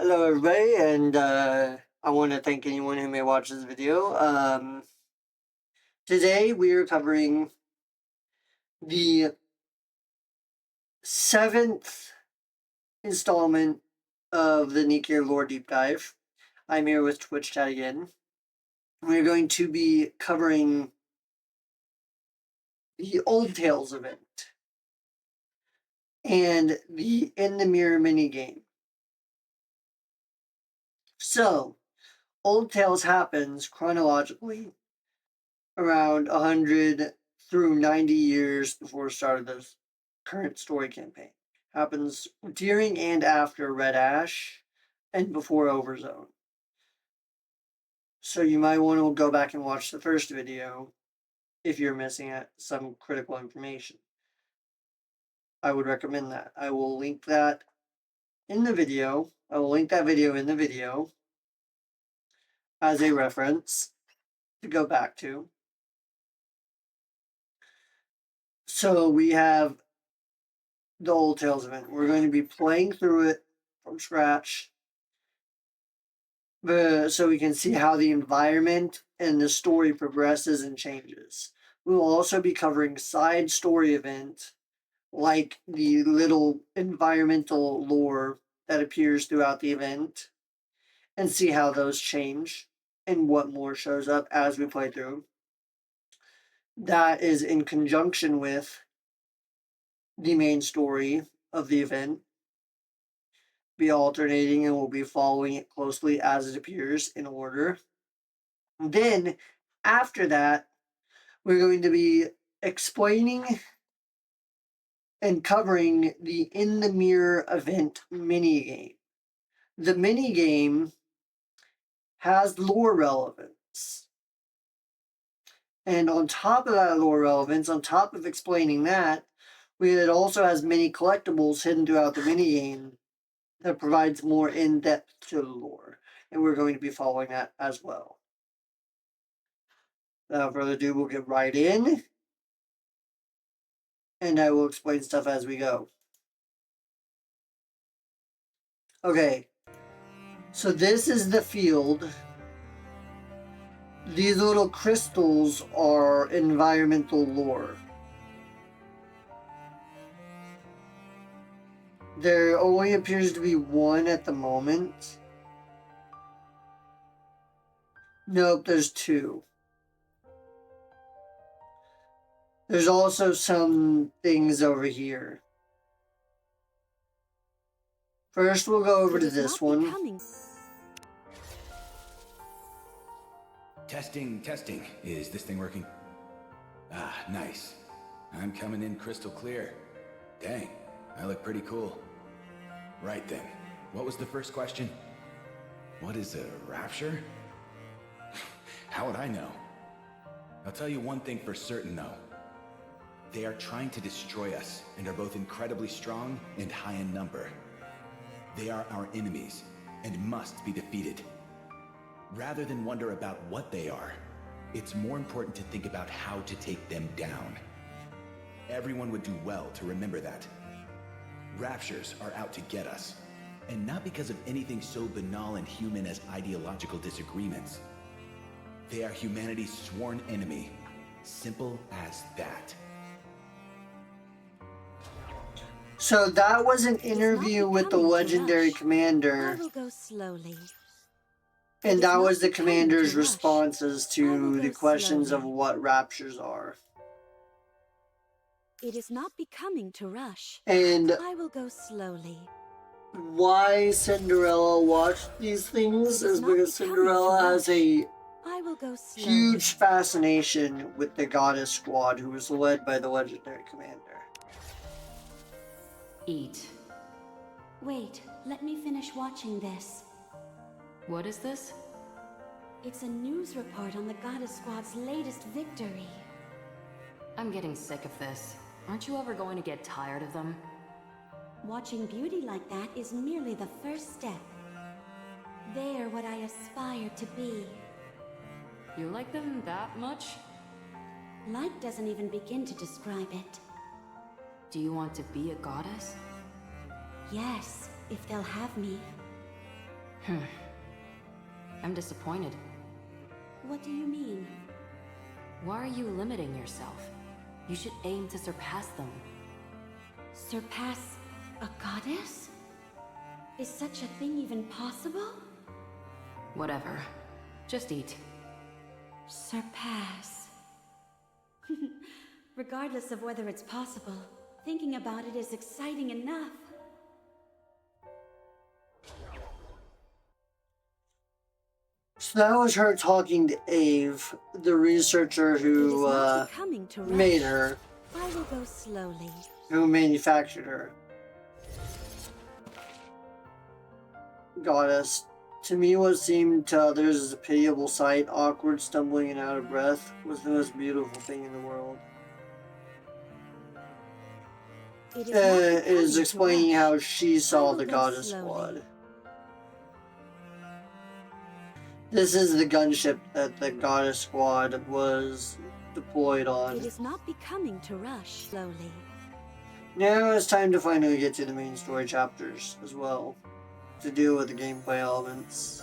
Hello everybody, and I want to thank anyone who may watch this video. Today we are covering the 7th installment of the Nikke Lore Deep Dive. I'm here with Twitch Chat again. We're going to be covering the Old Tales event and the In the Mirror minigame. So, Old Tales happens chronologically around 100 through 90 years before the start of the current story campaign. Happens during and after Red Ash and before Overzone. So you might want to go back and watch the first video if you're missing some critical information. I would recommend that. I will link that in the video. I will link that video in the video as a reference to go back to. So we have the Old Tales event. We're going to be playing through it from scratch so we can see how the environment and the story progresses and changes. We will also be covering side story events like the little environmental lore that appears throughout the event and see how those change and what more shows up as we play through. That is in conjunction with the main story of the event. Be alternating and we'll be following it closely as it appears in order. And then after that, we're going to be explaining and covering the In the Mirror event minigame. The minigame has lore relevance. And on top of that lore relevance, on top of explaining that, it also has many collectibles hidden throughout the minigame that provides more in-depth to the lore. And we're going to be following that as well. Without further ado, we'll get right in. And I will explain stuff as we go. Okay. So this is the field. These little crystals are environmental lore. There only appears to be one at the moment. Nope, there's two. There's also some things over here. First, we'll go over to this one. Testing. Is this thing working? Ah, nice. I'm coming in crystal clear. Dang, I look pretty cool. Right then, what was the first question? What is a rapture? How would I know? I'll tell you one thing for certain though. They are trying to destroy us and are both incredibly strong and high in number. They are our enemies and must be defeated. Rather than wonder about what they are, it's more important to think about how to take them down. Everyone would do well to remember that. Raptures are out to get us, and not because of anything so banal and human as ideological disagreements. They are humanity's sworn enemy. Simple as that. So that was an interview with the legendary commander. I will go slowly. And that was the commander's responses to the questions of what raptures are. It is not becoming to rush. And I will go slowly. why Cinderella watched these things is because Cinderella has a huge fascination with the goddess squad who was led by the legendary commander. Eat. Wait, let me finish watching this. What is this? It's a news report on the goddess squad's latest victory. I'm getting sick of this. Aren't you ever going to get tired of them? Watching beauty like that is merely the first step. They are what I aspire to be. You like them that much? Like doesn't even begin to describe it. Do you want to be a goddess? Yes, if they'll have me. I'm disappointed. What do you mean? Why are you limiting yourself? You should aim to surpass them. Surpass a goddess? Is such a thing even possible? Whatever. Just eat. Surpass. Regardless of whether it's possible, thinking about it is exciting enough. So that was her talking to Ave, the researcher who made her, I will go slowly. who manufactured her. Goddess. To me, what seemed to others as a pitiable sight, awkward, stumbling, and out of breath, was the most beautiful thing in the world. It is explaining how she saw the goddess squad. This is the gunship that the goddess squad was deployed on. It is not becoming to rush slowly. Now it's time to finally get to the main story chapters as well, to deal with the gameplay elements.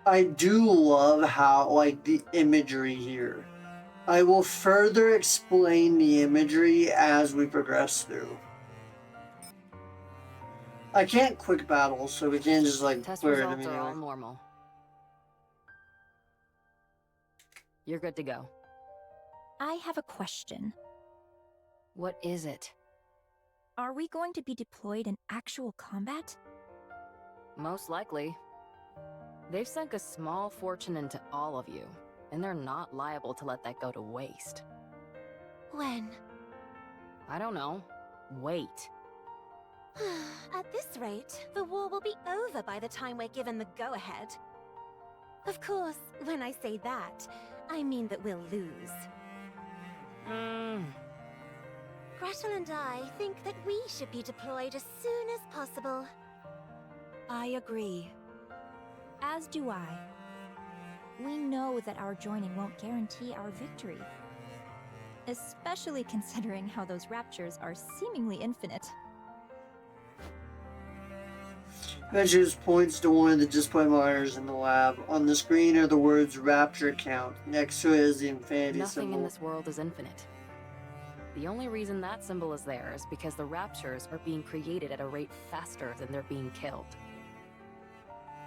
I do love how, like, the imagery here. I will further explain the imagery as we progress through. I can't quick battle, so we can't just, like, Test clear it results are all immediately. normal. You're good to go. I have a question. What is it? Are we going to be deployed in actual combat? Most likely. They've sunk a small fortune into all of you, and they're not liable to let that go to waste. When? I don't know. Wait. At this rate, the war will be over by the time we're given the go-ahead. Of course, when I say that, I mean that we'll lose. Gretel and I think that we should be deployed as soon as possible. I agree. As do I. We know that our joining won't guarantee our victory. Especially considering how those raptures are seemingly infinite. Measures points to one of the display monitors in the lab. On the screen are the words Rapture Count. Next to it is the infinity Nothing symbol. in this world is infinite. The only reason that symbol is there is because the raptures are being created at a rate faster than they're being killed.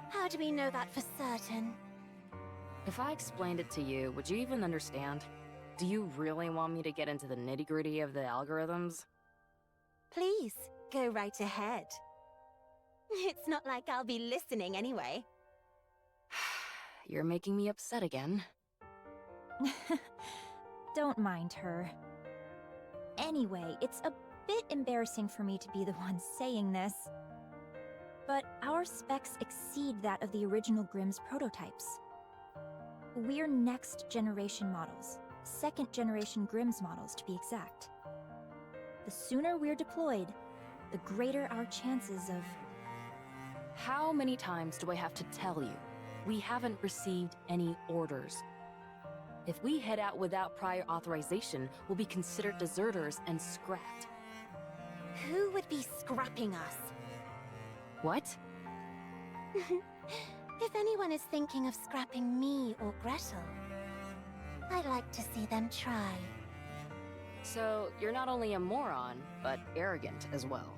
How do we know that for certain? If I explained it to you, would you even understand? Do you really want me to get into the nitty-gritty of the algorithms? Please, go right ahead. It's not like I'll be listening anyway. You're making me upset again. Don't mind her. Anyway, it's a bit embarrassing for me to be the one saying this. But our specs exceed that of the original Grimm's prototypes. We're next-generation models. Second-generation Grimm's models, to be exact. The sooner we're deployed, the greater our chances of... How many times do I have to tell you? We haven't received any orders. If we head out without prior authorization, we'll be considered deserters and scrapped. Who would be scrapping us? What? If anyone is thinking of scrapping me or Gretel, I'd like to see them try. So, you're not only a moron, but arrogant as well.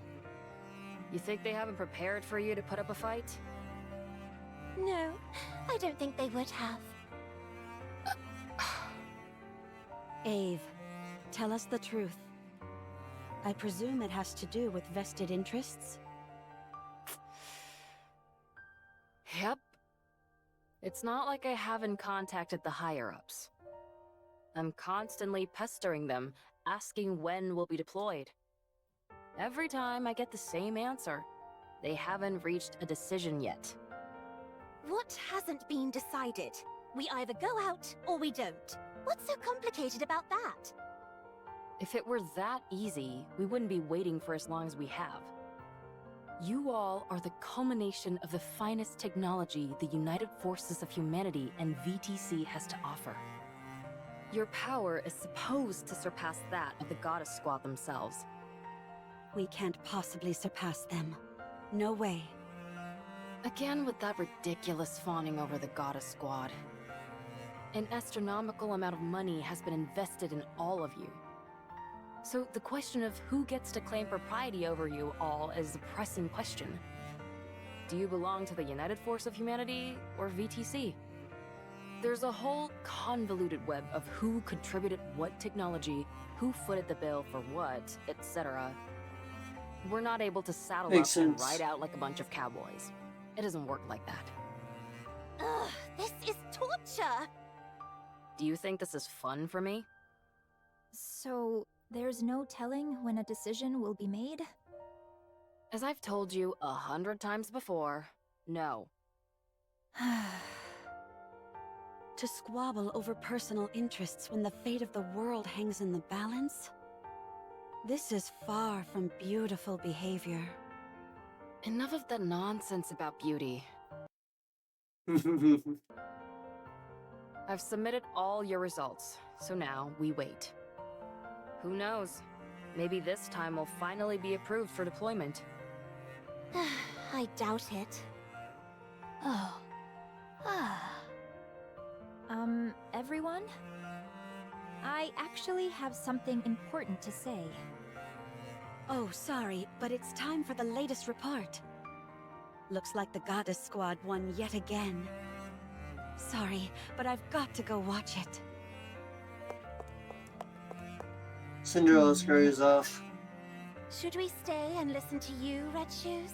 You think they haven't prepared for you to put up a fight? No, I don't think they would have. Ave, tell us the truth. I presume it has to do with vested interests? Yep. It's not like I haven't contacted the higher-ups. I'm constantly pestering them, asking when we'll be deployed. Every time I get the same answer. They haven't reached a decision yet. What hasn't been decided? We either go out or we don't. What's so complicated about that? If it were that easy, we wouldn't be waiting for as long as we have. You all are the culmination of the finest technology the United Forces of Humanity and VTC has to offer. Your power is supposed to surpass that of the Goddess Squad themselves. We can't possibly surpass them. No way. Again with that ridiculous fawning over the goddess squad. An astronomical amount of money has been invested in all of you. So the question of who gets to claim propriety over you all is the pressing question. Do you belong to the United Force of Humanity or VTC? There's a whole convoluted web of who contributed what technology, who footed the bill for what, etc. We're not able to saddle Makes up and sense. ride out like a bunch of cowboys. It doesn't work like that. Ugh, this is torture! Do you think this is fun for me? So, there's no telling when a decision will be made? As I've told you 100 times before, no. To squabble over personal interests when the fate of the world hangs in the balance? This is far from beautiful behavior. Enough of that nonsense about beauty. I've submitted all your results, so now we wait. Who knows? Maybe this time we'll finally be approved for deployment. I doubt it. Oh. Everyone? I actually have something important to say. Oh, sorry, but it's time for the latest report. Looks like the Goddess Squad won yet again. Sorry, but I've got to go watch it. Cinderella scurries off. Should we stay and listen to you, Red Shoes?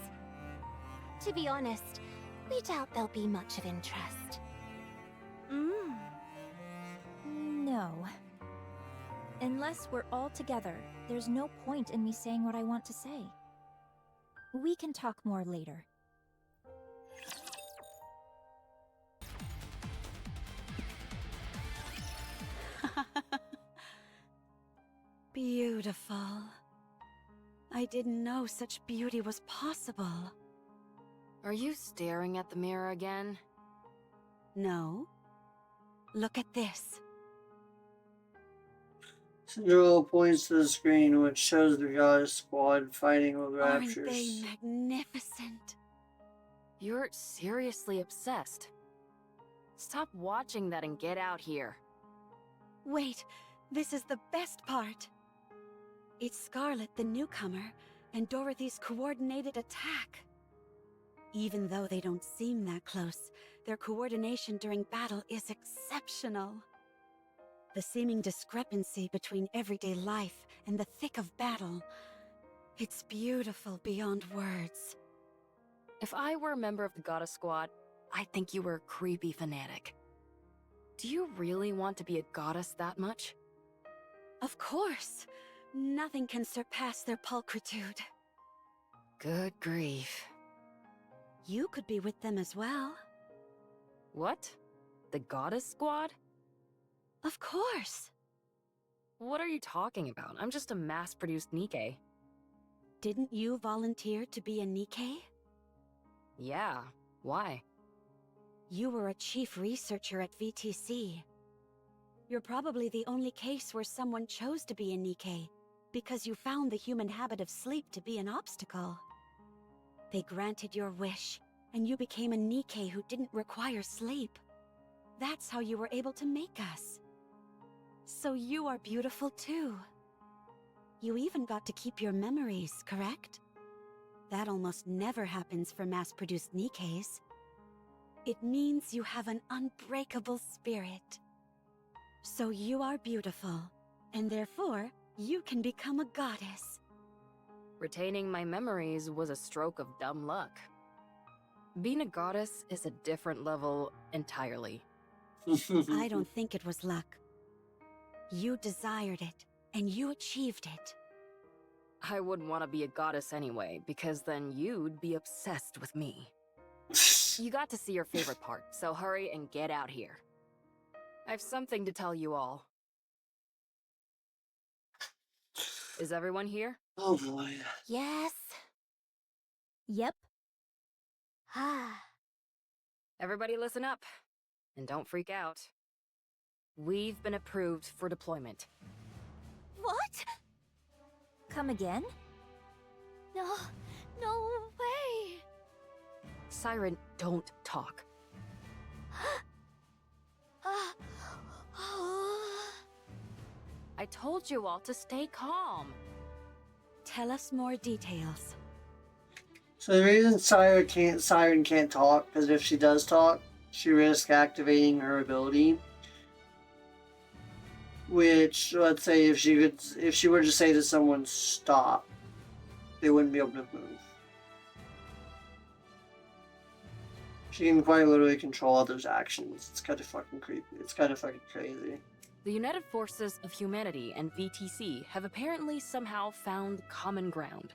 To be honest, we doubt there'll be much of interest. No. Unless we're all together, there's no point in me saying what I want to say. We can talk more later. Beautiful. I didn't know such beauty was possible. Are you staring at the mirror again? No. Look at this. Cinderella points to the screen, which shows the Goddess Squad fighting with Aren't they raptors. magnificent? You're seriously obsessed. Stop watching that and get out here. Wait, this is the best part. It's Scarlet, the newcomer, and Dorothy's coordinated attack. Even though they don't seem that close, their coordination during battle is exceptional. The seeming discrepancy between everyday life and the thick of battle, it's beautiful beyond words. If I were a member of the Goddess Squad, I'd think you were a creepy fanatic. Do you really want to be a goddess that much? Of course! Nothing can surpass their pulchritude. Good grief. You could be with them as well. What? The Goddess Squad? Of course! What are you talking about? I'm just a mass-produced Nikke. Didn't you volunteer to be a Nikke? Yeah, why? You were a chief researcher at VTC. You're probably the only case where someone chose to be a Nikke, because you found the human habit of sleep to be an obstacle. They granted your wish, and you became a Nikke who didn't require sleep. That's how you were able to make us. So you are beautiful too. You even got to keep your memories, correct? That almost never happens for mass-produced Nikkes. It means you have an unbreakable spirit. So you are beautiful, and therefore, you can become a goddess. Retaining my memories was a stroke of dumb luck. Being a goddess is a different level entirely. I don't think it was luck. You desired it, and you achieved it. I wouldn't want to be a goddess anyway, because then you'd be obsessed with me. You got to see your favorite part, so hurry and get out here. I have something to tell you all. Is everyone here? Oh boy. Yes. Yep. Ah. Everybody listen up, and don't freak out. We've been approved for deployment. What? Come again? No. No way. Siren, don't talk. I told you all to stay calm. Tell us more details. So the reason Siren can't talk, because if she does talk, she risks activating her ability. Which, let's say, if she were to say to someone stop, they wouldn't be able to move. She can quite literally control others' actions. It's kind of fucking creepy. It's kind of fucking crazy. The United Forces of Humanity and VTC have apparently somehow found common ground.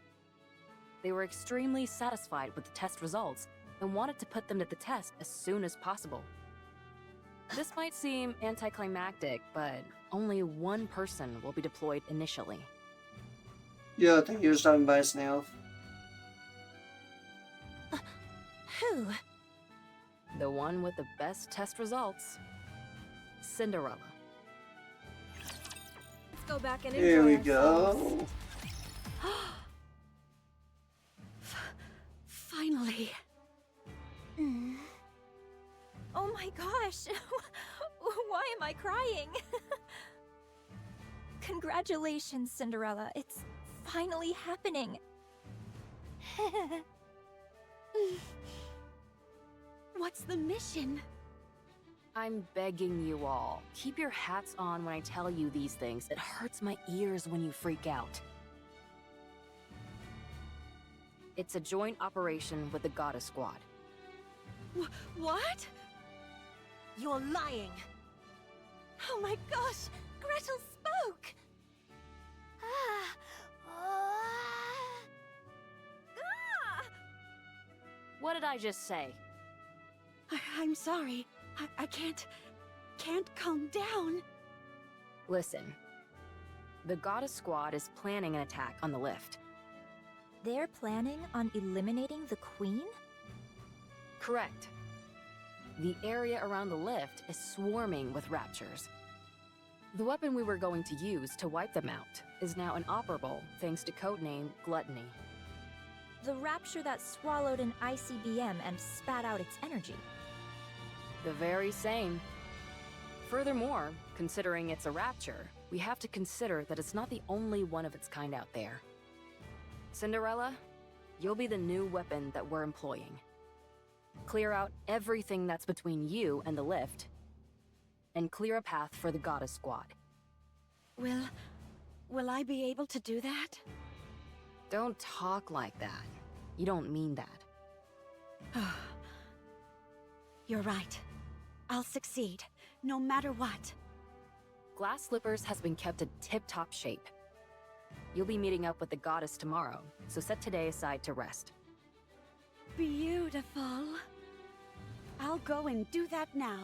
They were extremely satisfied with the test results and wanted to put them to the test as soon as possible. This might seem anticlimactic, but only one person will be deployed initially. Yeah, I think you're stopping by a snail. Who? The one with the best test results. Cinderella. Let's go back and Here enjoy we ourselves. go. Finally. Oh my gosh! Why am I crying? Congratulations, Cinderella. It's finally happening. What's the mission? I'm begging you all, keep your hats on when I tell you these things. It hurts my ears when you freak out. It's a joint operation with the Goddess Squad. What? You're lying! Oh my gosh! Gretel spoke! What did I just say? I'm sorry. I can't calm down. Listen. The Goddess Squad is planning an attack on the lift. They're planning on eliminating the Queen? Correct. The area around the lift is swarming with raptures. The weapon we were going to use to wipe them out is now inoperable thanks to codename Gluttony. The rapture that swallowed an ICBM and spat out its energy. The very same. Furthermore, considering it's a rapture, we have to consider that it's not the only one of its kind out there. Cinderella, you'll be the new weapon that we're employing. Clear out everything that's between you and the lift, and clear a path for the Goddess Squad. Will I be able to do that? Don't talk like that. You don't mean that. You're right. I'll succeed, no matter what. Glass Slippers has been kept in tip-top shape. You'll be meeting up with the goddess tomorrow, so set today aside to rest. Beautiful. I'll go and do that now.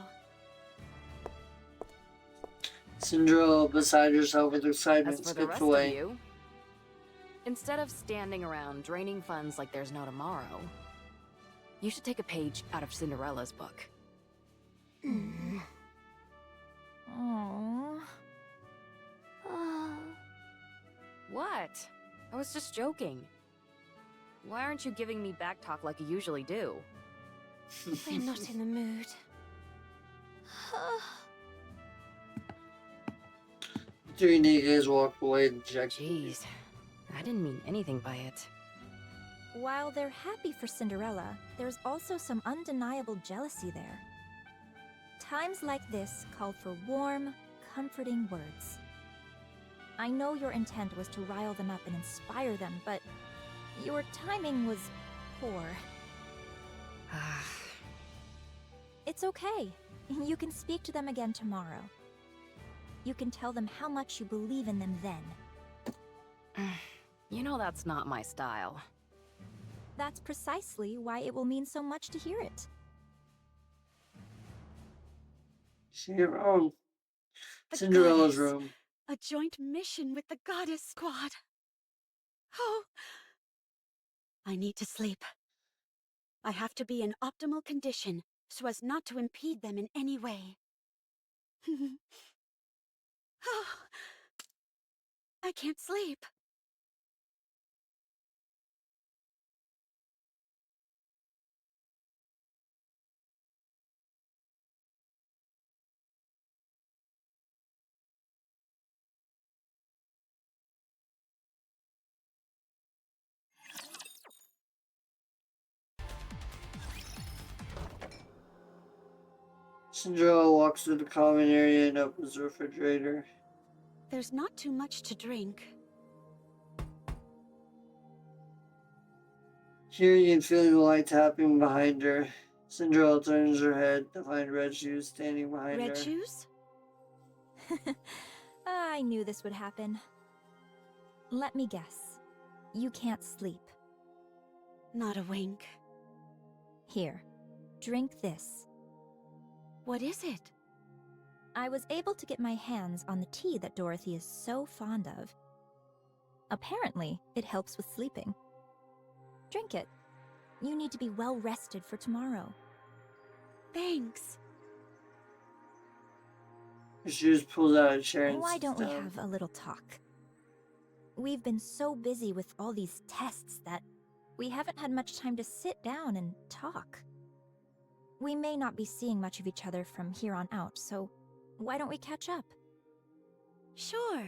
Cinderella, beside herself with excitement, As for the skips rest away. of you, instead of standing around draining funds like there's no tomorrow, you should take a page out of Cinderella's book. Aww. What? I was just joking. Why aren't you giving me back talk like you usually do? I'm not in the mood. Three niggas walk away dejected. Jeez, I didn't mean anything by it. While they're happy for Cinderella, there's also some undeniable jealousy there. Times like this called for warm, comforting words. I know your intent was to rile them up and inspire them, but your timing was poor. It's okay. You can speak to them again tomorrow. You can tell them how much you believe in them then. You know that's not my style. That's precisely why it will mean so much to hear it. The Cinderella's goddess. room. A joint mission with the Goddess Squad. Oh. I need to sleep. I have to be in optimal condition so as not to impede them in any way. Oh. I can't sleep. Cinderella walks through the common area and opens the refrigerator. There's not too much to drink. Hearing and feeling the light tapping behind her, Cinderella turns her head to find Red Shoes standing behind Red her. Shoes? I knew this would happen. Let me guess. You can't sleep. Not a wink. Here, drink this. What is it? I was able to get my hands on the tea that Dorothy is so fond of. Apparently, it helps with sleeping. Drink it. You need to be well rested for tomorrow. Thanks. Shoes pulls out a chair and Why sits don't we down. have a little talk? We've been so busy with all these tests that we haven't had much time to sit down and talk. We may not be seeing much of each other from here on out, so why don't we catch up? Sure.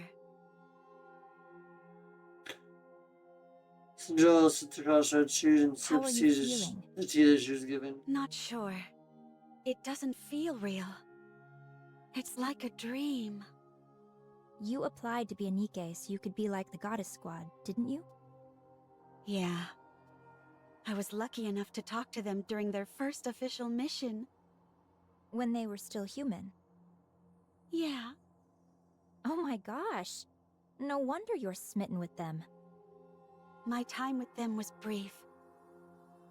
Cinderella sits across Red Shoes and How are sips you feeling? the tea that she was given. Not sure. It doesn't feel real. It's like a dream. You applied to be a Nikke so you could be like the Goddess Squad, didn't you? Yeah. I was lucky enough to talk to them during their first official mission. When they were still human. Yeah. Oh my gosh! No wonder you're smitten with them. My time with them was brief,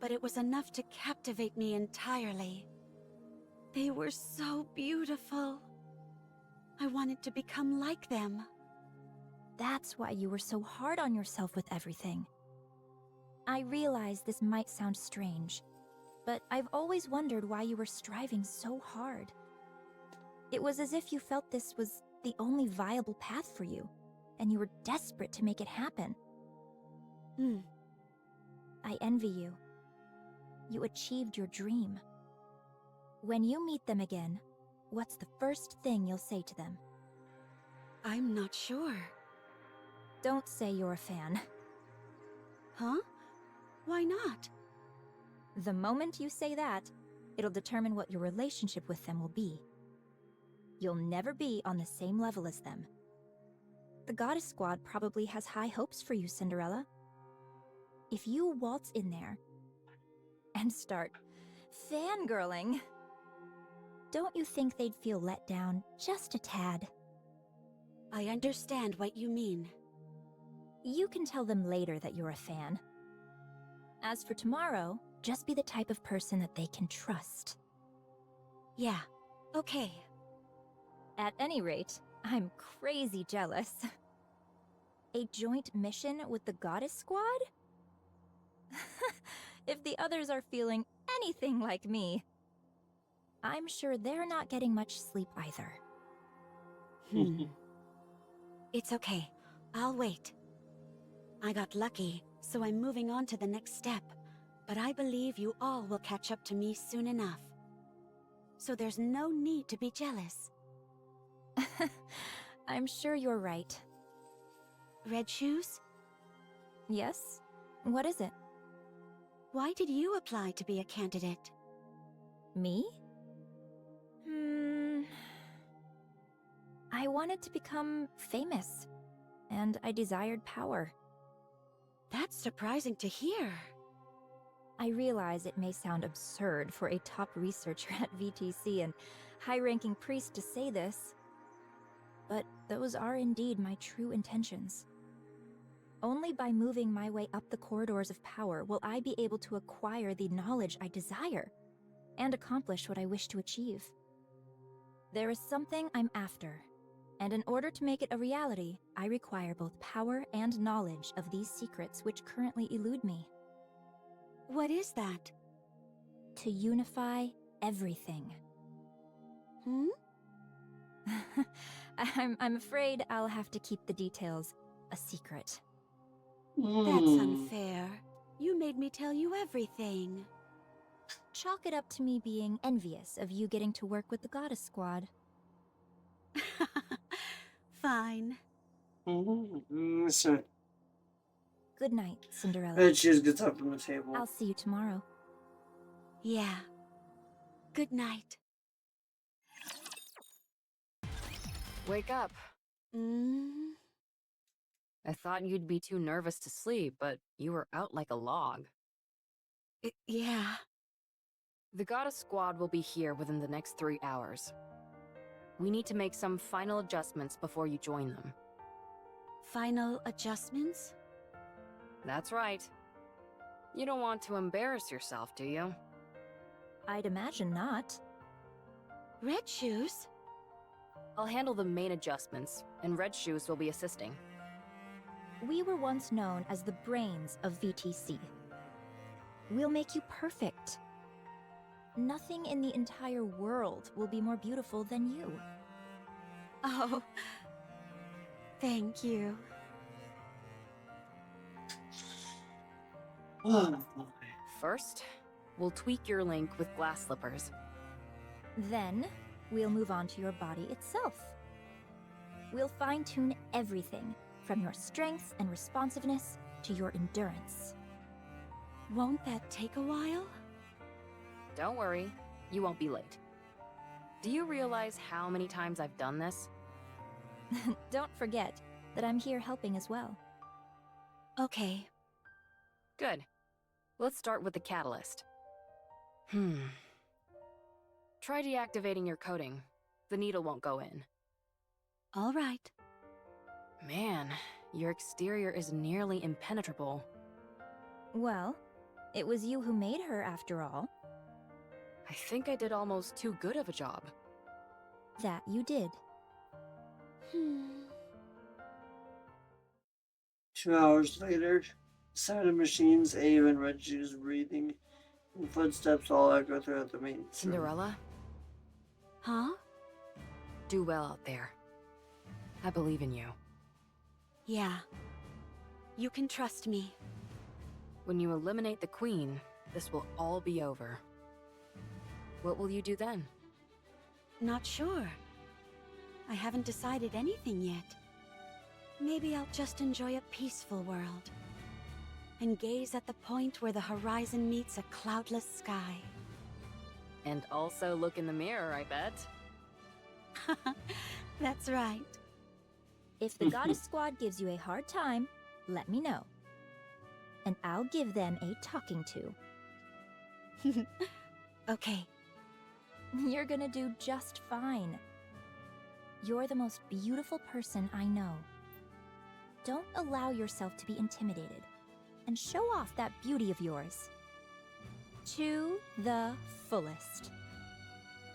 but it was enough to captivate me entirely. They were so beautiful. I wanted to become like them. That's why you were so hard on yourself with everything. I realize this might sound strange, but I've always wondered why you were striving so hard. It was as if you felt this was the only viable path for you, and you were desperate to make it happen. I envy you. You achieved your dream. When you meet them again, what's the first thing you'll say to them? I'm not sure. Don't say you're a fan. Huh? Why not? The moment you say that, it'll determine what your relationship with them will be. You'll never be on the same level as them. The Goddess Squad probably has high hopes for you, Cinderella. If you waltz in there and start fangirling, don't you think they'd feel let down just a tad? I understand what you mean. You can tell them later that you're a fan. As for tomorrow, just be the type of person that they can trust. Yeah, okay. At any rate, I'm crazy jealous. A joint mission with the Goddess Squad? If the others are feeling anything like me, I'm sure they're not getting much sleep either. It's okay. I'll wait. I got lucky, so I'm moving on to the next step. But I believe you all will catch up to me soon enough. So there's no need to be jealous. I'm sure you're right. Red Shoes? Yes? What is it? Why did you apply to be a candidate? Me? I wanted to become famous, and I desired power. That's surprising to hear. I realize it may sound absurd for a top researcher at VTC and high-ranking priest to say this, but those are indeed my true intentions. Only by moving my way up the corridors of power will I be able to acquire the knowledge I desire and accomplish what I wish to achieve. There is something I'm after, and in order to make it a reality, I require both power and knowledge of these secrets which currently elude me. What is that? To unify everything. I'm afraid I'll have to keep the details a secret. That's unfair. You made me tell you everything. Chalk it up to me being envious of you getting to work with the Goddess Squad. Fine. So, Good night, Cinderella. Red Shoes gets up from the table. I'll see you tomorrow. Yeah. Good night. Wake up. Mm, I thought you'd be too nervous to sleep, but you were out like a log. yeah. The Goddess Squad will be here within the next 3 hours. We need to make some final adjustments before you join them. Final adjustments? That's right. You don't want to embarrass yourself, do you? I'd imagine not. Red shoes? I'll handle the main adjustments, and Red Shoes will be assisting. We were once known as the brains of VTC. We'll make you perfect. Nothing in the entire world will be more beautiful than you. Oh, thank you. Oh, boy. First, we'll tweak your link with glass slippers. Then, we'll move on to your body itself. We'll fine-tune everything, from your strength and responsiveness to your endurance. Won't that take a while? Don't worry, you won't be late. Do you realize how many times I've done this? Don't forget that I'm here helping as well. Okay. Good. Let's start with the catalyst. Try deactivating your coating. The needle won't go in. All right. Man, your exterior is nearly impenetrable. Well, it was you who made her after all. I think I did almost too good of a job. That you did. 2 hours later, sound of machines, Ave and Red Shoes breathing, and footsteps all echo throughout the main room. Cinderella, Huh? do well out there. I believe in you. Yeah. You can trust me. When you eliminate the Queen, this will all be over. What will you do then? Not sure. I haven't decided anything yet. Maybe I'll just enjoy a peaceful world. And gaze at the point where the horizon meets a cloudless sky. And also look in the mirror, I bet. That's right. If the Goddess Squad gives you a hard time, let me know. And I'll give them a talking to. Okay. You're gonna do just fine. You're the most beautiful person I know. Don't allow yourself to be intimidated, and show off that beauty of yours. To the fullest.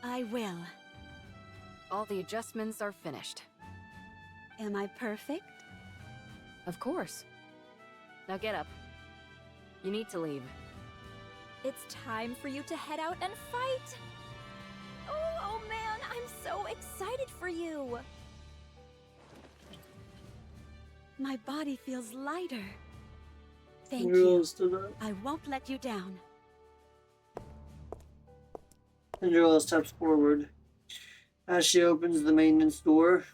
I will. All the adjustments are finished. Am I perfect? Of course. Now get up. You need to leave. It's time for you to head out and fight! Oh man, I'm so excited for you! My body feels lighter. Thank Cinderella you. stood up. I won't let you down. Cinderella steps forward. As she opens the maintenance door,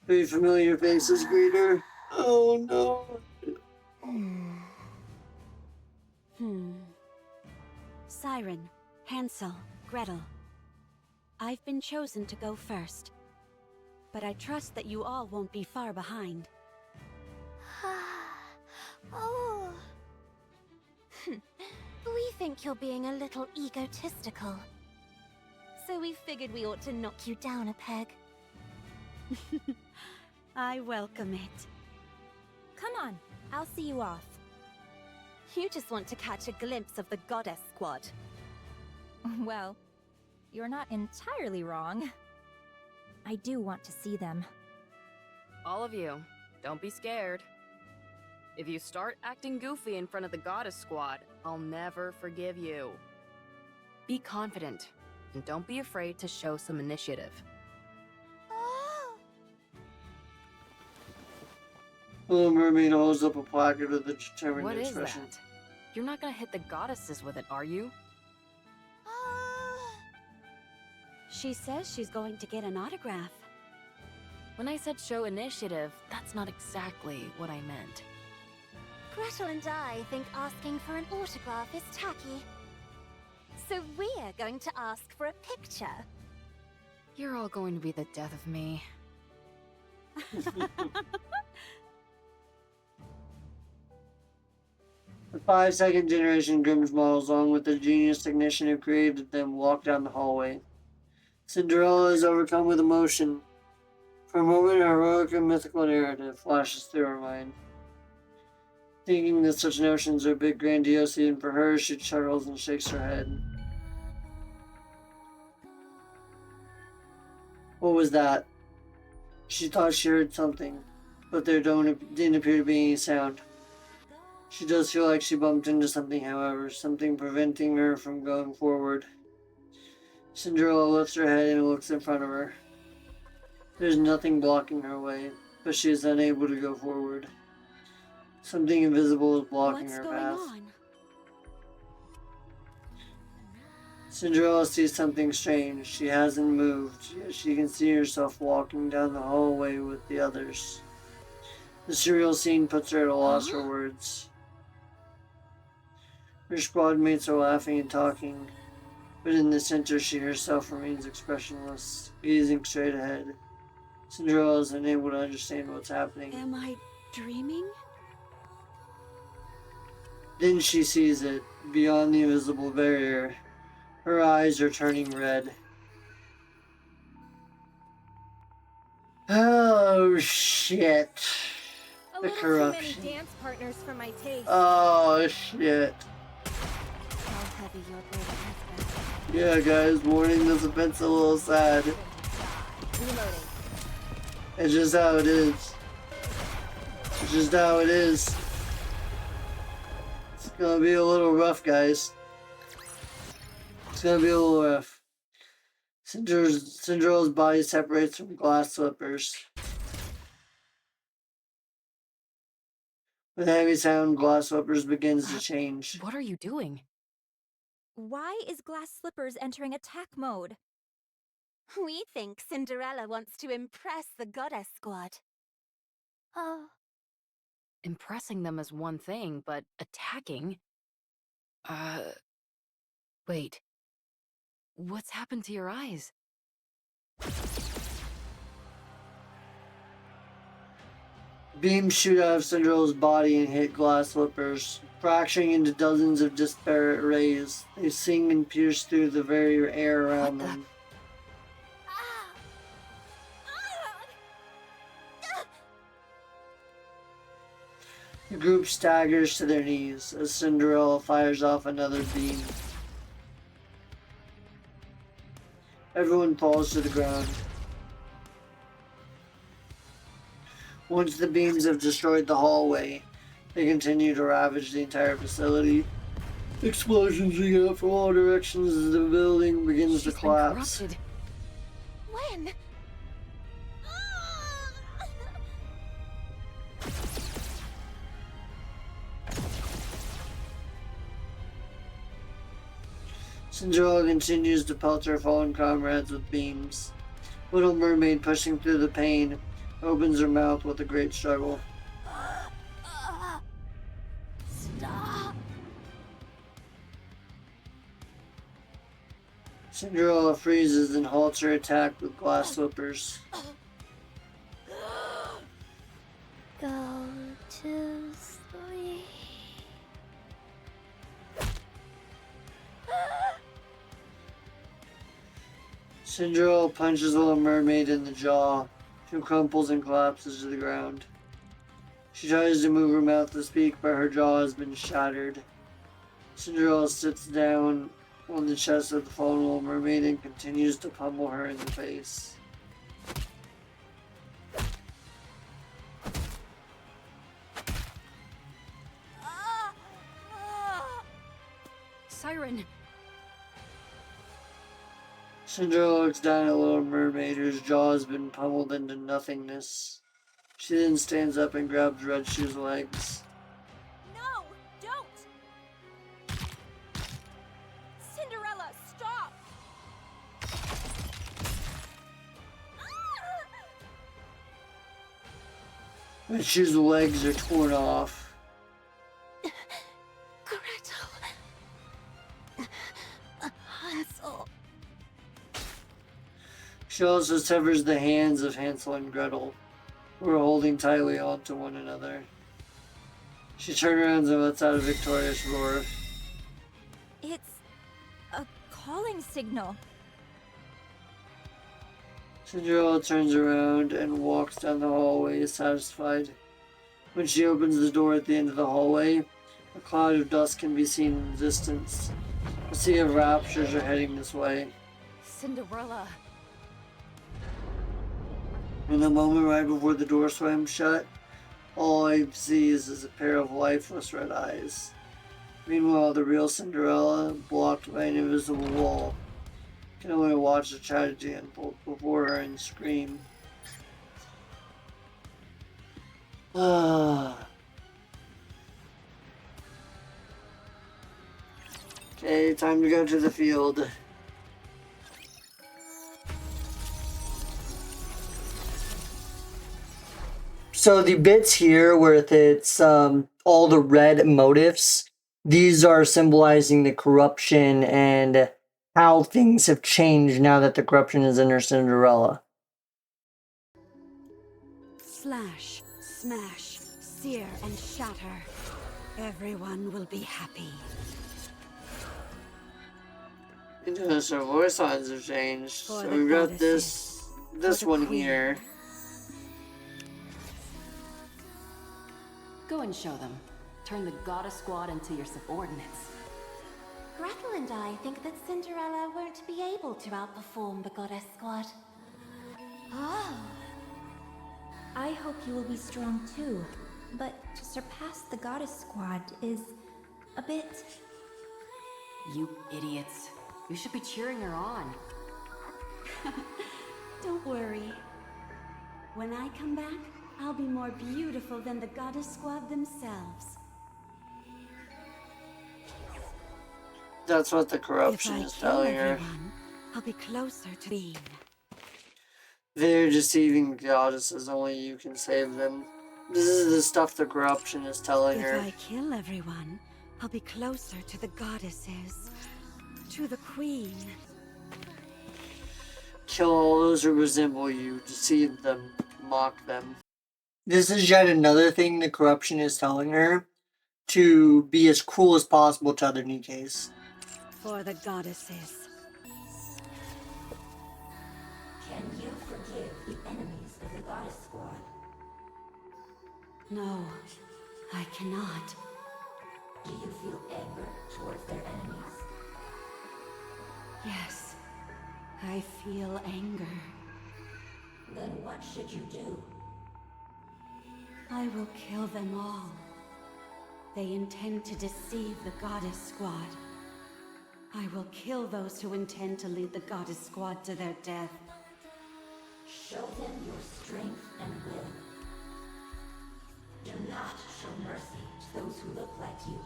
3 familiar faces greet her. Oh no! Siren, Hansel, Gretel. I've been chosen to go first. But I trust that you all won't be far behind. Oh. We think you're being a little egotistical. So we figured we ought to knock you down a peg. I welcome it. Come on, I'll see you off. You just want to catch a glimpse of the Goddess Squad. Well, you're not entirely wrong. I do want to see them. All of you, don't be scared. If you start acting goofy in front of the Goddess Squad, I'll never forgive you. Be confident, and don't be afraid to show some initiative. Oh. Little Mermaid holds up a placard with a determined What is expression. that? You're not gonna hit the goddesses with it, are you? She says she's going to get an autograph. When I said show initiative, that's not exactly what I meant. Gretel and I think asking for an autograph is tacky. So we're going to ask for a picture. You're all going to be the death of me. The 5-second generation Grimm's models, along with the genius technician who created them, walk down the hallway. Cinderella is overcome with emotion. For a moment, a heroic and mythical narrative flashes through her mind. Thinking that such notions are a bit grandiose even for her, she chuckles and shakes her head. What was that? She thought she heard something, but there didn't appear to be any sound. She does feel like she bumped into something, however, something preventing her from going forward. Cinderella lifts her head and looks in front of her. There's nothing blocking her way, but she is unable to go forward. Something invisible is blocking her path. What's going on? Cinderella sees something strange. She hasn't moved, yet she can see herself walking down the hallway with the others. The surreal scene puts her at a loss for words. Her squad mates are laughing and talking, but in the center she herself remains expressionless, gazing straight ahead. Cinderella is unable to understand what's happening. Am I dreaming? Then she sees it, beyond the invisible barrier. Her eyes are turning red. Oh, shit. A The little corruption. too many dance partners for my taste. Oh, shit. How heavy your burden has been. Yeah, guys, warning, this event's a little sad. Reloading. It's just how it is. It's just how it is. It's gonna be a little rough, guys. It's gonna be a little rough. Cinderella's body separates from glass slippers. With a heavy sound, glass slippers begins to change. What are you doing? Why is Glass Slippers entering attack mode? We think Cinderella wants to impress the goddess squad. Oh, Impressing them is one thing, but attacking? Wait. What's happened to your eyes? Beams shoot out of Cinderella's body and hit glass slippers, fracturing into dozens of disparate rays. They sing and pierce through the very air around What the- them. The group staggers to their knees as Cinderella fires off another beam. Everyone falls to the ground. Once the beams have destroyed the hallway, they continue to ravage the entire facility. Explosions ring out from all directions as the building begins to She's been collapse. corrupted. When? Cinderella continues to pelt her fallen comrades with beams. Little Mermaid, pushing through the pain, opens her mouth with a great struggle. Stop! Cinderella freezes and halts her attack with glass slippers. Go to sleep. Cinderella punches Little Mermaid in the jaw. She crumples and collapses to the ground. She tries to move her mouth to speak, but her jaw has been shattered. Cinderella sits down on the chest of the fallen Little Mermaid and continues to pummel her in the face. Siren! Cinderella looks down at Little Mermaid, whose jaw has been pummeled into nothingness. She then stands up and grabs Red Shoe's legs. no, don't! Cinderella, stop! Red Shoe's legs are torn off. Gretel. Hansel. She also severs the hands of Hansel and Gretel. who are holding tightly onto one another. She turned around and lets out a victorious roar. It's a calling signal. Cinderella turns around and walks down the hallway, satisfied. When she opens the door at the end of the hallway, a cloud of dust can be seen in the distance. A sea of raptures are heading this way. Cinderella. In the moment right before the door slams shut, all I see is a pair of lifeless red eyes. Meanwhile, the real Cinderella, blocked by an invisible wall, can only watch the tragedy unfold before her and scream. Okay, time to go to the field. So the bits here where it's all the red motifs, these are symbolizing the corruption and how things have changed now that the corruption is under Cinderella. Slash, smash, sear, and shatter. Everyone will be happy. So voice lines have changed. For So the we've got goddesses, this the one queen. here. Go and show them. Turn the goddess squad into your subordinates. Gretel and I think that Cinderella won't be able to outperform the Goddess Squad. Ah. I hope you will be strong too. But to surpass the Goddess Squad is a bit... You idiots. You should be cheering her on. Don't worry. When I come back, I'll be more beautiful than the Goddess Squad themselves. That's what the corruption If I is kill telling her. everyone, I'll be closer to Queen. They're deceiving goddesses, only you can save them. This is the stuff the corruption is telling If her. I kill everyone, I'll be closer to the goddesses. To the Queen. Kill all those who resemble you, deceive them, mock them. This is yet another thing the corruption is telling her, to be as cruel as possible to other Nikkes. For the goddesses. Can you forgive the enemies of the Goddess Squad? No, I cannot. Do you feel anger towards their enemies? Yes, I feel anger. Then what should you do? I will kill them all. They intend to deceive the Goddess Squad. I will kill those who intend to lead the Goddess Squad to their death. Show them your strength and will. Do not show mercy to those who look like you.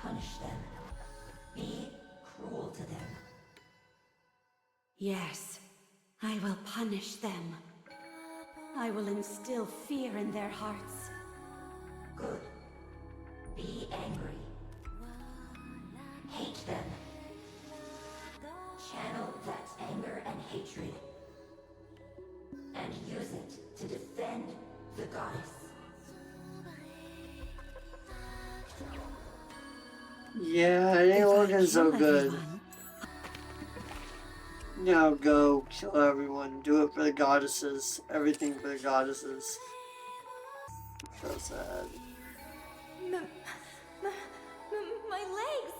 Punish them. Be cruel to them. Yes, I will punish them. I will instill fear in their hearts. Good. Be angry. Hate them. Channel that anger and hatred. And use it to defend the goddess. Yeah, it ain't If I looking so kill good. everyone, Now go, kill everyone. Do it for the goddesses. Everything for the goddesses. So sad. My legs!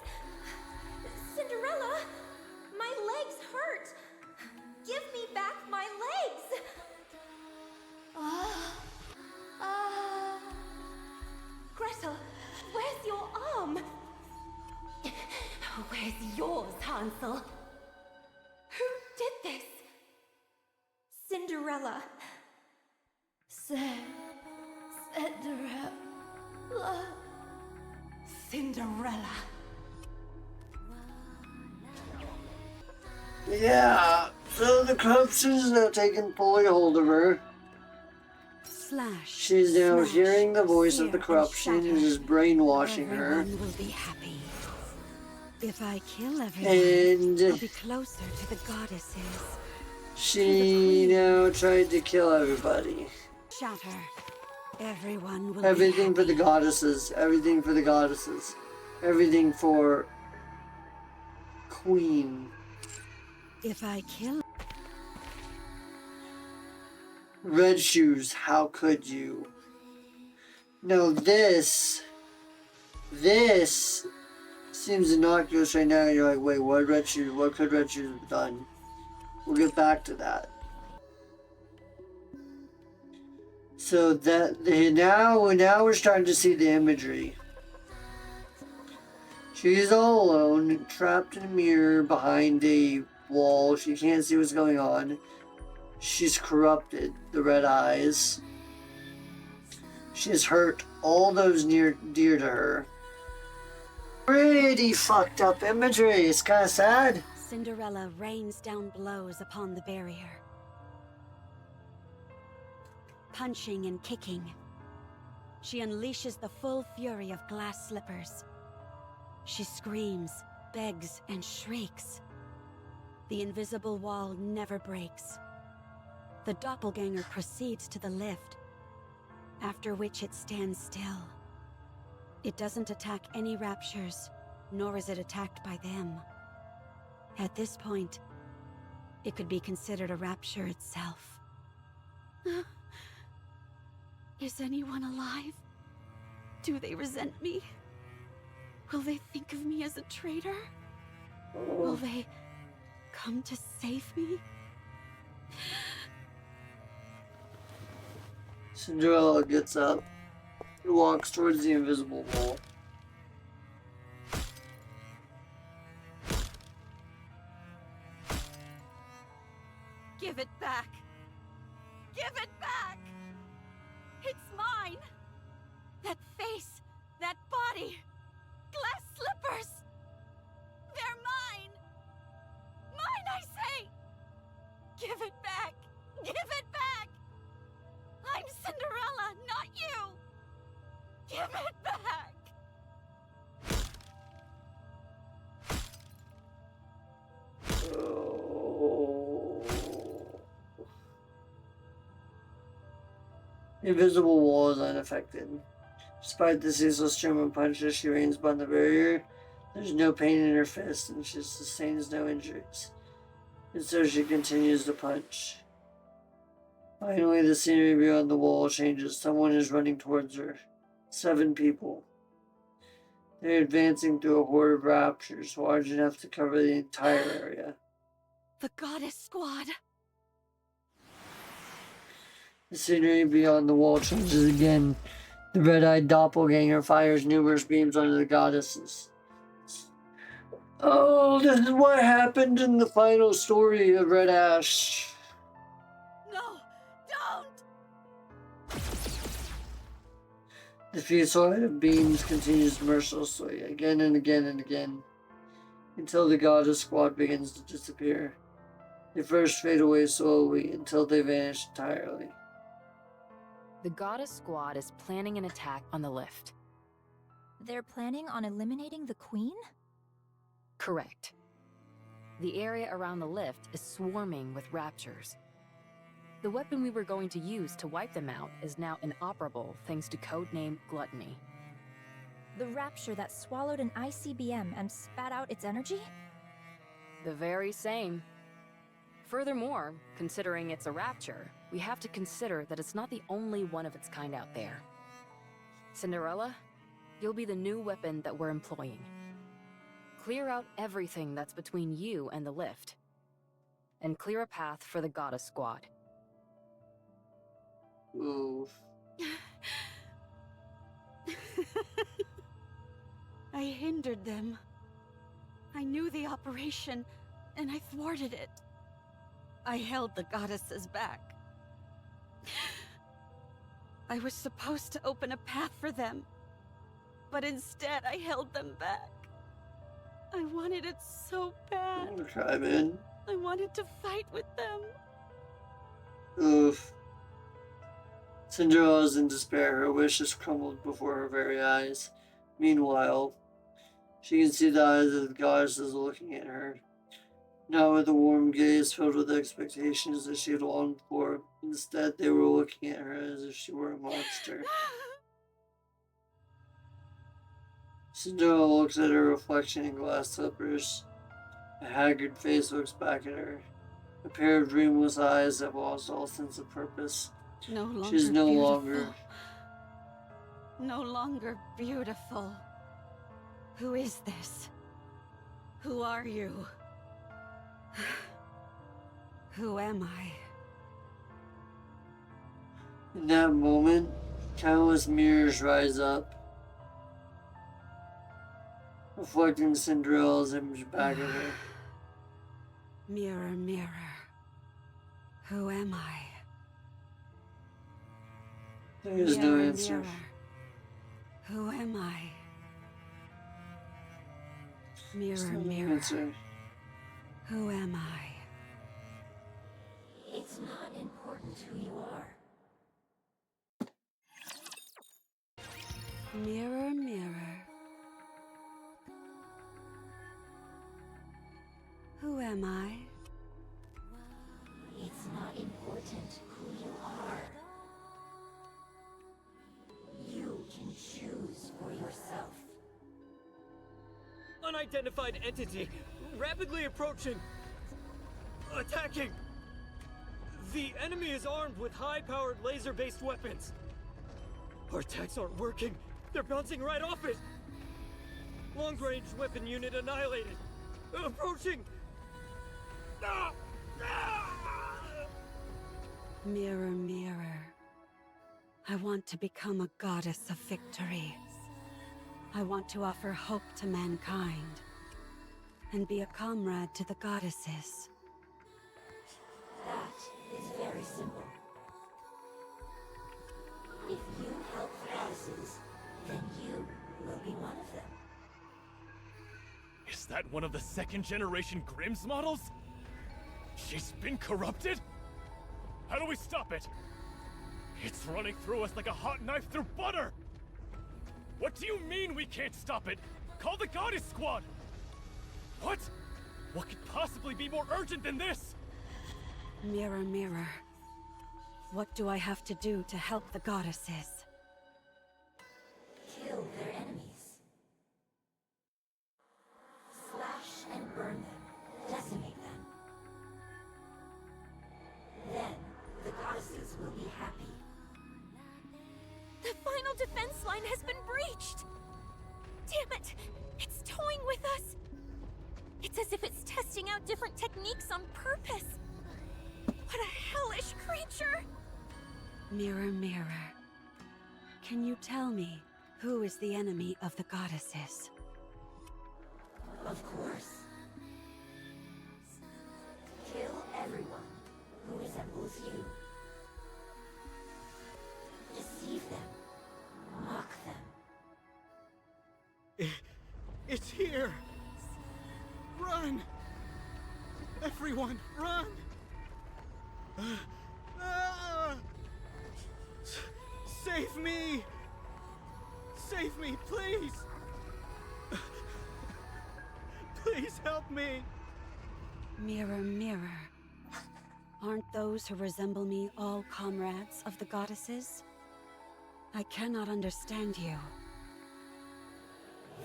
Cinderella! My legs hurt! Give me back my legs! Gretel, where's your arm? Where's yours, Hansel? Who did this? Cinderella. Cinderella. Yeah, so the corruption is now taking fully hold of her. slash. She's now smash, hearing the voice of the sear, corruption and and shatter. is brainwashing her. Everyone will be happy. If I kill everyone, I'll And be closer to the goddesses. she now tried to kill everybody. shatter. Everyone will Everything be for the happy. goddesses. Everything for the goddesses. Everything for Queen. If I kill... Red shoes, how could you? No, this seems innocuous right now. You're like, wait, what red shoes? What could red shoes have done? We'll get back to that. So that now we're starting to see the imagery. She's all alone, trapped in a mirror behind a wall. She can't see what's going on. She's corrupted, the red eyes. She has hurt all those dear to her. Pretty fucked up imagery. It's kind of sad. Cinderella rains down blows upon the barrier. Punching and kicking. She unleashes the full fury of glass slippers. She screams, begs, and shrieks. The invisible wall never breaks. The doppelganger proceeds to the lift, after which it stands still. It doesn't attack any raptures, nor is it attacked by them. At this point, it could be considered a rapture itself. Is anyone alive? Do they resent me? Will they think of me as a traitor? Will they come to save me? Cinderella gets up and walks towards the invisible wall. Give it back! Give it back! It's mine! That face, that body, glass slippers! They're mine! Mine, I say! Give it back! Give it back! I'm Cinderella, not you! Give it back! The invisible wall is unaffected. Despite the ceaseless stream of punches she rains upon the barrier, there's no pain in her fist and she sustains no injuries. And so she continues to punch. Finally, the scenery beyond the wall changes. Someone is running towards her. 7 people. They're advancing through a horde of raptors, large enough to cover the entire area. The goddess squad! The scenery beyond the wall changes again. The red-eyed doppelganger fires numerous beams onto the goddesses. Oh, this is what happened in the final story of Red Ash. No! Don't! The fusillade of beams continues mercilessly, again and again and again, until the goddess squad begins to disappear. They first fade away slowly until they vanish entirely. The goddess squad is planning an attack on the lift. They're planning on eliminating the queen? Correct. The area around the lift is swarming with raptures. The weapon we were going to use to wipe them out is now inoperable thanks to codename Gluttony. The rapture that swallowed an ICBM and spat out its energy? The very same. Furthermore, considering it's a rapture, we have to consider that it's not the only one of its kind out there. Cinderella, you'll be the new weapon that we're employing. Clear out everything that's between you and the lift, and clear a path for the goddess squad. Ooh. I hindered them. I knew the operation, and I thwarted it. I held the goddesses back. I was supposed to open a path for them, but instead I held them back. I wanted it so bad. I'm gonna cry, man. I wanted to fight with them. Oof. Cinderella is in despair. Her wishes crumbled before her very eyes. Meanwhile, she can see the eyes of the goddesses looking at her. Not with a warm gaze filled with expectations that she had longed for. Instead, they were looking at her as if she were a monster. Cinderella looks at her reflection in glass slippers. A haggard face looks back at her. A pair of dreamless eyes that lost all sense of purpose. No longer She's no beautiful. longer. No longer beautiful. Who is this? Who are you? Who am I? In that moment, countless mirrors rise up, reflecting Cinderella's image back at her. Mirror, mirror. Who am I? There is no answer. Mirror. Who am I? There's Mirror, no mirror. answer. Who am I? It's not important who you are. Mirror, mirror. Who am I? It's not important who you are. You can choose for yourself. Unidentified entity, rapidly approaching. Attacking! The enemy is armed with high-powered laser-based weapons. Our attacks aren't working. They're bouncing right off it. Long-range weapon unit annihilated. Approaching! Ah! Ah! Mirror, mirror. I want to become a goddess of victory. I want to offer hope to mankind and be a comrade to the goddesses. That is very simple. If you help goddesses, then you will be one of them. Is that one of the second-generation Grimm's models? She's been corrupted? How do we stop it? It's running through us like a hot knife through butter! What do you mean we can't stop it? Call the Goddess Squad! What? What could possibly be more urgent than this? Mirror, mirror. What do I have to do to help the goddesses? Kill their enemies. Slash and burn them. Decimate them. Then, the goddesses will be happy. The final defense line has been breached! Damn it! It's toying with us! It's as if it's testing out different techniques on purpose! What a hellish creature! Mirror, mirror. Can you tell me who is the enemy of the goddesses? Of course. Kill everyone who resembles you. Deceive them. Mock them. It's here! Run! Everyone, run! Save me! Save me, please! Please help me! Mirror, mirror. Aren't those who resemble me all comrades of the goddesses? I cannot understand you.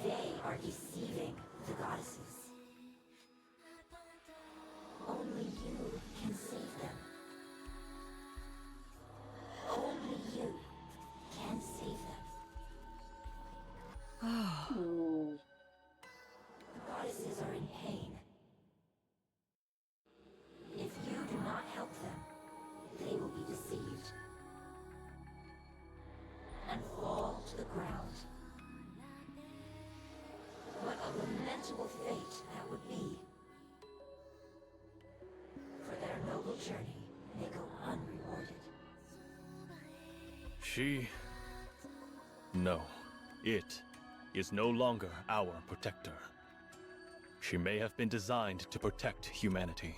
They are deceiving the goddesses. Only you can save them. Only you can save them. Oh, Oh, The goddesses are in pain. If you do not help them, they will be deceived and fall to the ground. What a lamentable fate that would be. For their noble journey may go unrewarded. No, it is no longer our protector. She may have been designed to protect humanity,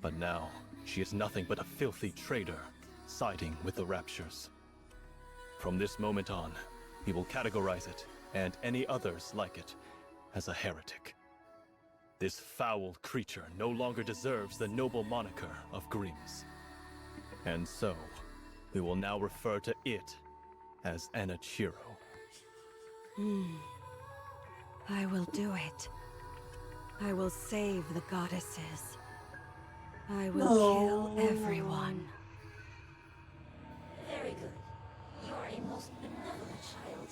but now she is nothing but a filthy traitor, siding with the Raptures. From this moment on, we will categorize it, and any others like it, as a heretic. This foul creature no longer deserves the noble moniker of Grimm's. And so, we will now refer to it as Enichiro. I will do it. I will save the goddesses. I will kill everyone. Very good. You are a most benevolent child.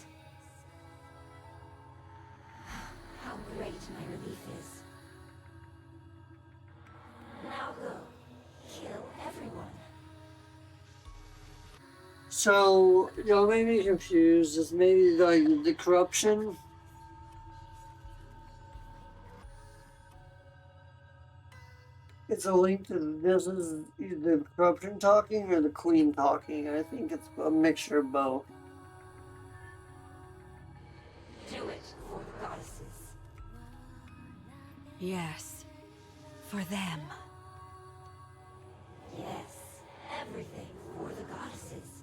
How great my relief is. Now go. Kill everyone. So, y'all may be confused. It's maybe like the corruption. It's a link to this is either the corruption talking or the queen talking. I think it's a mixture of both. Do it for the goddesses. Yes. For them. Yes, everything for the goddesses.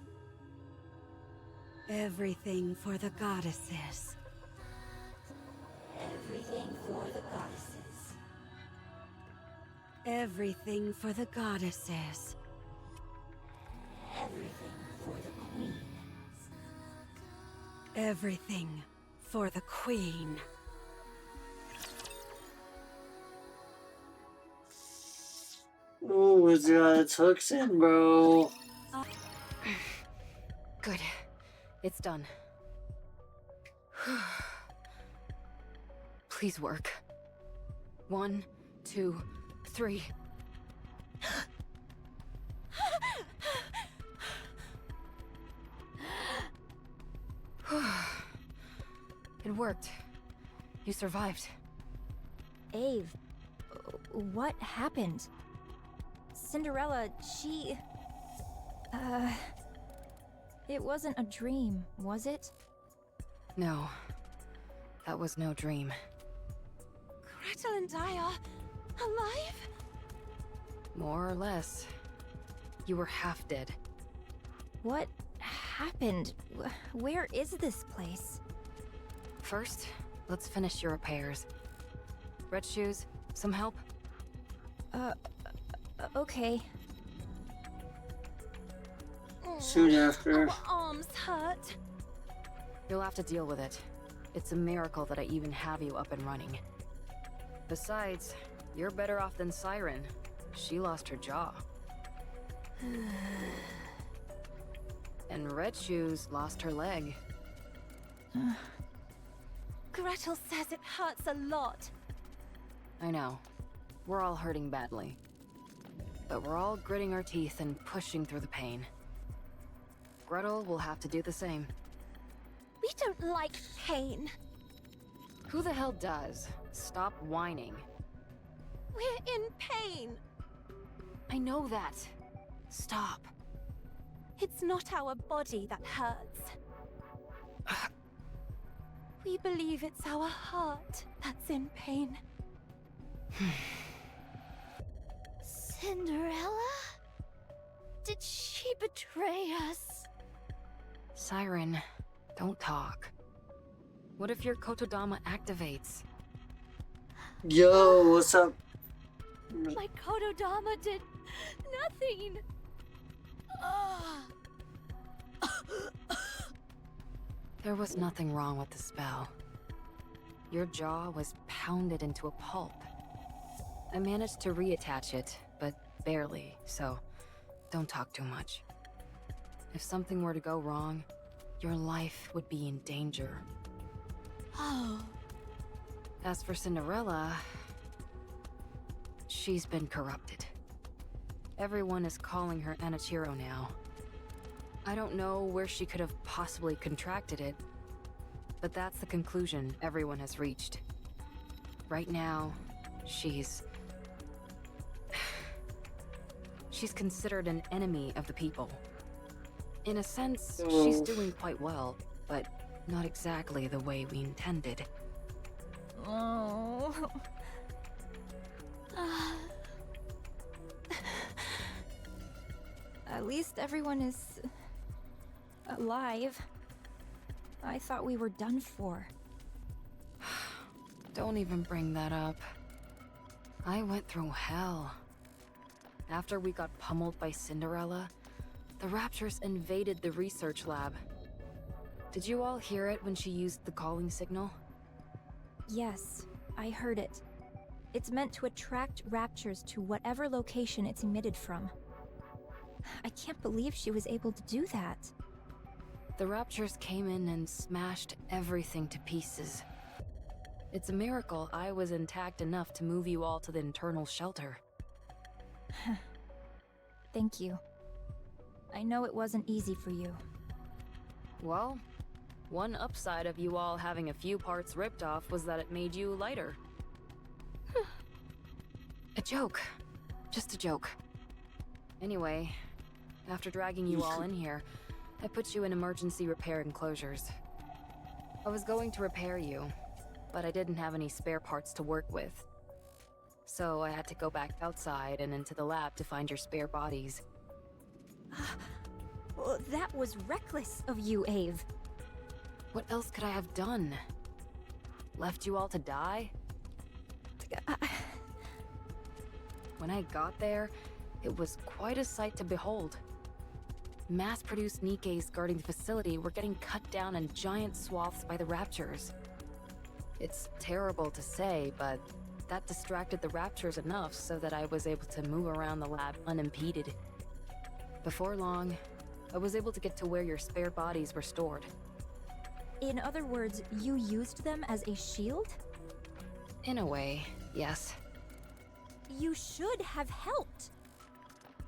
Everything for the goddesses. Everything for the goddesses. Everything for the goddesses. Everything for the queen. Everything for the queen. Ooh, it's got its hooks in, bro. Good. It's done. Please work. 1, 2, 3. It worked. You survived. Ave, what happened? Cinderella, she... It wasn't a dream, was it? No. That was no dream. Gretel and I are alive? More or less. You were half dead. What happened? Where is this place? First, let's finish your repairs. Red shoes, some help? Okay. Soon after. Our arms hurt. You'll have to deal with it. It's a miracle that I even have you up and running. Besides, you're better off than Siren. She lost her jaw. And Red Shoes lost her leg. Gretel says it hurts a lot. I know. We're all hurting badly. But we're all gritting our teeth and pushing through the pain. Gretel will have to do the same. We don't like pain. Who the hell does? Stop whining. We're in pain. I know that. Stop. It's not our body that hurts. We believe it's our heart that's in pain. Cinderella? Did she betray us? Siren, don't talk. What if your Kotodama activates? Yo, what's up? My Kododama did nothing. There was nothing wrong with the spell. Your jaw was pounded into a pulp. I managed to reattach it, but barely, so don't talk too much. If something were to go wrong, your life would be in danger. Oh. As for Cinderella, she's been corrupted. Everyone is calling her Enichiro now. I don't know where she could have possibly contracted it, but that's the conclusion everyone has reached. Right now, she's considered an enemy of the people. In a sense, she's doing quite well, but not exactly the way we intended. Oh. At least everyone is alive. I thought we were done for. Don't even bring that up. I went through hell. After we got pummeled by Cinderella, the Raptors invaded the research lab. Did you all hear it when she used the calling signal? Yes, I heard it. It's meant to attract raptures to whatever location it's emitted from. I can't believe she was able to do that. The Raptors came in and smashed everything to pieces. It's a miracle I was intact enough to move you all to the internal shelter. Thank you. I know it wasn't easy for you. Well, one upside of you all having a few parts ripped off was that it made you lighter. A joke. Just a joke. Anyway, after dragging you all in here, I put you in emergency repair enclosures. I was going to repair you, but I didn't have any spare parts to work with. So I had to go back outside and into the lab to find your spare bodies. Well, that was reckless of you, Ave. What else could I have done? Left you all to die? When I got there, it was quite a sight to behold. Mass-produced Nikkes guarding the facility were getting cut down in giant swaths by the Raptors. It's terrible to say, but that distracted the Raptors enough so that I was able to move around the lab unimpeded. Before long, I was able to get to where your spare bodies were stored. In other words, you used them as a shield? In a way, yes. You should have helped.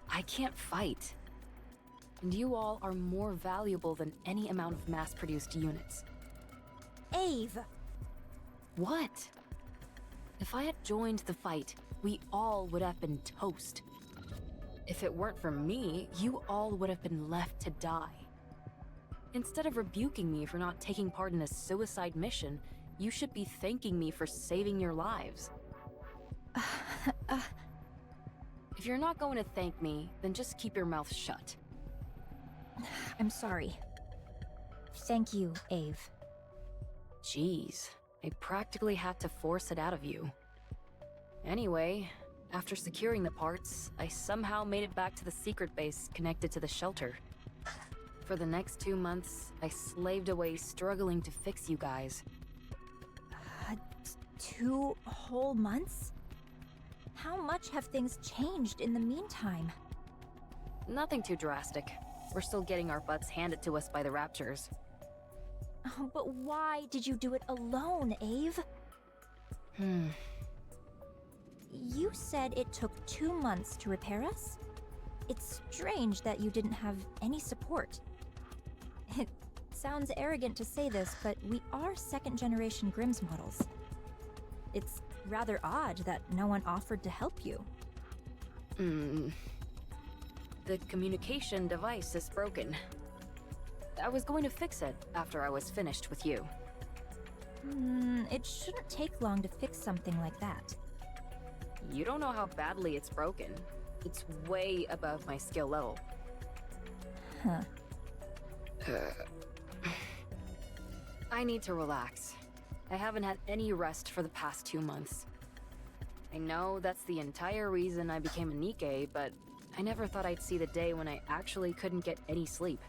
I can't fight. And you all are more valuable than any amount of mass-produced units. Ave! What? If I had joined the fight, we all would have been toast. If it weren't for me, you all would have been left to die. Instead of rebuking me for not taking part in a suicide mission, you should be thanking me for saving your lives. If you're not going to thank me, then just keep your mouth shut. I'm sorry. Thank you, Ave. Jeez, I practically had to force it out of you. Anyway, after securing the parts, I somehow made it back to the secret base connected to the shelter. For the next 2 months, I slaved away struggling to fix you guys. 2 whole months? How much have things changed in the meantime? Nothing too drastic. We're still getting our butts handed to us by the Raptors. Oh, but why did you do it alone, Ave? You said it took 2 months to repair us? It's strange that you didn't have any support. It sounds arrogant to say this, but we are second-generation Grimm's models. It's rather odd that no one offered to help you. The communication device is broken. I was going to fix it after I was finished with you. It shouldn't take long to fix something like that. You don't know how badly it's broken. It's way above my skill level. Huh. I need to relax. I haven't had any rest for the past 2 months. I know that's the entire reason I became a Nikke, but I never thought I'd see the day when I actually couldn't get any sleep.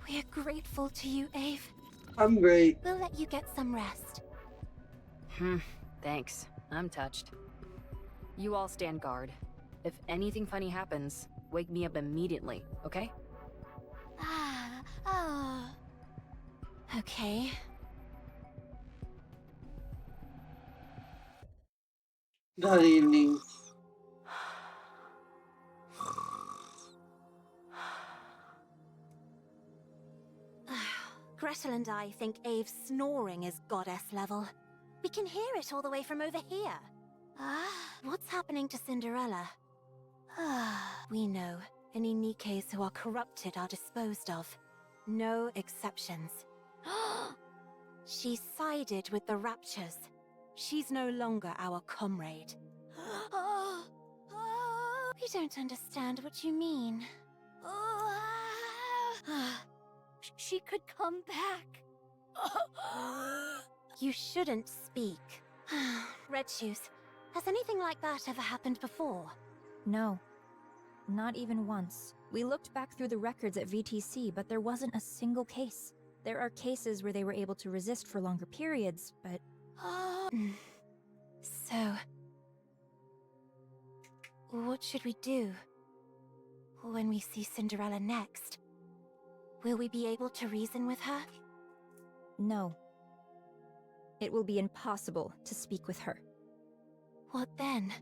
We're grateful to you, Ave. I'm great. We'll let you get some rest. Thanks. I'm touched. You all stand guard. If anything funny happens, wake me up immediately, okay? Okay. Good evening. Gretel and I think Ave's snoring is goddess level. We can hear it all the way from over here. What's happening to Cinderella? We know. Any Nikkes who are corrupted are disposed of. No exceptions. She sided with the Raptures. She's no longer our comrade. We don't understand what you mean. She could come back. You shouldn't speak. Red Shoes, has anything like that ever happened before? No. Not even once. We looked back through the records at VTC, but there wasn't a single case. There are cases where they were able to resist for longer periods, but... So... what should we do? When we see Cinderella next, will we be able to reason with her? No. It will be impossible to speak with her. What then?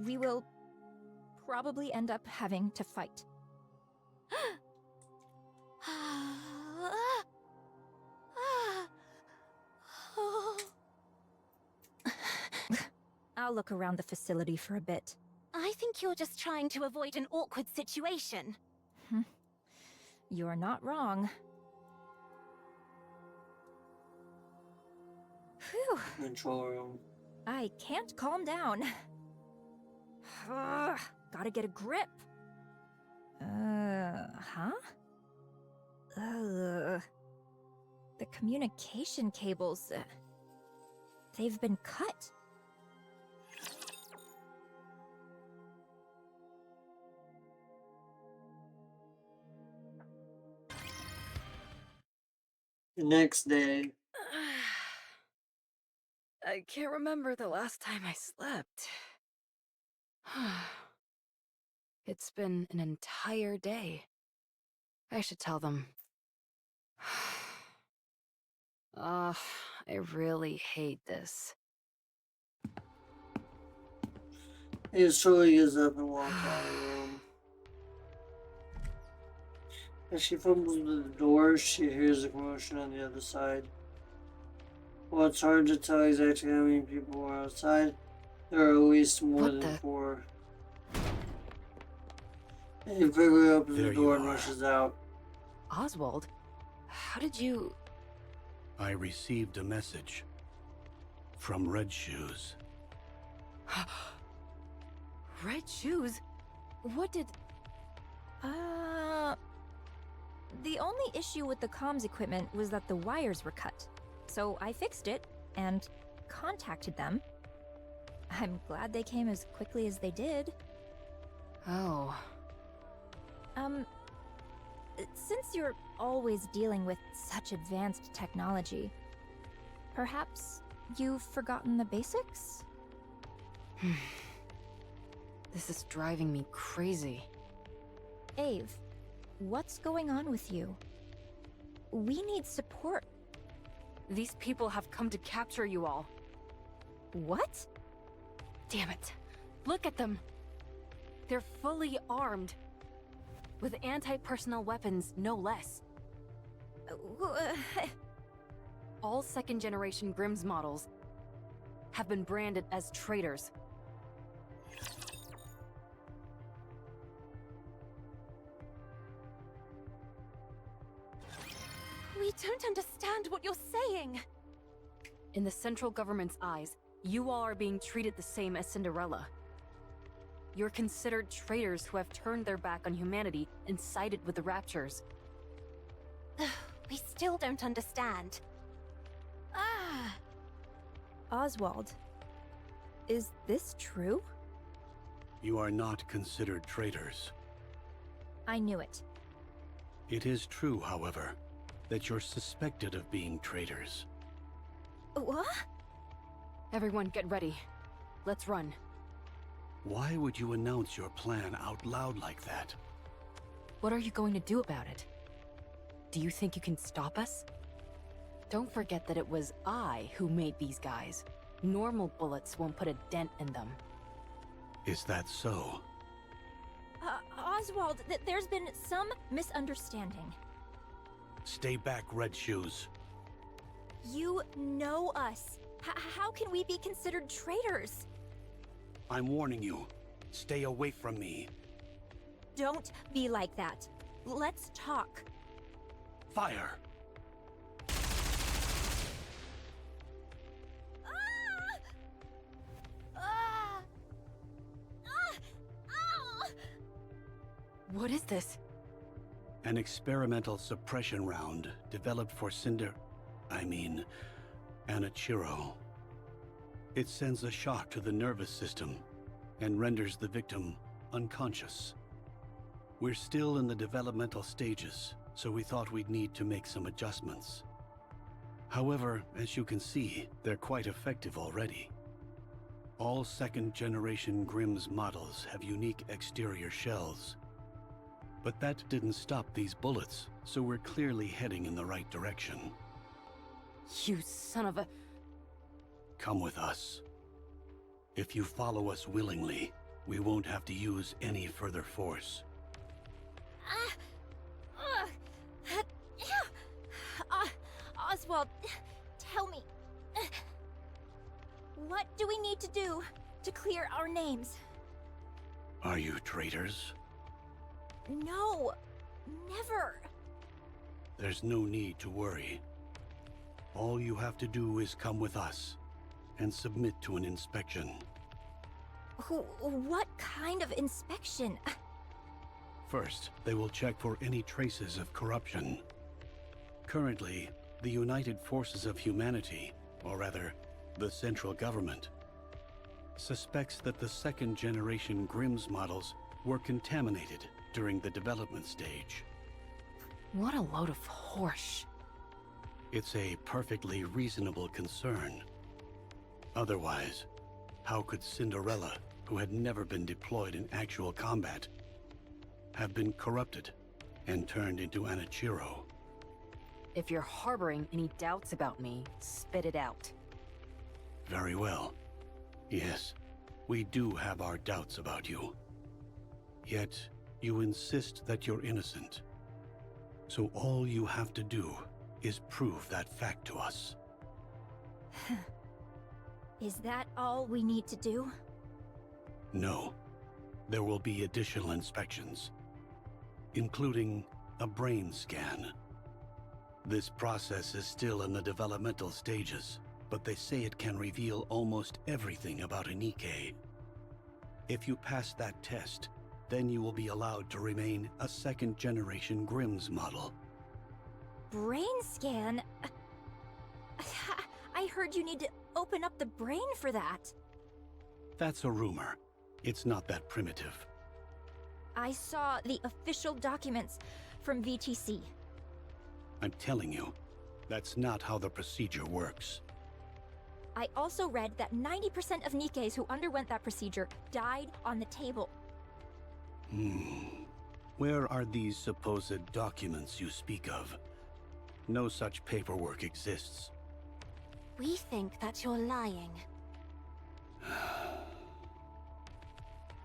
We will probably end up having to fight. I'll look around the facility for a bit. I think you're just trying to avoid an awkward situation. You're not wrong. Phew. Control room. I can't calm down. Gotta get a grip. Huh? The communication cables, they've been cut. The next day. I can't remember the last time I slept. It's been an entire day. I should tell them. I really hate this. He slowly gets up and walks out of the room. As she fumbles to the door, she hears a commotion on the other side. While it's hard to tell exactly how many people are outside, there are at least more than 4. He quickly opens the door and rushes out. Oswald? How did you... I received a message from Red Shoes. Red Shoes? What did... The only issue with the comms equipment was that the wires were cut. So I fixed it and contacted them. I'm glad they came as quickly as they did. Oh. Since you're always dealing with such advanced technology, perhaps you've forgotten the basics? This is driving me crazy. Ave, what's going on with you? We need support. These people have come to capture you all. What? Damn it. Look at them. They're fully armed. With anti-personnel weapons, no less. All second-generation Grimm's models have been branded as traitors. We don't understand what you're saying. In the central government's eyes, you all are being treated the same as Cinderella. You're considered traitors who have turned their back on humanity and sided with the Raptures. We still don't understand. Oswald, is this true? You are not considered traitors. I knew it. It is true, however, that you're suspected of being traitors. What? Everyone get ready. Let's run. Why would you announce your plan out loud like that? What are you going to do about it? Do you think you can stop us? Don't forget that it was I who made these guys. Normal bullets won't put a dent in them. Is that so? Oswald, there's been some misunderstanding. Stay back, Red Shoes. You know us. How can we be considered traitors? I'm warning you. Stay away from me. Don't be like that. Let's talk. Fire! What is this? An experimental suppression round developed for Anichiro. It sends a shock to the nervous system and renders the victim unconscious. We're still in the developmental stages, so we thought we'd need to make some adjustments. However, as you can see, they're quite effective already. All second-generation Grimm's models have unique exterior shells. But that didn't stop these bullets, so we're clearly heading in the right direction. You son of a... Come with us. If you follow us willingly, we won't have to use any further force. Oswald, tell me. What do we need to do to clear our names? Are you traitors? No, never. There's no need to worry. All you have to do is come with us and submit to an inspection. What kind of inspection? First, they will check for any traces of corruption. Currently, the United Forces of Humanity, or rather, the central government, suspects that the second-generation Grimm's models were contaminated during the development stage. What a load of horse. It's a perfectly reasonable concern. Otherwise, how could Cinderella, who had never been deployed in actual combat, have been corrupted and turned into Anichiro? If you're harboring any doubts about me, spit it out. Very well. Yes, we do have our doubts about you. Yet, you insist that you're innocent. So all you have to do is prove that fact to us. Is that all we need to do? No. There will be additional inspections, including a brain scan. This process is still in the developmental stages, but they say it can reveal almost everything about a Nikke. If you pass that test, then you will be allowed to remain a second-generation Grimm's model. Brain scan? I heard you need to open up the brain for that. That's a rumor. It's not that primitive. I saw the official documents from VTC. I'm telling you, that's not how the procedure works. I also read that 90% of Nikkes who underwent that procedure died on the table. Where are these supposed documents you speak of? No such paperwork exists. We think that you're lying.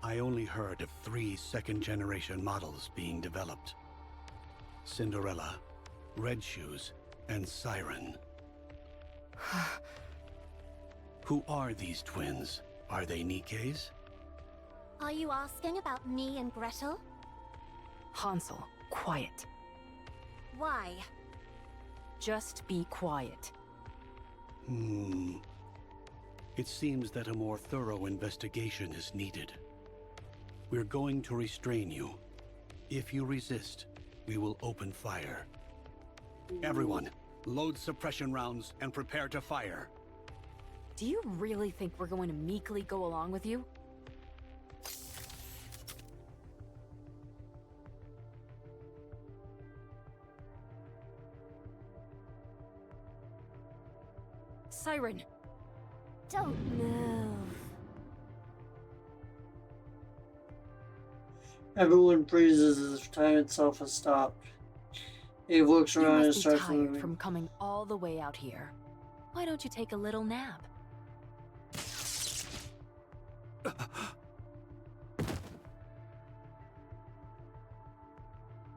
I only heard of 3 second-generation models being developed. Cinderella, Red Shoes, and Siren. Who are these twins? Are they Nikkes? Are you asking about me and Gretel? Hansel, quiet. Why? Just be quiet. It seems that a more thorough investigation is needed. We're going to restrain you. If you resist, we will open fire. Everyone, load suppression rounds and prepare to fire. Do you really think we're going to meekly go along with you? Siren! Don't move. Everyone freezes as if time itself has stopped. Eve looks You around and must be starts tired moving. from coming all the way out here. Why don't you take a little nap?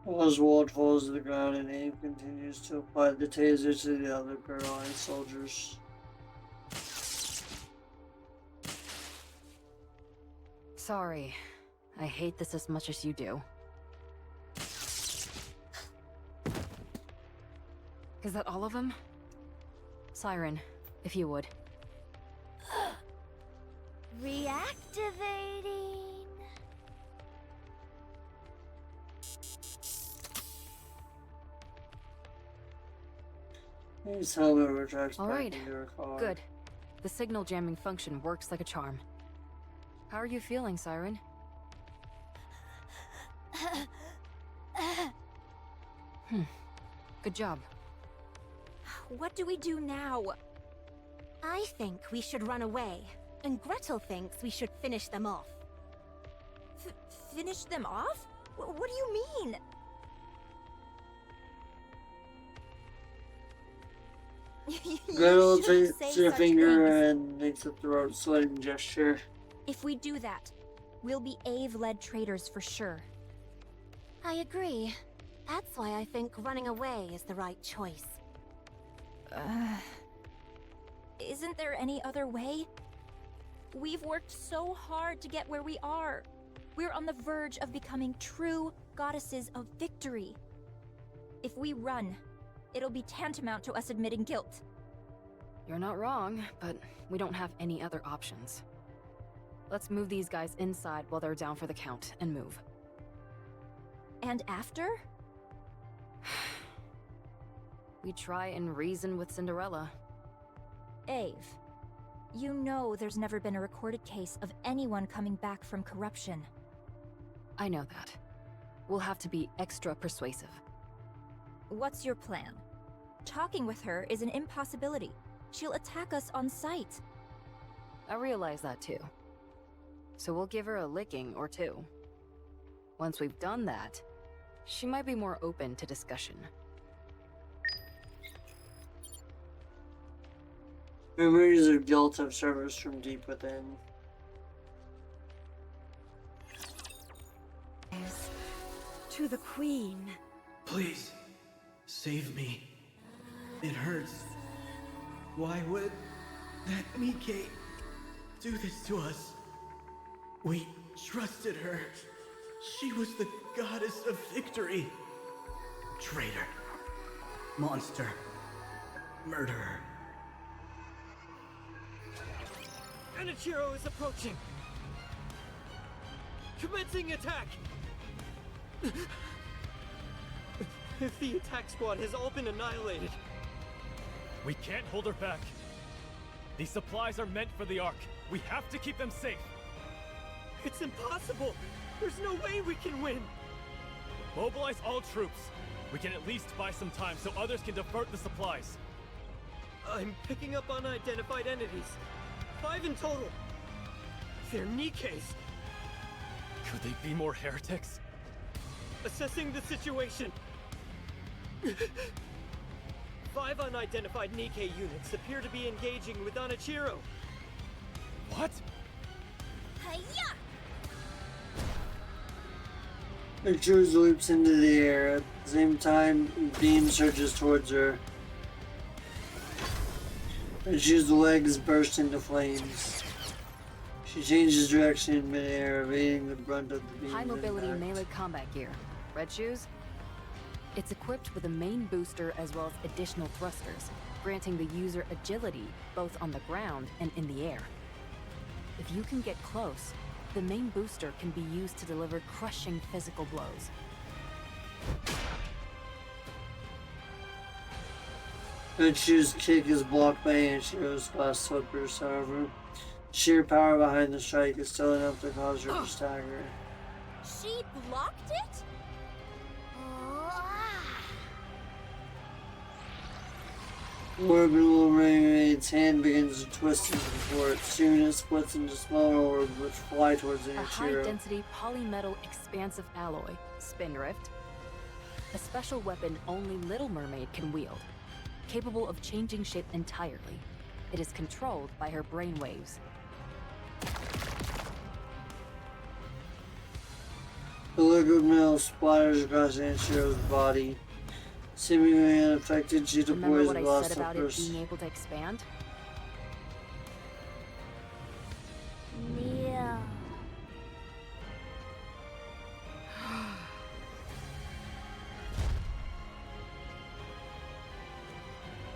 Oswald falls to the ground and Abe continues to apply the taser to the other paralyzed soldiers. Sorry. I hate this as much as you do. Is that all of them? Siren, if you would. Reactivating. His helmet retracts All back right, into her car. good. The signal jamming function works like a charm. How are you feeling, Siren? Good job. What do we do now? I think we should run away, and Gretel thinks we should finish them off. Finish them off? What do you mean? Gretel You shouldn't takes say her such finger things. and makes a throat slitting gesture. If we do that, we'll be Ave-led traitors for sure. I agree. That's why I think running away is the right choice. Isn't there any other way? We've worked so hard to get where we are. We're on the verge of becoming true goddesses of victory. If we run, it'll be tantamount to us admitting guilt. You're not wrong, but we don't have any other options. Let's move these guys inside while they're down for the count, and move. And after? We try and reason with Cinderella. Ave, you know there's never been a recorded case of anyone coming back from corruption. I know that. We'll have to be extra persuasive. What's your plan? Talking with her is an impossibility. She'll attack us on sight. I realize that too. So we'll give her a licking or two. Once we've done that, she might be more open to discussion. Memories of guilt have surfaced from deep within. To the Queen. Please, save me. It hurts. Why would that Nikke do this to us? We trusted her. She was the goddess of victory. Traitor. Monster. Murderer. Anichiro is approaching! Commencing attack! The attack squad has all been annihilated. We can't hold her back. These supplies are meant for the Ark. We have to keep them safe. It's impossible! There's no way we can win! Mobilize all troops. We can at least buy some time so others can divert the supplies. I'm picking up unidentified entities. 5 in total. They're Nikke's. Could they be more heretics? Assessing the situation. 5 unidentified Nikke units appear to be engaging with Anichiro. What? Hiya! The cruise leaps into the air. At the same time, beam surges towards her. Anichiro's legs burst into flames. She changes direction in midair, evading the brunt of the beam's High mobility impact. melee combat gear. Red shoes? It's equipped with a main booster as well as additional thrusters, granting the user agility both on the ground and in the air. If you can get close, the main booster can be used to deliver crushing physical blows. Anichiro's kick is blocked by Anichiro's glass slippers, however. Sheer power behind the strike is still enough to cause her to stagger. She blocked it? Orbital Mermaid's hand begins to twist and contort. Soon it splits into smaller orbs which fly towards A Anichiro. high-density polymetal expansive alloy, Spindrift. A special weapon only Little Mermaid can wield, capable of changing shape entirely. It is controlled by her brainwaves. The liquid metal splatters across Anichiro's body. Seemingly unaffected, she Remember deploys what the I glass said about it slippers. being able to expand? Yeah.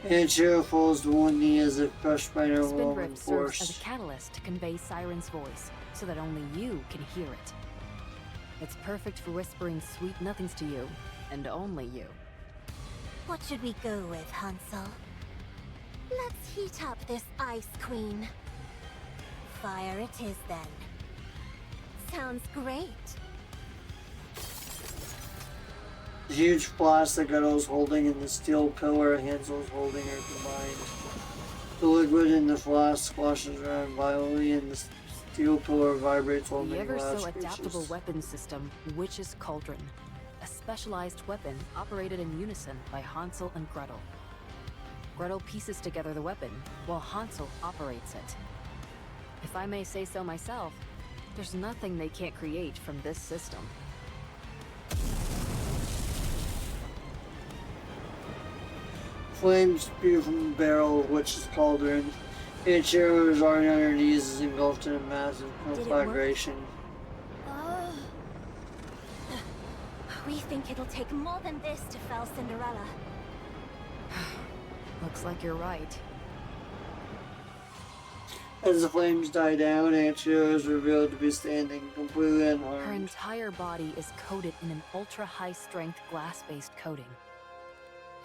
Anichiro falls to one knee as if crushed by an overwhelming Spindrift serves as force. a catalyst to convey Siren's voice, so that only you can hear it. It's perfect for whispering sweet nothings to you, and only you. What should we go with, Hansel? Let's heat up this Ice Queen. Fire it is then. Sounds great. The huge flask that Ghetto's holding and the steel pillar Hansel's holding are combined. The liquid in the flask splashes around violently and the steel pillar vibrates while The making ever loud so adaptable screeches. weapon system, Witch's Cauldron. A specialized weapon operated in unison by Hansel and Gretel. Gretel pieces together the weapon, while Hansel operates it. If I may say so myself, there's nothing they can't create from this system. Flames spew from the barrel of Witch's Cauldron. Ichiro is already on her knees is engulfed in a massive conflagration. We think it'll take more than this to fell Cinderella. Looks like you're right. As the flames die down, Ichiro is revealed to be standing completely Her unharmed. entire body is coated in an ultra-high-strength glass-based coating.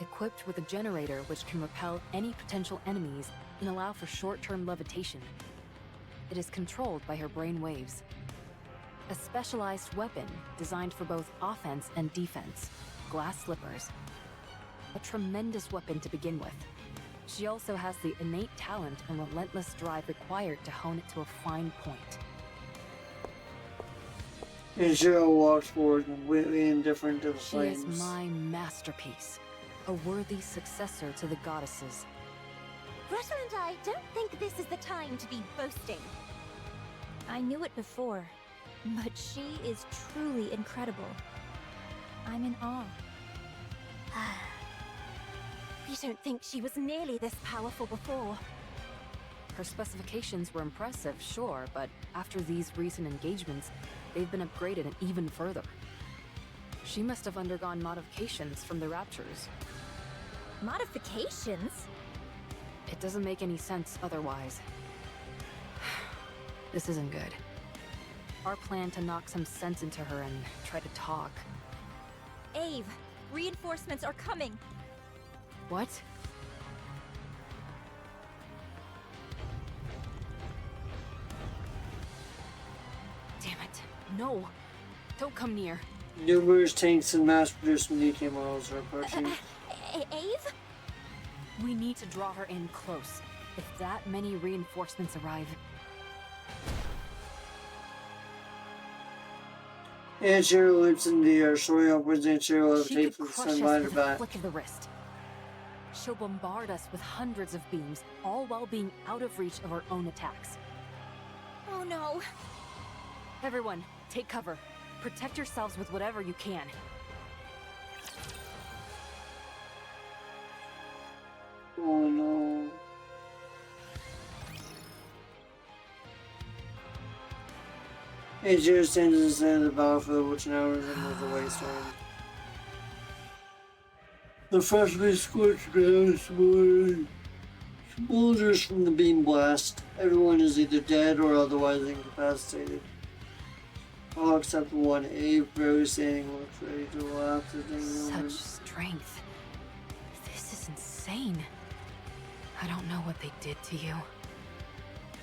Equipped with a generator which can repel any potential enemies and allow for short-term levitation. It is controlled by her brain waves. A specialized weapon designed for both offense and defense, glass slippers. A tremendous weapon to begin with. She also has the innate talent and relentless drive required to hone it to a fine point. Ichiro walks forward completely indifferent to the She flames. is my masterpiece. A worthy successor to the goddesses. Gretel and I don't think this is the time to be boasting. I knew it before, but she is truly incredible. I'm in awe. We don't think she was nearly this powerful before. Her specifications were impressive, sure, but after these recent engagements, they've been upgraded even further. She must have undergone modifications from the Raptures. Modifications? It doesn't make any sense otherwise. This isn't good. Our plan to knock some sense into her and try to talk. Ave, reinforcements are coming. What? Damn it. No! Don't come near. Numerous tanks and mass-produced Nikke models are approaching. Ave? We need to draw her in close. If that many reinforcements arrive... Ichiro leaps in the air, soaring upwards. Ichiro She levitates could with crush the us sun with a back. flick of the wrist. She'll bombard us with hundreds of beams, all while being out of reach of our own attacks. Oh no. Everyone, take cover. Protect yourselves with whatever you can. Oh no. Ichiro stands in the center of the battlefield, which now resembles a wasteland. The freshly scorched ground is smolders from the beam blast. Everyone is either dead or otherwise incapacitated. All except one, Abe, barely standing, looks ready to laugh at the Such moment. strength. This is insane. I don't know what they did to you.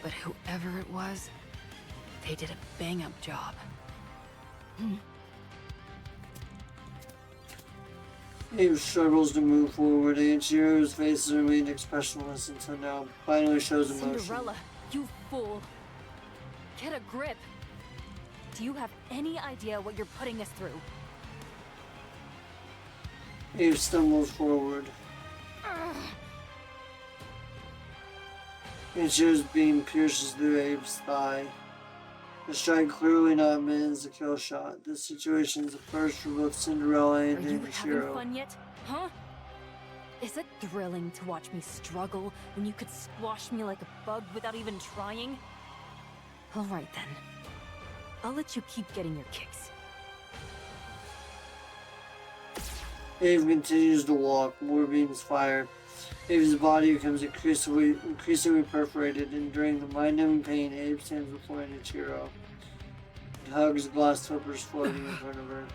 But whoever it was, they did a bang-up job. Abe struggles to move forward. Ichiro's face has remained expressionless until now. Finally shows emotion. Cinderella, you fool! Get a grip! Do you have any idea what you're putting us through? Abe stumbles forward. Ichiro's beam pierces through Abe's thigh. The strike clearly not meant as a kill shot. This situation is a first for both Cinderella Are and you having Ichiro. fun yet? Huh? Is it thrilling to watch me struggle when you could squash me like a bug without even trying? Alright then. I'll let you keep getting your kicks. Abe continues to walk. More beams fire. Abe's body becomes increasingly perforated. Enduring the mind-numbing pain, Abe stands before Ichiro. He hugs glass flippers floating in front of her.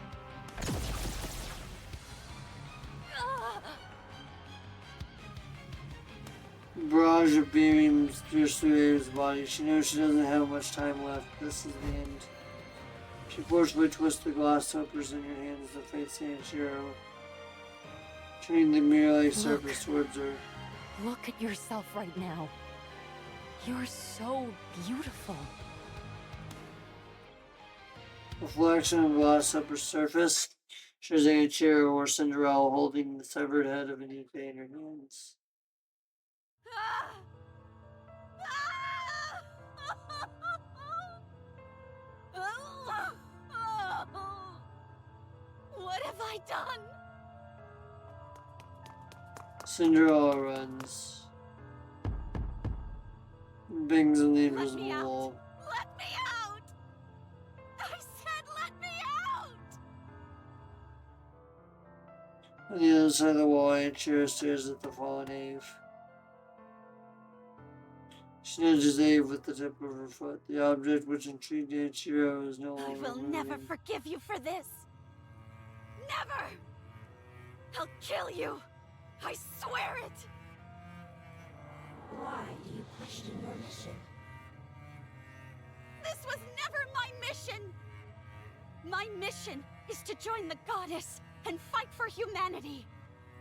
Nausea beams pierce through Ava's body. She knows she doesn't have much time left. This is the end. She forcefully twists the glass slippers in her hands to face Sanchiro, turning the mirror-like surface towards her. Look at yourself right now. You're so beautiful. Reflection of glass upper surface shows Sanchiro or Cinderella holding the severed head of Nikke in her hands. What have I done? Cinderella runs. Bangs on the Let me invisible out! wall. Let me out! I said let me out! On the other side of the wall, Sanchiro stares at the fallen Ave. She nudges Ave with the tip of her foot. The object which intrigued Sanchiro is no I longer will moving. never forgive you for this! Never! I'll kill you! I swear it! Why do you question your mission? This was never my mission! My mission is to join the goddess and fight for humanity.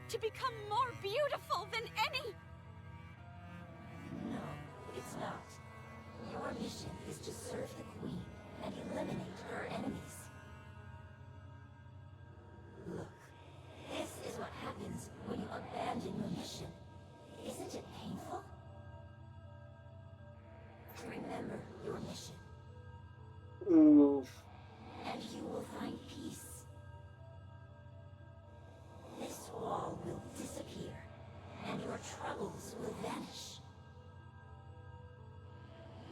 To become more beautiful than any... No, it's not. Your mission is to serve the Queen and eliminate her enemies. Look, this is what happens when you abandon your mission. Isn't it painful? Remember your mission. Ooh. And you will find peace. This wall will disappear, and your troubles will vanish.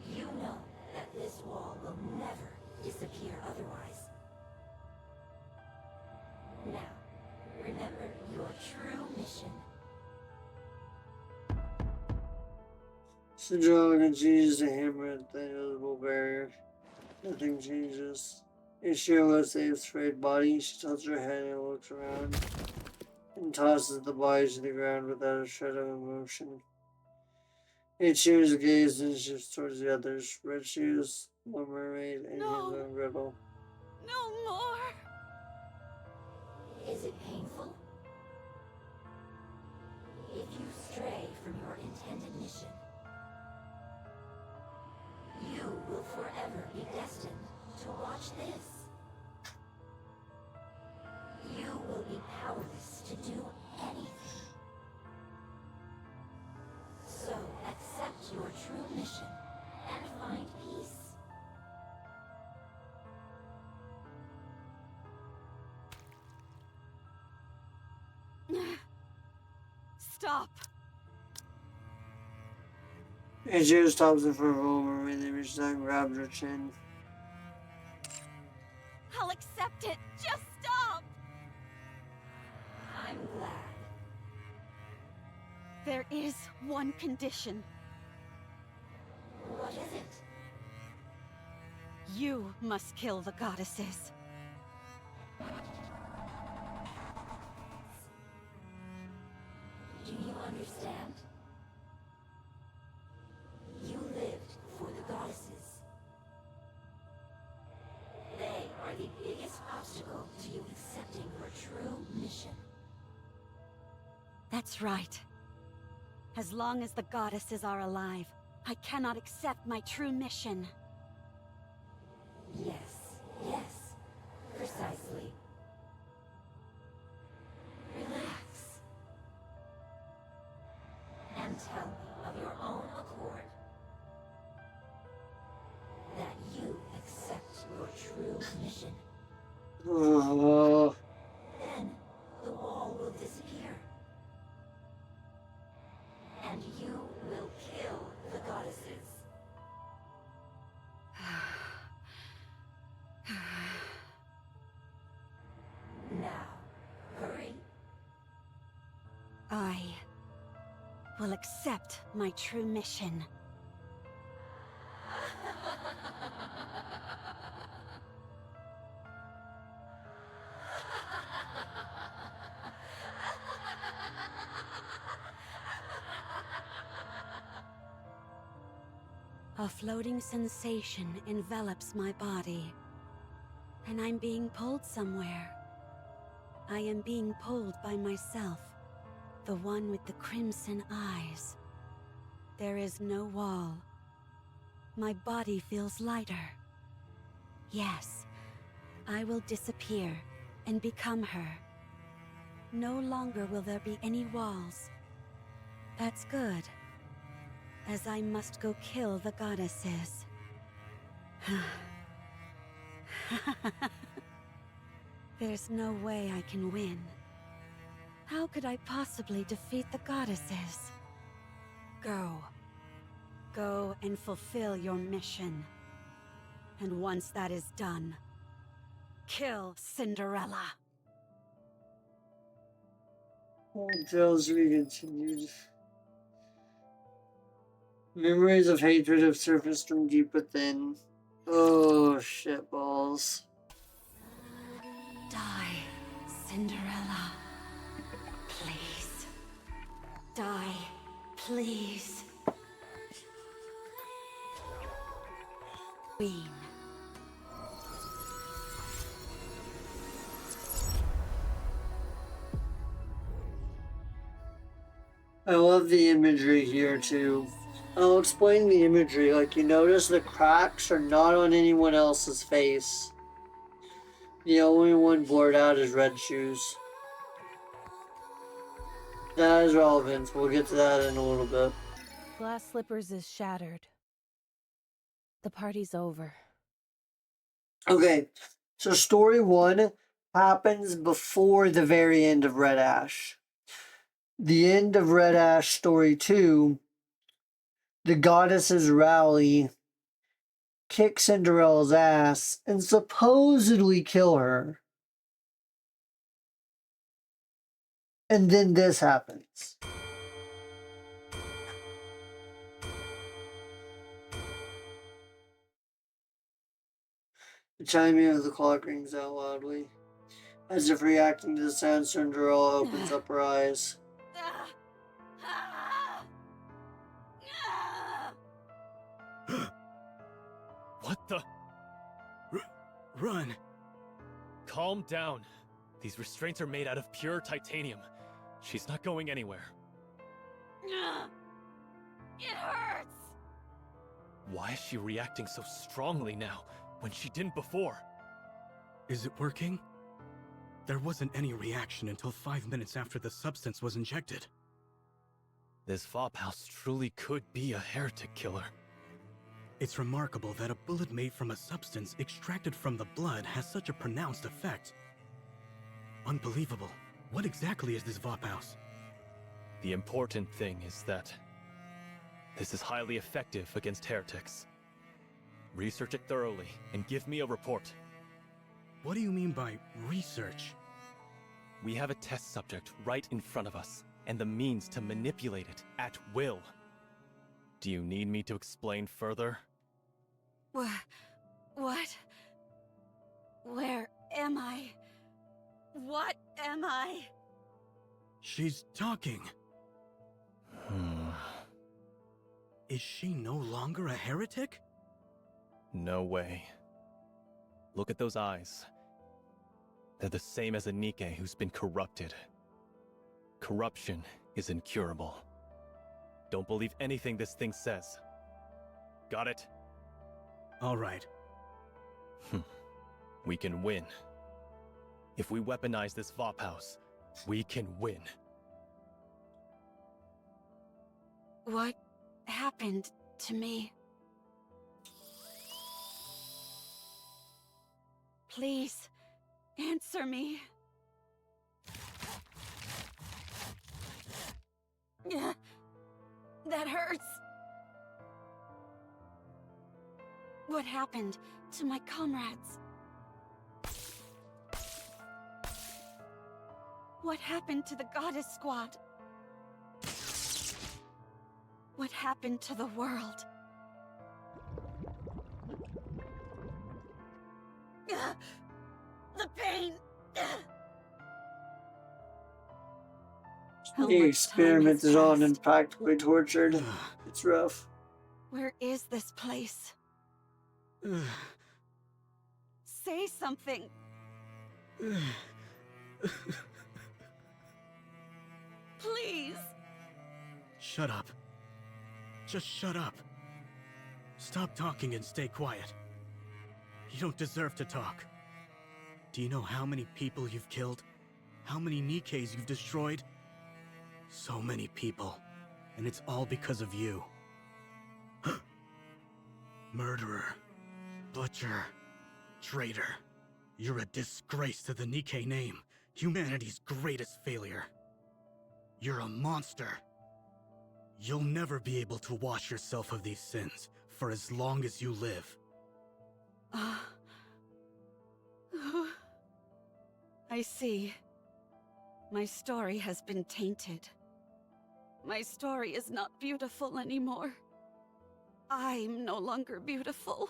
You know that this wall will never disappear otherwise. Now, remember your true mission. Cinderella continues to hammer at the invisible barrier. Nothing changes. Sanchiro lets Ave's frayed body. She tilts her head and looks around, and tosses the body to the ground without a shred of emotion. Sanchiro's gaze and shifts towards the others. Red Shoes, Little Mermaid, and No. Hazel and Gretel. No more! Is it painful? If you stray from your intended mission, you will forever be destined to watch this. You will be powerless to do anything. So accept your true mission and find peace. Stop! Sanchiro stops in front of Little Mermaid. They reaches out and grabs her chin. I'll accept it! Just stop! I'm glad. There is one condition. What is it? You must kill the goddesses. Do you understand? You lived for the goddesses. They are the biggest obstacle to you accepting your true mission. That's right. As long as the goddesses are alive, I cannot accept my true mission. Yes, yes, precisely. Relax. And tell me of your own accord that you accept your true mission. Then the wall will disappear. And you will kill the goddesses. Now, hurry. I will accept my true mission. A floating sensation envelops my body, and I'm being pulled somewhere. I am being pulled by myself, the one with the crimson eyes. There is no wall. My body feels lighter. Yes, I will disappear and become her. No longer will there be any walls. That's good, as I must go kill the goddesses. There's no way I can win. How could I possibly defeat the goddesses? Go. Go and fulfill your mission. And once that is done, kill Cinderella. Tales to be continued. Memories of hatred have surfaced from deep within. Oh, shitballs. Die, Cinderella. Please. Die, please. Queen. I love the imagery here too. I'll explain the imagery. Like, you notice the cracks are not on anyone else's face. The only one blurred out is Red Shoes. That is relevant. We'll get to that in a little bit. Glass Slippers is shattered. The party's over. Okay, so story 1 happens before the very end of Red Ash. The end of Red Ash story 2, the goddesses rally, kick Cinderella's ass, and supposedly kill her. And then this happens. The chiming of the clock rings out loudly. As if reacting to the sound, Cinderella opens up her eyes. What the? Run! Calm down. These restraints are made out of pure titanium. She's not going anywhere. It hurts! Why is she reacting so strongly now, when she didn't before? Is it working? There wasn't any reaction until 5 minutes after the substance was injected. This Fophouse truly could be a heretic killer. It's remarkable that a bullet made from a substance extracted from the blood has such a pronounced effect. Unbelievable. What exactly is this Fophouse? The important thing is that this is highly effective against heretics. Research it thoroughly and give me a report. What do you mean by research? We have a test subject right in front of us, and the means to manipulate it at will. Do you need me to explain further? What? Where am I? What am I? She's talking. Is she no longer a heretic? No way. Look at those eyes. They're the same as a Nikke who's been corrupted. Corruption is incurable. Don't believe anything this thing says. Got it? All right. We can win. If we weaponize this Fophouse, we can win. What happened to me? Please, answer me. That hurts. What happened to my comrades? What happened to the Goddess Squad? What happened to the world? The pain! The experiment is on and practically tortured. It's rough. Where is this place? Say something! Please! Shut up. Just shut up. Stop talking and stay quiet. You don't deserve to talk. Do you know how many people you've killed? How many Nikkes you've destroyed? So many people. And it's all because of you. Murderer. Butcher. Traitor. You're a disgrace to the Nikke name. Humanity's greatest failure. You're a monster. You'll never be able to wash yourself of these sins for as long as you live. I see. My story has been tainted. My story is not beautiful anymore. I'm no longer beautiful.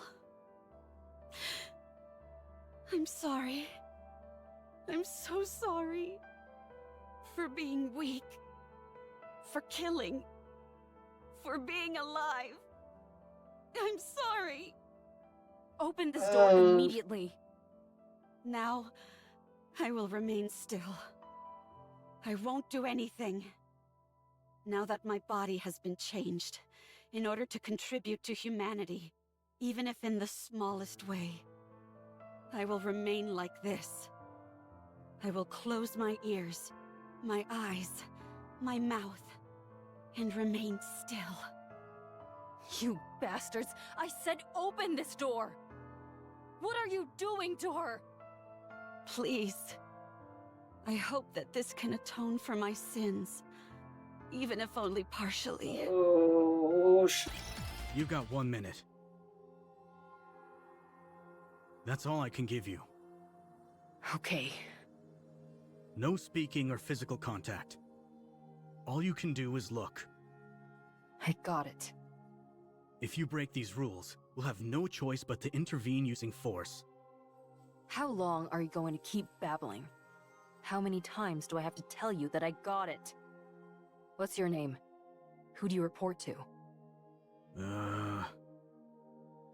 I'm sorry. I'm so sorry. For being weak. For killing. For being alive. I'm sorry. Open this door immediately. Now, I will remain still. I won't do anything. Now that my body has been changed, in order to contribute to humanity, even if in the smallest way, I will remain like this. I will close my ears, my eyes, my mouth, and remain still. You bastards! I said open this door! What are you doing to her? Please. I hope that this can atone for my sins, even if only partially. You've got 1 minute. That's all I can give you. Okay. No speaking or physical contact. All you can do is look. I got it. If you break these rules, we'll have no choice but to intervene using force. How long are you going to keep babbling? How many times do I have to tell you that I got it? What's your name? Who do you report to?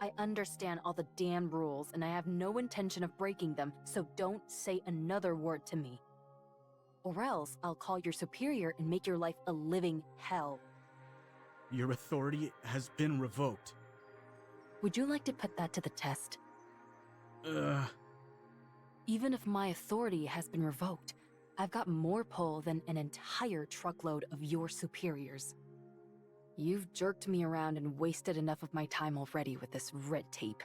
I understand all the damn rules, and I have no intention of breaking them, so don't say another word to me. Or else I'll call your superior and make your life a living hell. Your authority has been revoked. Would you like to put that to the test? Even if my authority has been revoked, I've got more pull than an entire truckload of your superiors. You've jerked me around and wasted enough of my time already with this red tape.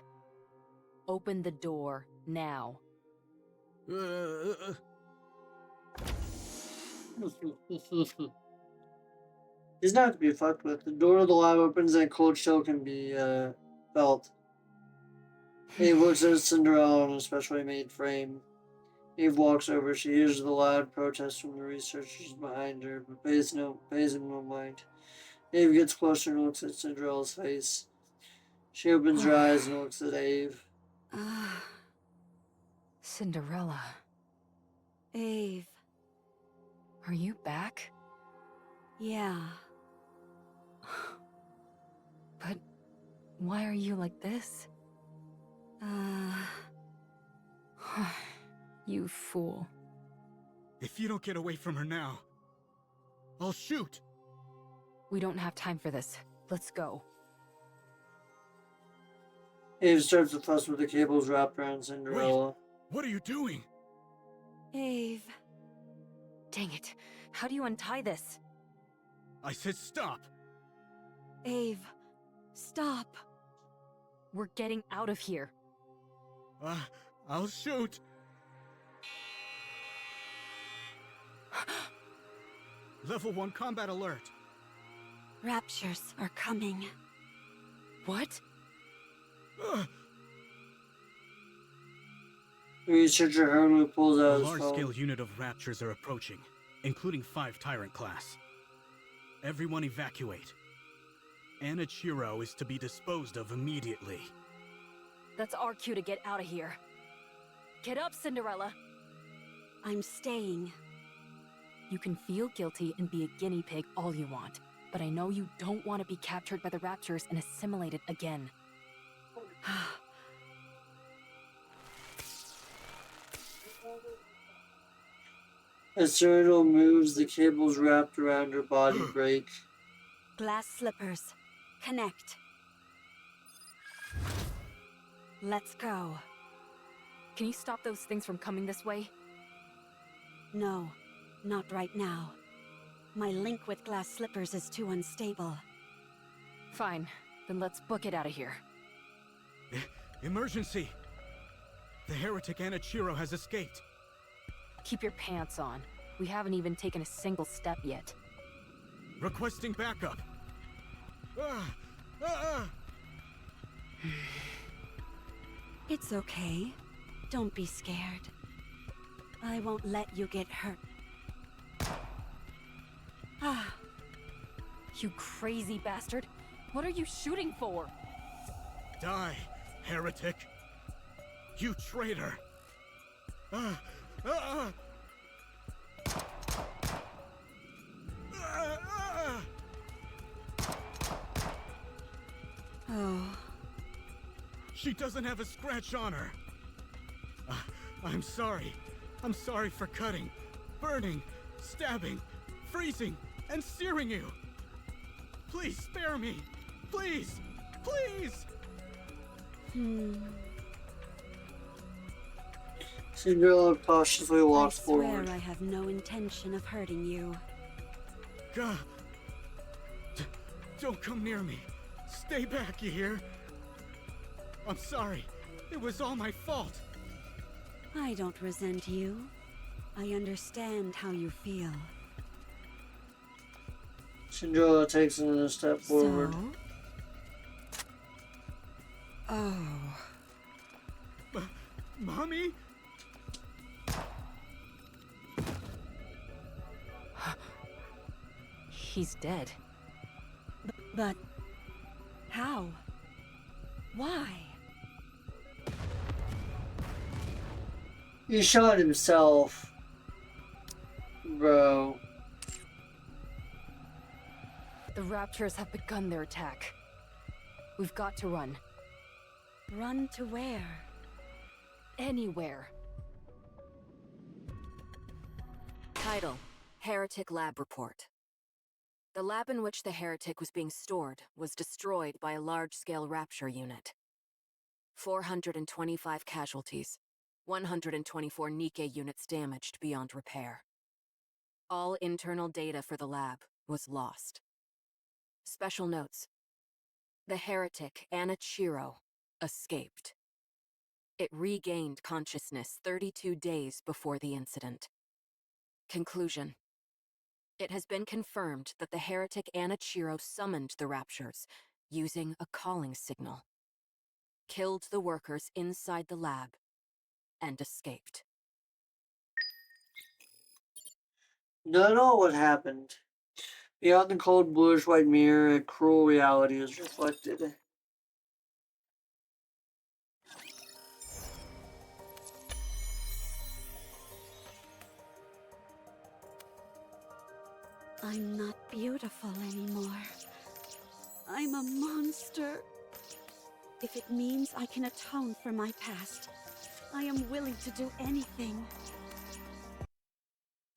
Open the door, now. He's not to be fucked with. The door of the lab opens and a cold chill can be felt. Eve looks at Cinderella on a specially made frame. Eve walks over. She hears the loud protest from the researchers behind her, but pays him no mind. Eve gets closer and looks at Cinderella's face. She opens her eyes and looks at Eve. Cinderella. Eve. Are you back? Yeah. But why are you like this? You fool. If you don't get away from her now, I'll shoot! We don't have time for this. Let's go. Eve starts to fuss with the cables wrapped around Cinderella. Wait, what are you doing? Eve. Dang it. How do you untie this? I said stop! Eve, stop. We're getting out of here. I'll shoot! Level 1 combat alert. Raptures are coming. What? The researcher hurriedly pulls out A his phone. large-scale unit of Raptures are approaching, including 5 Tyrant class. Everyone evacuate. Anna Chiro is to be disposed of immediately. That's our cue to get out of here. Get up, Cinderella! I'm staying. You can feel guilty and be a guinea pig all you want, but I know you don't want to be captured by the raptors and assimilated again. As Cyrano moves, the cables wrapped around her body break. Glass slippers. Connect. Let's go. Can you stop those things from coming this way? No, not right now. My link with glass slippers is too unstable. Fine, then let's book it out of here. Emergency! The heretic Anichiro has escaped. Keep your pants on. We haven't even taken a single step yet. Requesting backup. It's okay. Don't be scared. I won't let you get hurt. You crazy bastard! What are you shooting for? Die, heretic! You traitor! Oh. She doesn't have a scratch on her. I'm sorry. I'm sorry for cutting, burning, stabbing, freezing, and searing you. Please spare me. Please. Please. Cinderella cautiously walks forward. I swear I have no intention of hurting you. God. Don't come near me. Stay back, you hear? I'm sorry. It was all my fault. I don't resent you. I understand how you feel. Cinderella takes another step forward. So? Oh. Mommy? He's dead. But... how? Why? He shot himself. Bro. The raptors have begun their attack. We've got to run. Run to where? Anywhere. Title: Heretic Lab Report. The lab in which the heretic was being stored was destroyed by a large-scale rapture unit. 425 casualties, 124 Nikke units damaged beyond repair. All internal data for the lab was lost. Special notes: the heretic Anichiro escaped. It regained consciousness 32 days before the incident. Conclusion: it has been confirmed that the heretic Anichiro summoned the raptures using a calling signal, killed the workers inside the lab, and escaped. Don't know what happened. Beyond the cold bluish-white mirror, a cruel reality is reflected. I'm not beautiful anymore. I'm a monster. If it means I can atone for my past, I am willing to do anything.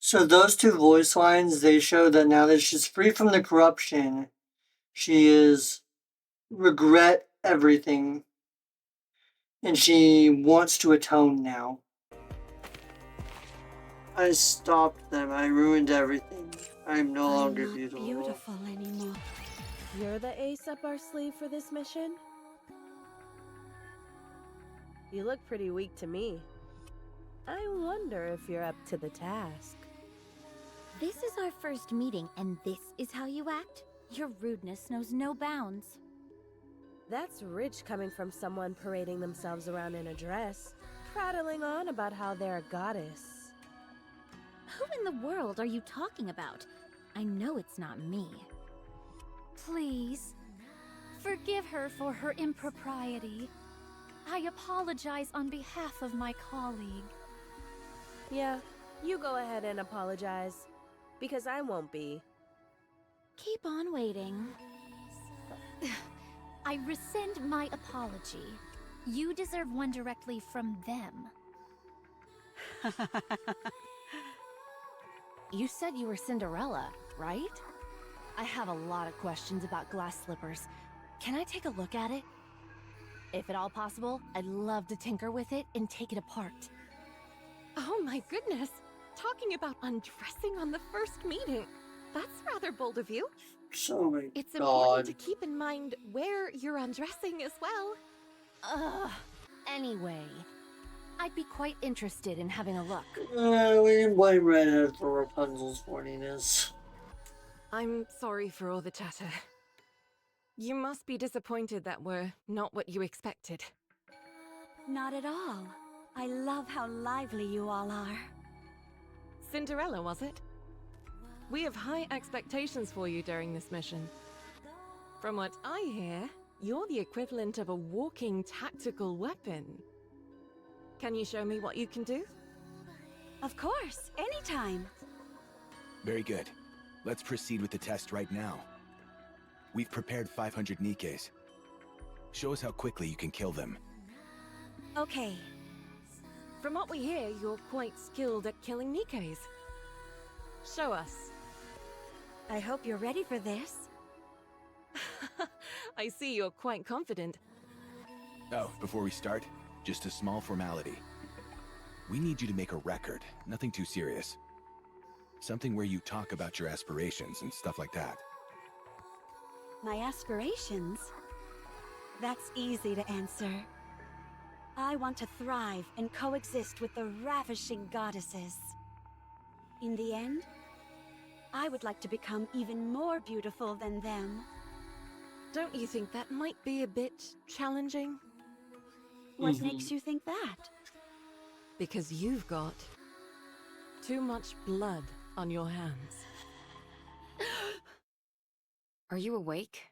So those two voice lines, they show that now that she's free from the corruption, she is regret everything. And she wants to atone now. I stopped them. I ruined everything. I'm no longer I'm not beautiful anymore. You're the ace up our sleeve for this mission? You look pretty weak to me. I wonder if you're up to the task. This is our first meeting, and this is how you act? Your rudeness knows no bounds. That's rich coming from someone parading themselves around in a dress, prattling on about how they're a goddess. Who in the world are you talking about? I know it's not me. Please, forgive her for her impropriety. I apologize on behalf of my colleague. Yeah, you go ahead and apologize, because I won't be. Keep on waiting. I rescind my apology. You deserve one directly from them. You said you were Cinderella, right? I have a lot of questions about glass slippers. Can I take a look at it? If at all possible, I'd love to tinker with it and take it apart. Oh my goodness! Talking about undressing on the first meeting. That's rather bold of you. Oh my It's god. important to keep in mind where you're undressing as well. Anyway, I'd be quite interested in having a look. We can blame Redhead for Rapunzel's horniness. I'm sorry for all the chatter. You must be disappointed that we're not what you expected. Not at all. I love how lively you all are. Cinderella, was it? We have high expectations for you during this mission. From what I hear, you're the equivalent of a walking tactical weapon. Can you show me what you can do? Of course, anytime. Very good. Let's proceed with the test right now. We've prepared 500 Nikkes. Show us how quickly you can kill them. Okay. From what we hear, you're quite skilled at killing Nikkes. Show us. I hope you're ready for this. I see you're quite confident. Oh, before we start, just a small formality. We need you to make a record, nothing too serious. Something where you talk about your aspirations and stuff like that. My aspirations? That's easy to answer. I want to thrive and coexist with the ravishing goddesses. In the end, I would like to become even more beautiful than them. Don't you think that might be a bit challenging? What makes you think that? Because you've got too much blood on your hands. Are you awake?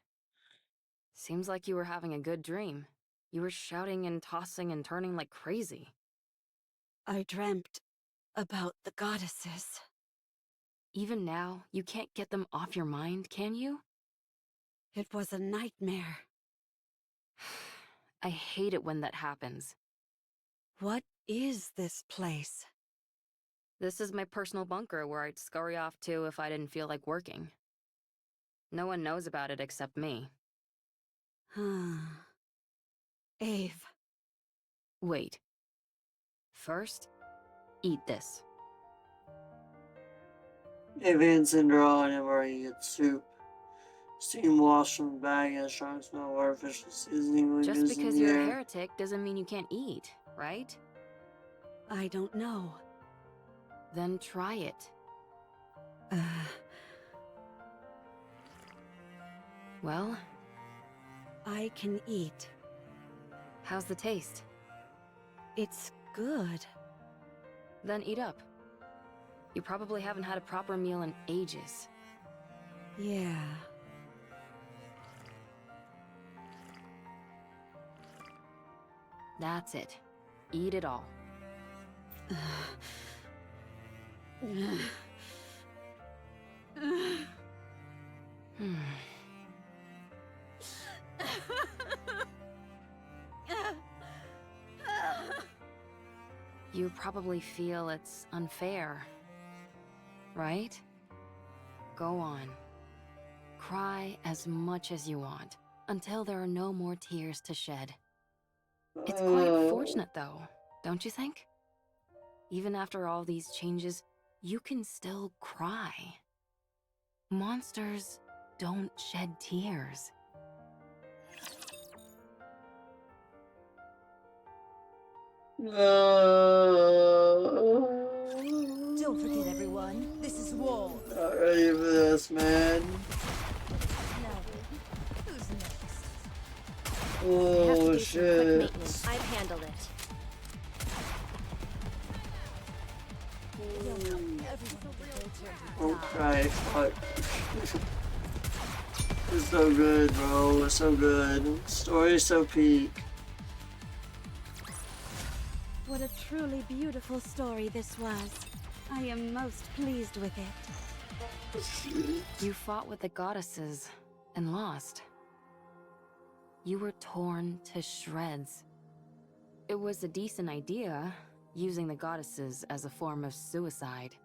Seems like you were having a good dream. You were shouting and tossing and turning like crazy. I dreamt about the goddesses. Even now, you can't get them off your mind, can you? It was a nightmare. I hate it when that happens. What is this place? This is my personal bunker where I'd scurry off to if I didn't feel like working. No one knows about it except me. Ave. Wait. First, eat this. Ave and Cinderella and him are eating soup. Steam washed from the bag and a strong smell of artificial seasoning Just lingers in because the you're a air. heretic doesn't mean you can't eat, right? I don't know. Then try it. Well? I can eat. How's the taste? It's good. Then eat up. You probably haven't had a proper meal in ages. Yeah. That's it. Eat it all. You probably feel it's unfair, right? Go on. Cry as much as you want, until there are no more tears to shed. It's quite fortunate though, don't you think? Even after all these changes, you can still cry. Monsters don't shed tears. Don't forget, everyone, this is war. Not ready for this, man. Now, who's next? Oh shit. I've handled it. Okay, fuck. It's so good, bro. It's so good. Story's so peak. What a truly beautiful story this was. I am most pleased with it. You fought with the goddesses and lost. You were torn to shreds. It was a decent idea, using the goddesses as a form of suicide.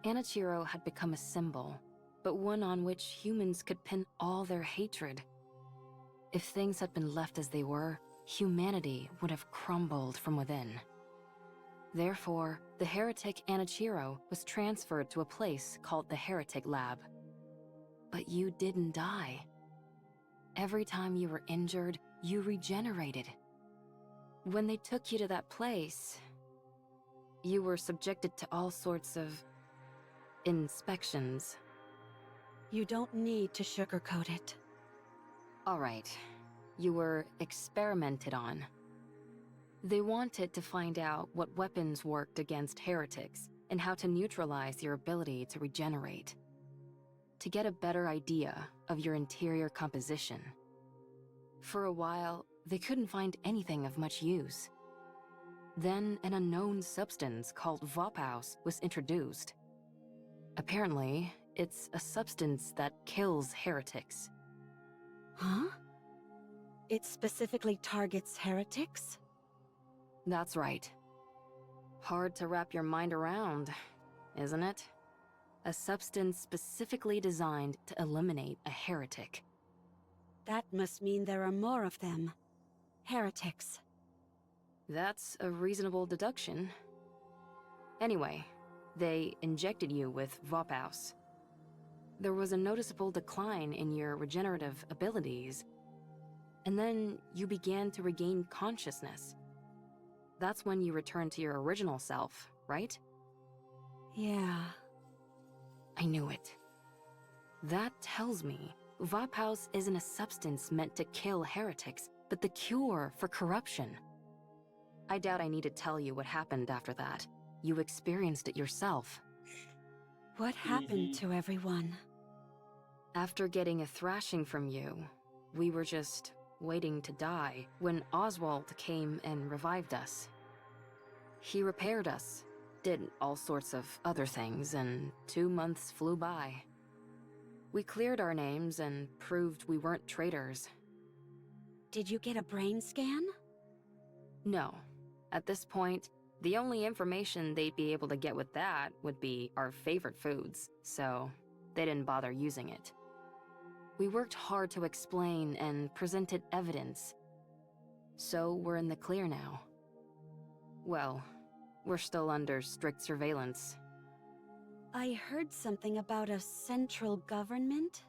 Anichiro had become a symbol, but one on which humans could pin all their hatred. If things had been left as they were, humanity would have crumbled from within. Therefore, the heretic Anichiro was transferred to a place called the Heretic Lab. But you didn't die. Every time you were injured, you regenerated. When they took you to that place, you were subjected to all sorts of inspections. You don't need to sugarcoat it. All right, you were experimented on. They wanted to find out what weapons worked against heretics and how to neutralize your ability to regenerate. To get a better idea of your interior composition. For a while, they couldn't find anything of much use. Then an unknown substance called Vophaus was introduced. Apparently, it's a substance that kills heretics. Huh? It specifically targets heretics? That's right. Hard to wrap your mind around, isn't it? A substance specifically designed to eliminate a heretic. That must mean there are more of them. Heretics. That's a reasonable deduction. Anyway, they injected you with Vophaus. There was a noticeable decline in your regenerative abilities, and then you began to regain consciousness. That's when you returned to your original self, right? Yeah. I knew it. That tells me Vophaus isn't a substance meant to kill heretics, but the cure for corruption. I doubt I need to tell you what happened after that. You experienced it yourself. What happened to everyone? After getting a thrashing from you, we were just waiting to die when Oswald came and revived us. He repaired us, did all sorts of other things, and 2 months flew by. We cleared our names and proved we weren't traitors. Did you get a brain scan? No. At this point, the only information they'd be able to get with that would be our favorite foods, so they didn't bother using it. We worked hard to explain and presented evidence, so we're in the clear now. Well, we're still under strict surveillance. I heard something about a central government?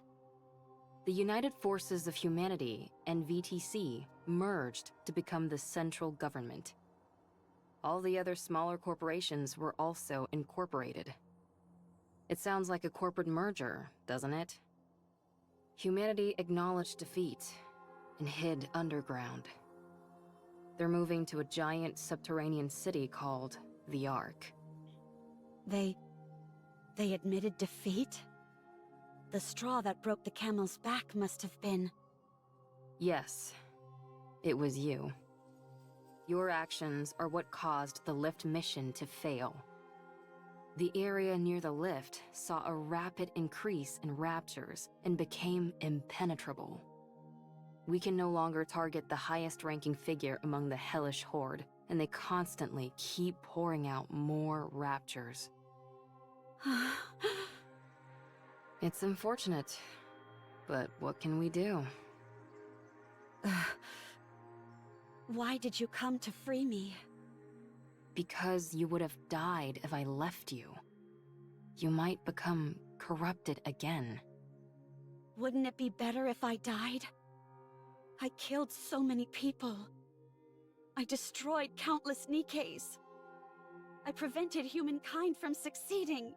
The United Forces of Humanity and VTC merged to become the central government. All the other smaller corporations were also incorporated. It sounds like a corporate merger, doesn't it? Humanity acknowledged defeat and hid underground. They're moving to a giant subterranean city called the Ark. They admitted defeat? The straw that broke the camel's back must have been... Yes, it was you. Your actions are what caused the lift mission to fail. The area near the lift saw a rapid increase in raptures and became impenetrable. We can no longer target the highest-ranking figure among the hellish horde, and they constantly keep pouring out more raptures. It's unfortunate, but what can we do? Why did you come to free me? Because you would have died if I left you. You might become corrupted again. Wouldn't it be better if I died? I killed so many people. I destroyed countless Nikkes. I prevented humankind from succeeding.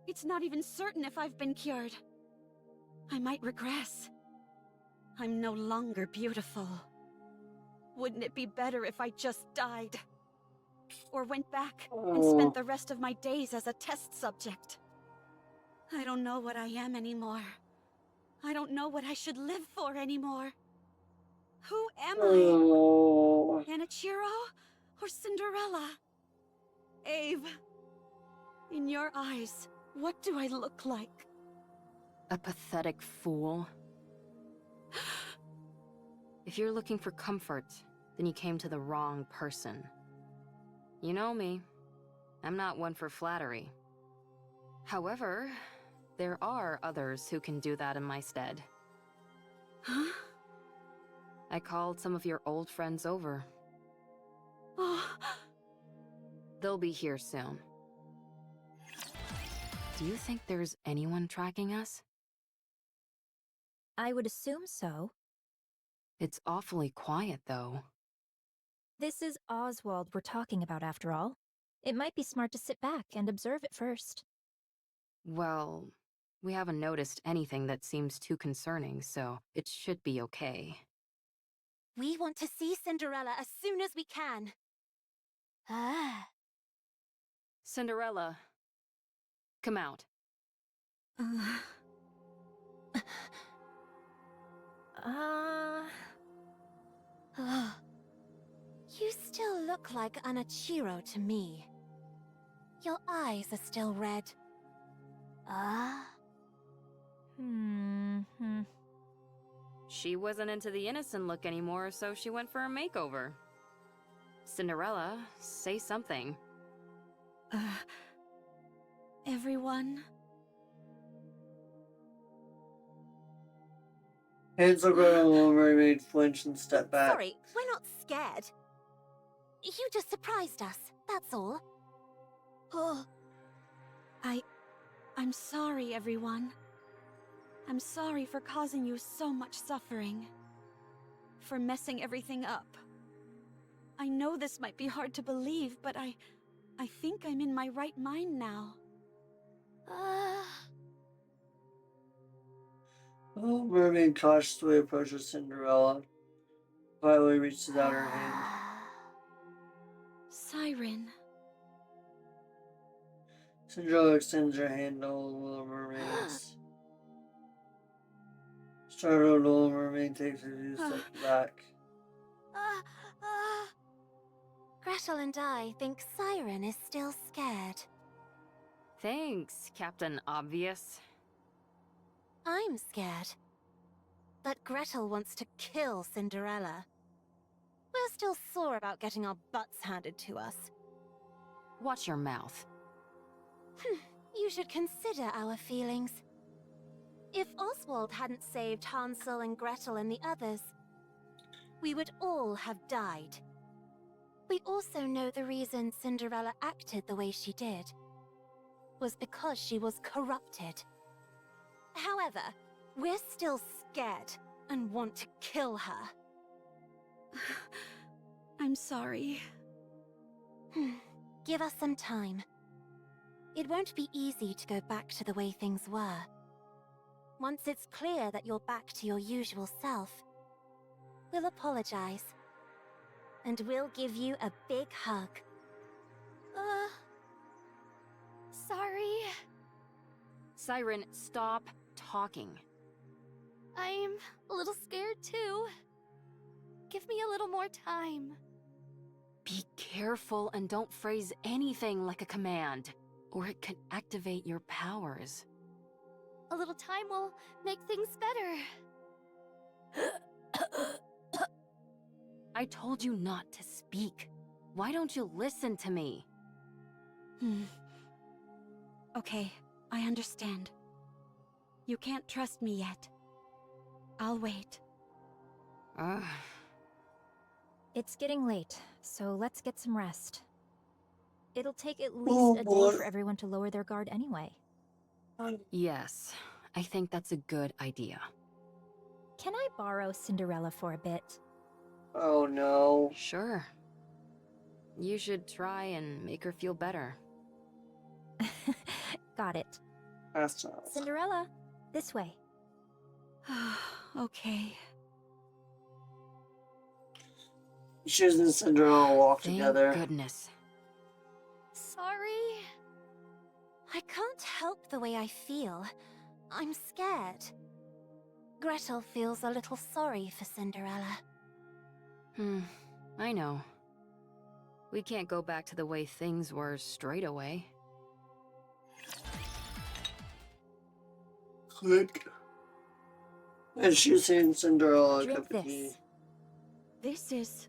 It's not even certain if I've been cured. I might regress. I'm no longer beautiful. Wouldn't it be better if I just died? Or went back and spent the rest of my days as a test subject? I don't know what I am anymore. I don't know what I should live for anymore. Who am I? Anichiro or Cinderella? Ave, in your eyes, What do I look like? A pathetic fool. If you're looking for comfort, then you came to the wrong person. You know me. I'm not one for flattery. However, there are others who can do that in my stead. Huh? I called some of your old friends over. Oh. They'll be here soon. Do you think there's anyone tracking us? I would assume so. It's awfully quiet, though. This is Oswald we're talking about, after all. It might be smart to sit back and observe it first. Well, we haven't noticed anything that seems too concerning, so it should be okay. We want to see Cinderella as soon as we can. Ah. Cinderella, come out. You still look like Anachiro to me. Your eyes are still red. She wasn't into the innocent look anymore, so she went for a makeover. Cinderella, say something. Everyone? Hansel, Gretel, and Little Mermaid flinch and step back. Sorry, we're not scared. You just surprised us, that's all. Oh. I'm sorry, everyone. I'm sorry for causing you so much suffering. For messing everything up. I know this might be hard to believe, but I think I'm in my right mind now. Little Mermaid cautiously approaches Cinderella. Quietly reaches out her hand. Siren. Cinderella extends her hand to Little Mermaid's. Startled, Little Mermaid takes a few steps back. Gretel and I think Siren is still scared. Thanks, Captain Obvious. I'm scared. But Gretel wants to kill Cinderella. We're still sore about getting our butts handed to us. Watch your mouth. You should consider our feelings. If Oswald hadn't saved Hansel and Gretel and the others, we would all have died. We also know the reason Cinderella acted the way she did was because she was corrupted. However, we're still scared and want to kill her. I'm sorry. Give us some time. It won't be easy to go back to the way things were. Once it's clear that you're back to your usual self, we'll apologize. And we'll give you a big hug. Sorry. Siren, stop talking. I'm a little scared too. Give me a little more time. Be careful and don't phrase anything like a command, or it could activate your powers. A little time will make things better. I told you not to speak. Why don't you listen to me? Okay, I understand. You can't trust me yet. I'll wait. It's getting late, so let's get some rest. It'll take at least a day for everyone to lower their guard anyway. Yes, I think that's a good idea. Can I borrow Cinderella for a bit? Oh no. Sure. You should try and make her feel better. Got it. Cinderella, this way. Okay. Shoes and Cinderella walk together. Thank goodness. Sorry. I can't help the way I feel. I'm scared. Gretel feels a little sorry for Cinderella. I know. We can't go back to the way things were straight away. Click. And she's saying Cinderella a Drink cup of tea. this. This is...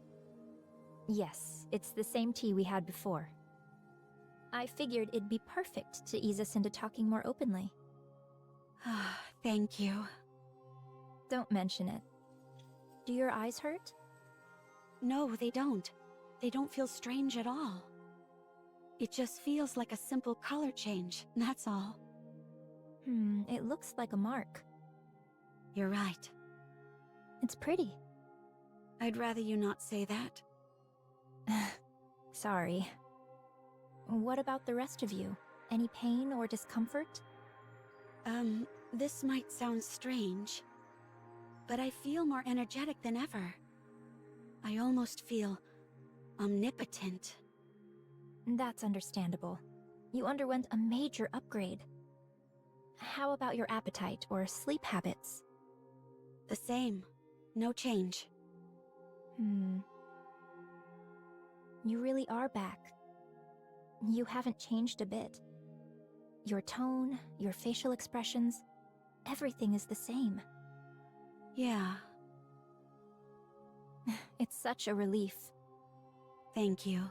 Yes, it's the same tea we had before. I figured it'd be perfect to ease us into talking more openly. Thank you. Don't mention it. Do your eyes hurt? No, they don't. They don't feel strange at all. It just feels like a simple color change, that's all. It looks like a mark. You're right. It's pretty. I'd rather you not say that. Sorry. What about the rest of you? Any pain or discomfort? This might sound strange, but I feel more energetic than ever. I almost feel omnipotent. That's understandable. You underwent a major upgrade. How about your appetite or sleep habits? The same. No change. You really are back. You haven't changed a bit. Your tone, your facial expressions, everything is the same. Yeah. It's such a relief. Thank you.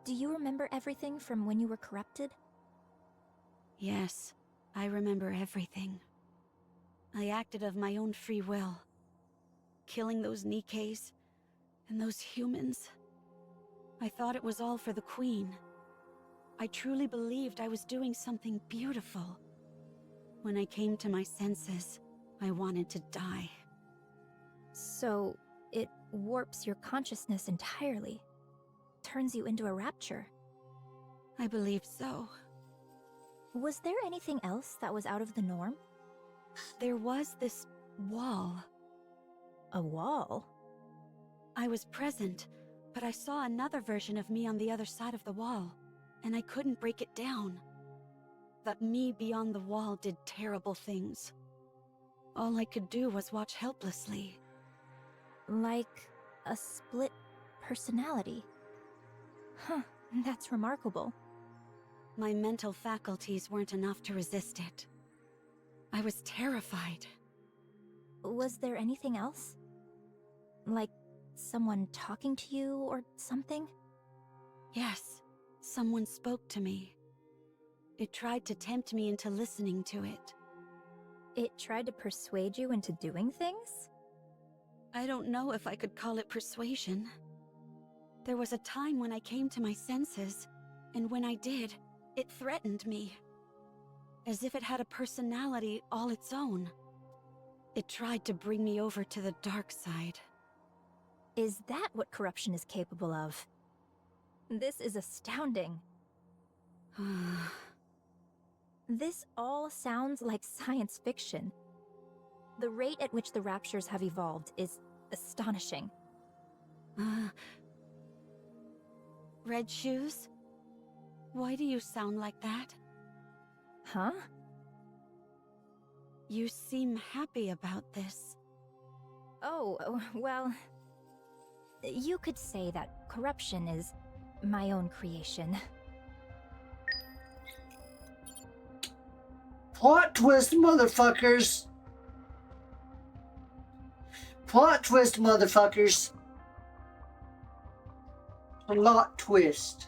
Do you remember everything from when you were corrupted? Yes, I remember everything. I acted of my own free will. Killing those Nikkes and those humans. I thought it was all for the Queen. I truly believed I was doing something beautiful. When I came to my senses, I wanted to die. So, it warps your consciousness entirely. Turns you into a rapture. I believe so. Was there anything else that was out of the norm? There was this wall. A wall? I was present, but I saw another version of me on the other side of the wall, and I couldn't break it down. That me beyond the wall did terrible things. All I could do was watch helplessly. Like a split personality. Huh, that's remarkable. My mental faculties weren't enough to resist it. I was terrified. Was there anything else? Like someone talking to you or something? Yes, someone spoke to me. It tried to tempt me into listening to it. It tried to persuade you into doing things? I don't know if I could call it persuasion. There was a time when I came to my senses, and when I did, it threatened me. As if it had a personality all its own. It tried to bring me over to the dark side. Is that what corruption is capable of? This is astounding. This all sounds like science fiction. The rate at which the raptures have evolved is astonishing. Red shoes? Why do you sound like that? Huh? You seem happy about this. Oh, well... You could say that corruption is my own creation. Plot twist, motherfuckers! Plot twist, motherfuckers! Plot twist.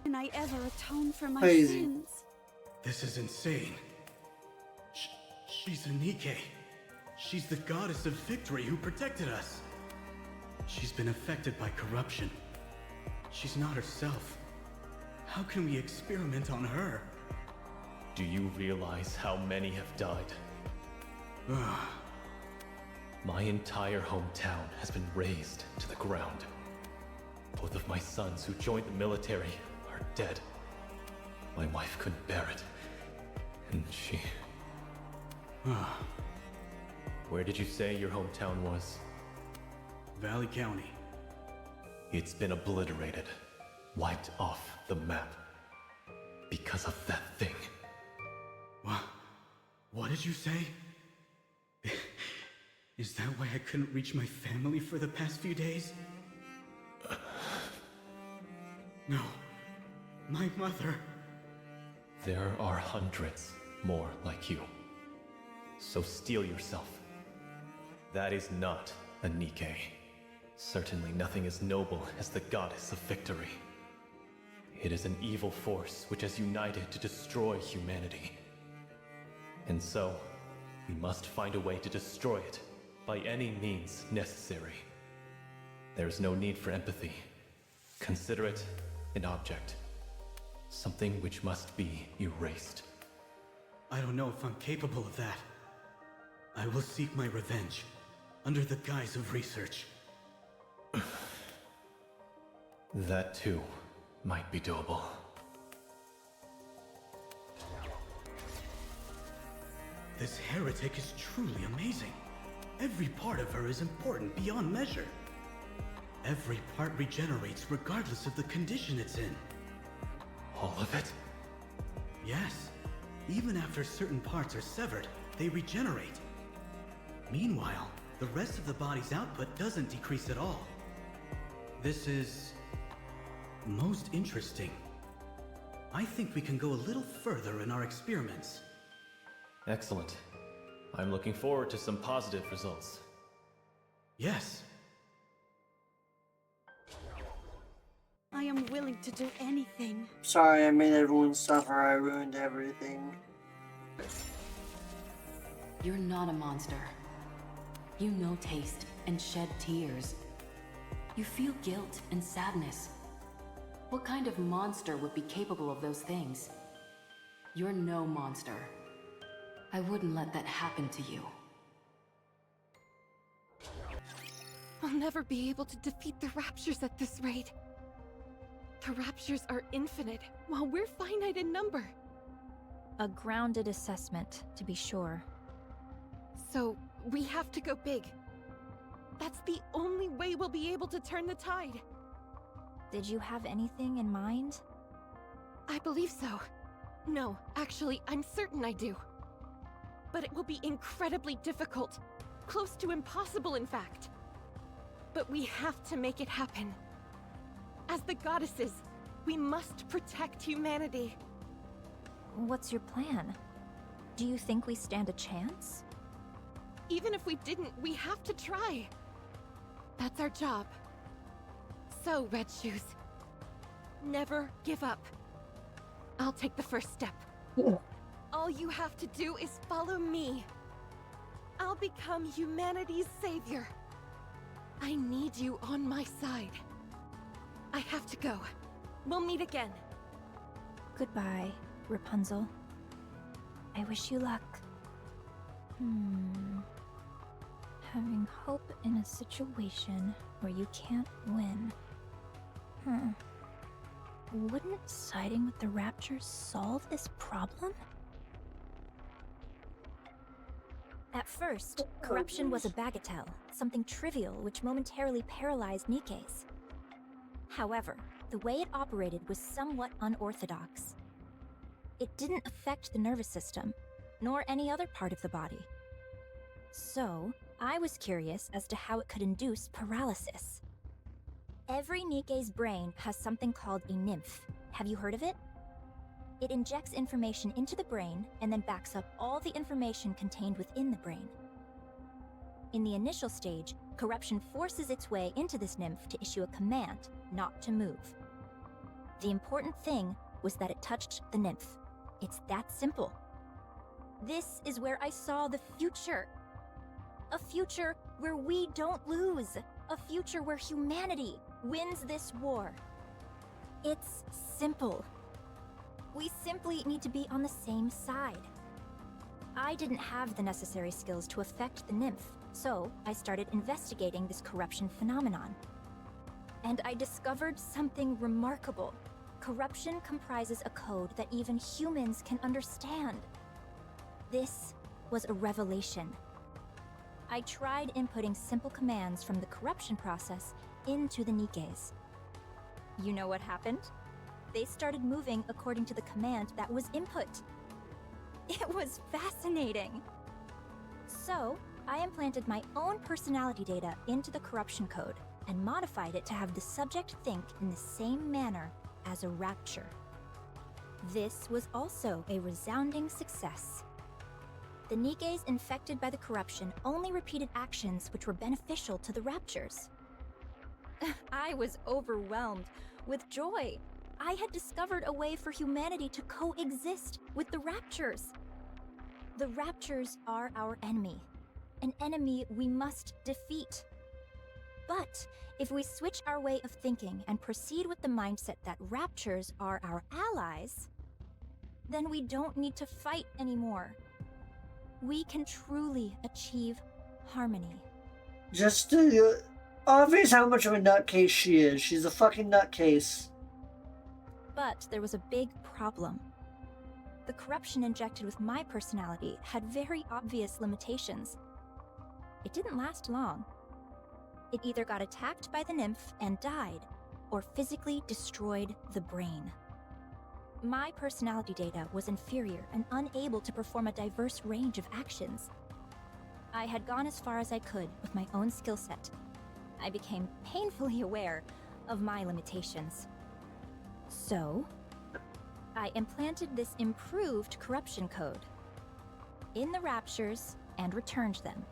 Can I ever atone for my Crazy. sins? This is insane. She's a Nikke. She's the goddess of victory who protected us. She's been affected by corruption. She's not herself. How can we experiment on her? Do you realize how many have died? My entire hometown has been razed to the ground. Both of my sons who joined the military are dead. My wife couldn't bear it. And she... Where did you say your hometown was? Valley County. It's been obliterated. Wiped off the map. Because of that thing. What did you say? Is that why I couldn't reach my family for the past few days? No. My mother. There are hundreds more like you. So steel yourself. That is not a Nikke. Certainly nothing as noble as the goddess of victory. It is an evil force which has united to destroy humanity. And so, we must find a way to destroy it by any means necessary. There is no need for empathy. Consider it an object. Something which must be erased. I don't know if I'm capable of that. I will seek my revenge, under the guise of research. That too might be doable. This heretic is truly amazing. Every part of her is important beyond measure. Every part regenerates regardless of the condition it's in. All of it? Yes. Even after certain parts are severed, they regenerate. Meanwhile, the rest of the body's output doesn't decrease at all. This is most interesting. I think we can go a little further in our experiments. Excellent. I'm looking forward to some positive results. Yes. I am willing to do anything. Sorry, I made everyone suffer. I ruined everything. You're not a monster. You know taste and shed tears. You feel guilt and sadness. What kind of monster would be capable of those things? You're no monster. I wouldn't let that happen to you. I'll never be able to defeat the Raptures at this rate. The Raptures are infinite, while we're finite in number. A grounded assessment, to be sure. So, we have to go big. That's the only way we'll be able to turn the tide. Did you have anything in mind? I believe so. No, actually, I'm certain I do. But it will be incredibly difficult. Close to impossible, in fact. But we have to make it happen. As the goddesses, we must protect humanity. What's your plan? Do you think we stand a chance? Even if we didn't, we have to try. That's our job. So, Red Shoes, never give up. I'll take the first step. All you have to do is follow me. I'll become humanity's savior. I need you on my side. I have to go. We'll meet again. Goodbye, Rapunzel. I wish you luck. Having hope in a situation where you can't win. Wouldn't siding with the Raptures solve this problem? At first, corruption was a bagatelle, something trivial which momentarily paralyzed Nikkes. However, the way it operated was somewhat unorthodox. It didn't affect the nervous system, nor any other part of the body. So, I was curious as to how it could induce paralysis. Every Nikke's brain has something called a nymph. Have you heard of it? It injects information into the brain and then backs up all the information contained within the brain. In the initial stage, corruption forces its way into this nymph to issue a command not to move. The important thing was that it touched the nymph. It's that simple. This is where I saw the future. A future where we don't lose. A future where humanity wins this war. It's simple. We simply need to be on the same side. I didn't have the necessary skills to affect the nymph, so I started investigating this corruption phenomenon. And I discovered something remarkable. Corruption comprises a code that even humans can understand. This was a revelation. I tried inputting simple commands from the corruption process into the Nikkes. You know what happened? They started moving according to the command that was input. It was fascinating. So, I implanted my own personality data into the corruption code and modified it to have the subject think in the same manner as a rapture. This was also a resounding success. The Nikkes infected by the corruption only repeated actions which were beneficial to the raptures. I was overwhelmed with joy. I had discovered a way for humanity to coexist with the raptures. The raptures are our enemy, an enemy we must defeat. But if we switch our way of thinking and proceed with the mindset that raptures are our allies, then we don't need to fight anymore. We can truly achieve harmony. Just obvious how much of a nutcase she is. She's a fucking nutcase. But there was a big problem. The corruption injected with my personality had very obvious limitations. It didn't last long. It either got attacked by the nymph and died, or physically destroyed the brain. My personality data was inferior and unable to perform a diverse range of actions. I had gone as far as I could with my own skill set. I became painfully aware of my limitations. So, I implanted this improved corruption code in the raptures and returned them.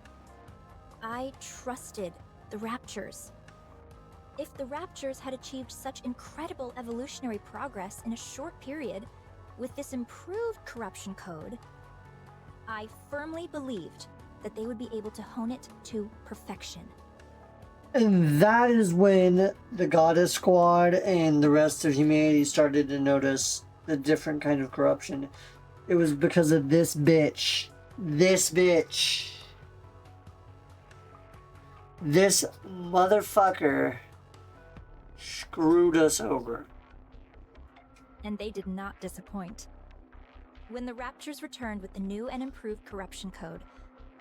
I trusted the raptures. If the raptures had achieved such incredible evolutionary progress in a short period with this improved corruption code, I firmly believed that they would be able to hone it to perfection. And that is when the Goddess Squad and the rest of humanity started to notice the different kind of corruption. It was because of this bitch. This bitch. This motherfucker screwed us over. And they did not disappoint. When the raptures returned with the new and improved corruption code,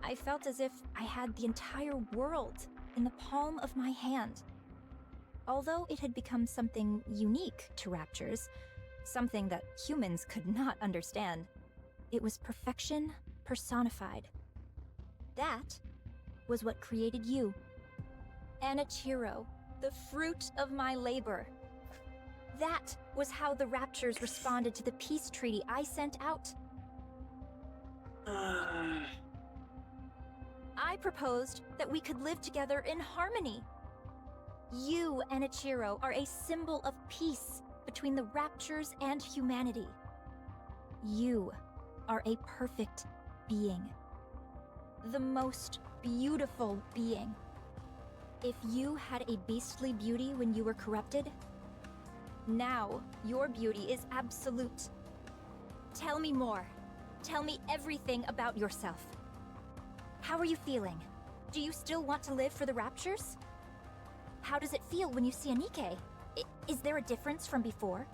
I felt as if I had the entire world in the palm of my hand. Although it had become something unique to raptures, something that humans could not understand, it was perfection personified. That was what created you. Anichiro, the fruit of my labor. That was how the raptures responded to the peace treaty I sent out. I proposed that we could live together in harmony. You, Anichiro, are a symbol of peace between the raptures and humanity. You are a perfect being. The most beautiful being. If you had a beastly beauty when you were corrupted, now your beauty is absolute. Tell me more. Tell me everything about yourself. How are you feeling? Do you still want to live for the raptures? How does it feel when you see a Nikke? Is there a difference from before?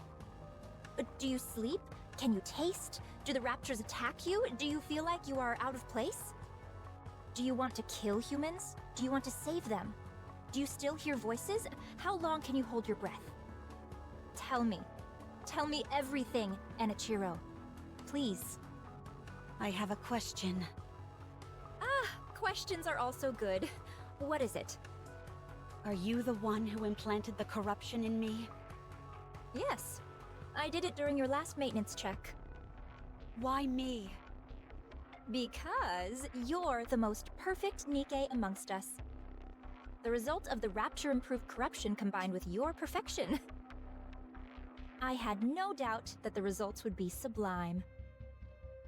Do you sleep? Can you taste? Do the raptures attack you? Do you feel like you are out of place? Do you want to kill humans? Do you want to save them? Do you still hear voices? How long can you hold your breath? Tell me. Tell me everything, Anichiro. Please. I have a question. Questions are also good. What is it? Are you the one who implanted the corruption in me? Yes. I did it during your last maintenance check. Why me? Because you're the most perfect Nikke amongst us. The result of the rapture-improved corruption combined with your perfection. I had no doubt that the results would be sublime.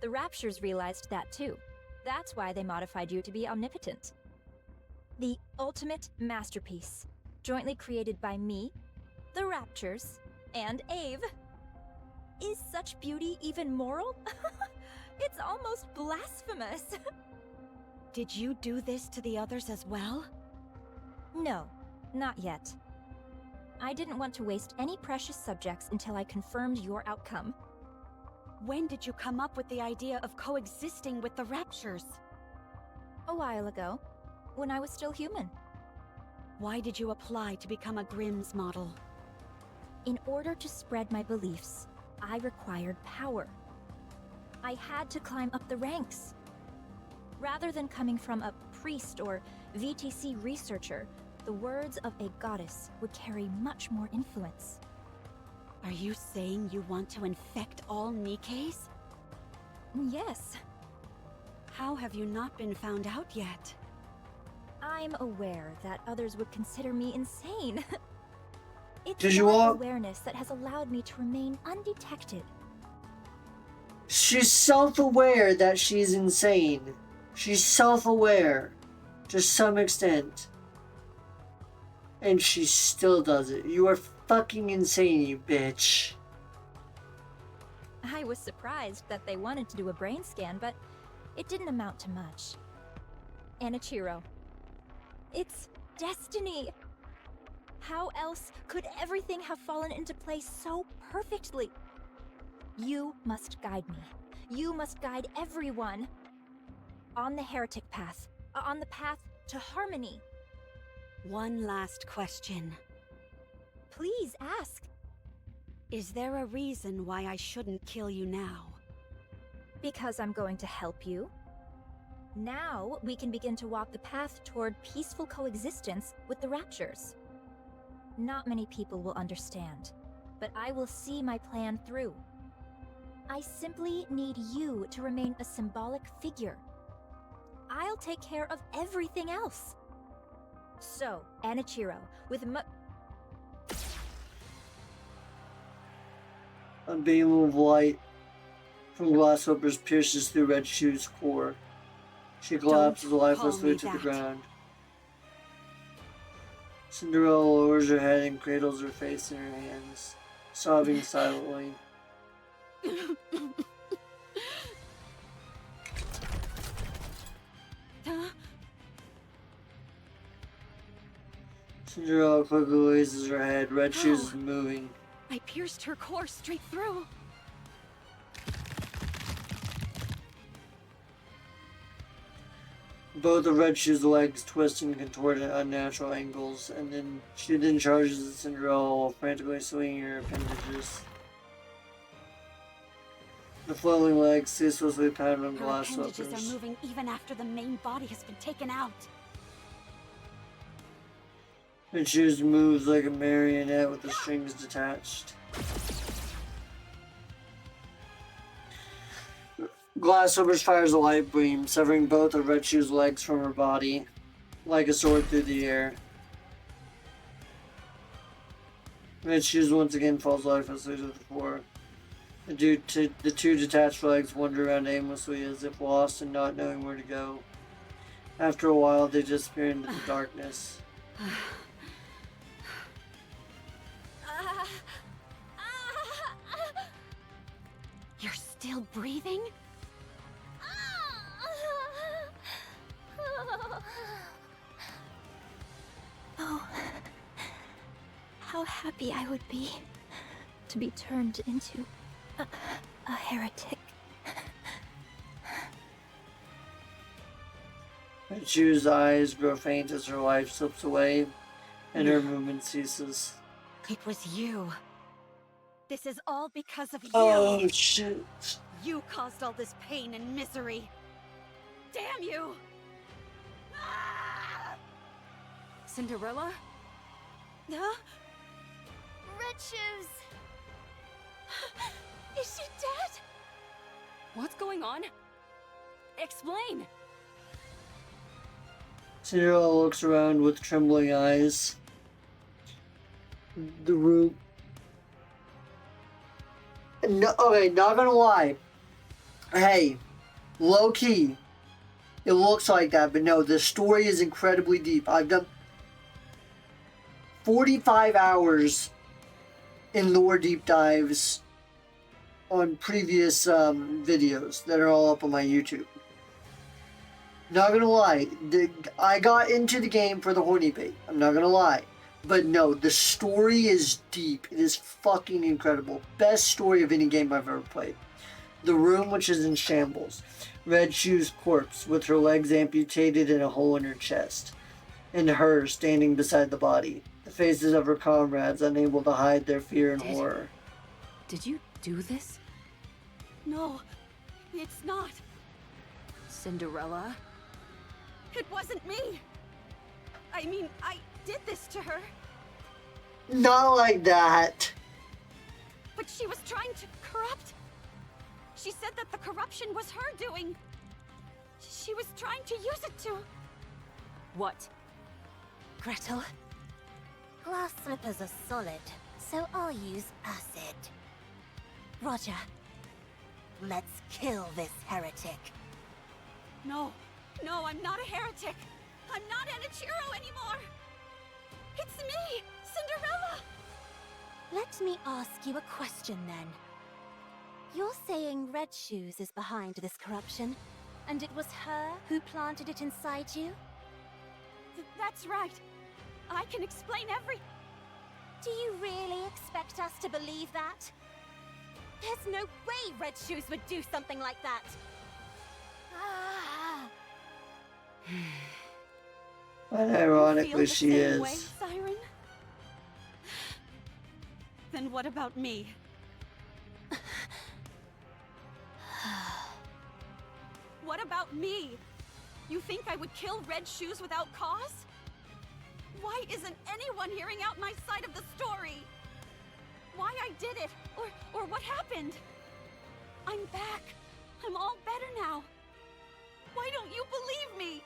The raptures realized that too. That's why they modified you to be omnipotent. The ultimate masterpiece, jointly created by me, the raptures, and Ave. Is such beauty even moral? It's almost blasphemous. Did you do this to the others as well? No, not yet. I didn't want to waste any precious subjects until I confirmed your outcome. When did you come up with the idea of coexisting with the raptures? A while ago, when I was still human. Why did you apply to become a Grimm's model? In order to spread my beliefs, I required power. I had to climb up the ranks. Rather than coming from a priest or VTC researcher, the words of a goddess would carry much more influence. Are you saying you want to infect all Nikkes? Yes. How have you not been found out yet? I'm aware that others would consider me insane. It's Did you that all- awareness that has allowed me to remain undetected. She's self-aware that she's insane. She's self-aware to some extent. And she still does it. You are fucking insane, you bitch. I was surprised that they wanted to do a brain scan, but it didn't amount to much. Anichiro. It's destiny! How else could everything have fallen into place so perfectly? You must guide me. You must guide everyone. On the heretic path. On the path to harmony. One last question. Please ask. Is there a reason why I shouldn't kill you now? Because I'm going to help you. Now we can begin to walk the path toward peaceful coexistence with the Raptures. Not many people will understand, but I will see my plan through. I simply need you to remain a symbolic figure. I'll take care of everything else. So, Anichiro, with A beam of light from Grasshopper's pierces through Red Shoe's core. She collapses lifelessly to the ground. Cinderella lowers her head and cradles her face in her hands, sobbing silently. Cinderella quickly raises her head. Red Shoes is moving. I pierced her core straight through. Both of Red Shoe's legs twist and contort at unnatural angles, and then she charges at Cinderella while frantically swinging her appendages. The flailing legs ceaselessly pound on Her glass appendages slippers. are moving even after the main body has been taken out. Red Shoes moves like a marionette with the strings detached. Glasshoppers fires a light beam, severing both of Red Shoe's legs from her body, like a sword through the air. Red Shoes once again falls lifelessly to the floor. The two detached legs wander around aimlessly as if lost and not knowing where to go. After a while, they disappear into the darkness. You're still breathing? Oh, how happy I would be to be turned into a heretic. Red Shoe's eyes grow faint as her life slips away, and her movement ceases. It was you. This is all because of you. Oh, shit. You caused all this pain and misery. Damn you! Cinderella? Huh? Red Shoes! Is she dead? What's going on? Explain! Cinderella looks around with trembling eyes. The room... No, okay, not gonna lie. Hey, low-key, it looks like that, but no, the story is incredibly deep. I've done 45 hours in lore deep dives on previous videos that are all up on my YouTube. Not gonna lie, I got into the game for the horny bait. I'm not gonna lie. But no, the story is deep. It is fucking incredible. Best story of any game I've ever played. The room, which is in shambles. Red Shoe's corpse, with her legs amputated and a hole in her chest. And her standing beside the body. The faces of her comrades, unable to hide their fear and horror. Did you do this? No, it's not. Cinderella? It wasn't me! I mean, I did this to her. Not like that. But she was trying to corrupt. She said that the corruption was her doing. She was trying to use it to... What? Gretel? Glass slippers are solid, so I'll use acid. Roger. Let's kill this heretic. No, no, I'm not a heretic. I'm not Enichiro anymore. It's me, Cinderella. Let me ask you a question then. You're saying Red Shoes is behind this corruption, and it was her who planted it inside you? That's right. I can explain every... Do you really expect us to believe that? There's no way Red Shoes would do something like that! Ah. And ironically, You feel the she same is. way, Siren? Then what about me? What about me? You think I would kill Red Shoes without cause? Why isn't anyone hearing out my side of the story? Why I did it, or what happened? I'm back. I'm all better now. Why don't you believe me?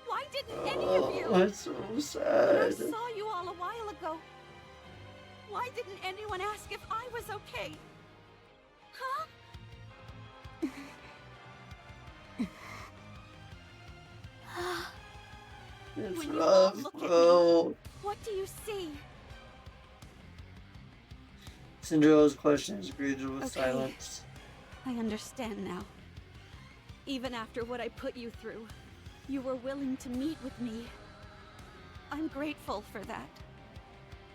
Why didn't any of you? That's so When I sad. saw you all a while ago, why didn't anyone ask if I was okay? Huh? It's When you all rough, look at me, bro. what do you see? Cinderella's question is greeted with Okay. silence. I understand now. Even after what I put you through, you were willing to meet with me. I'm grateful for that.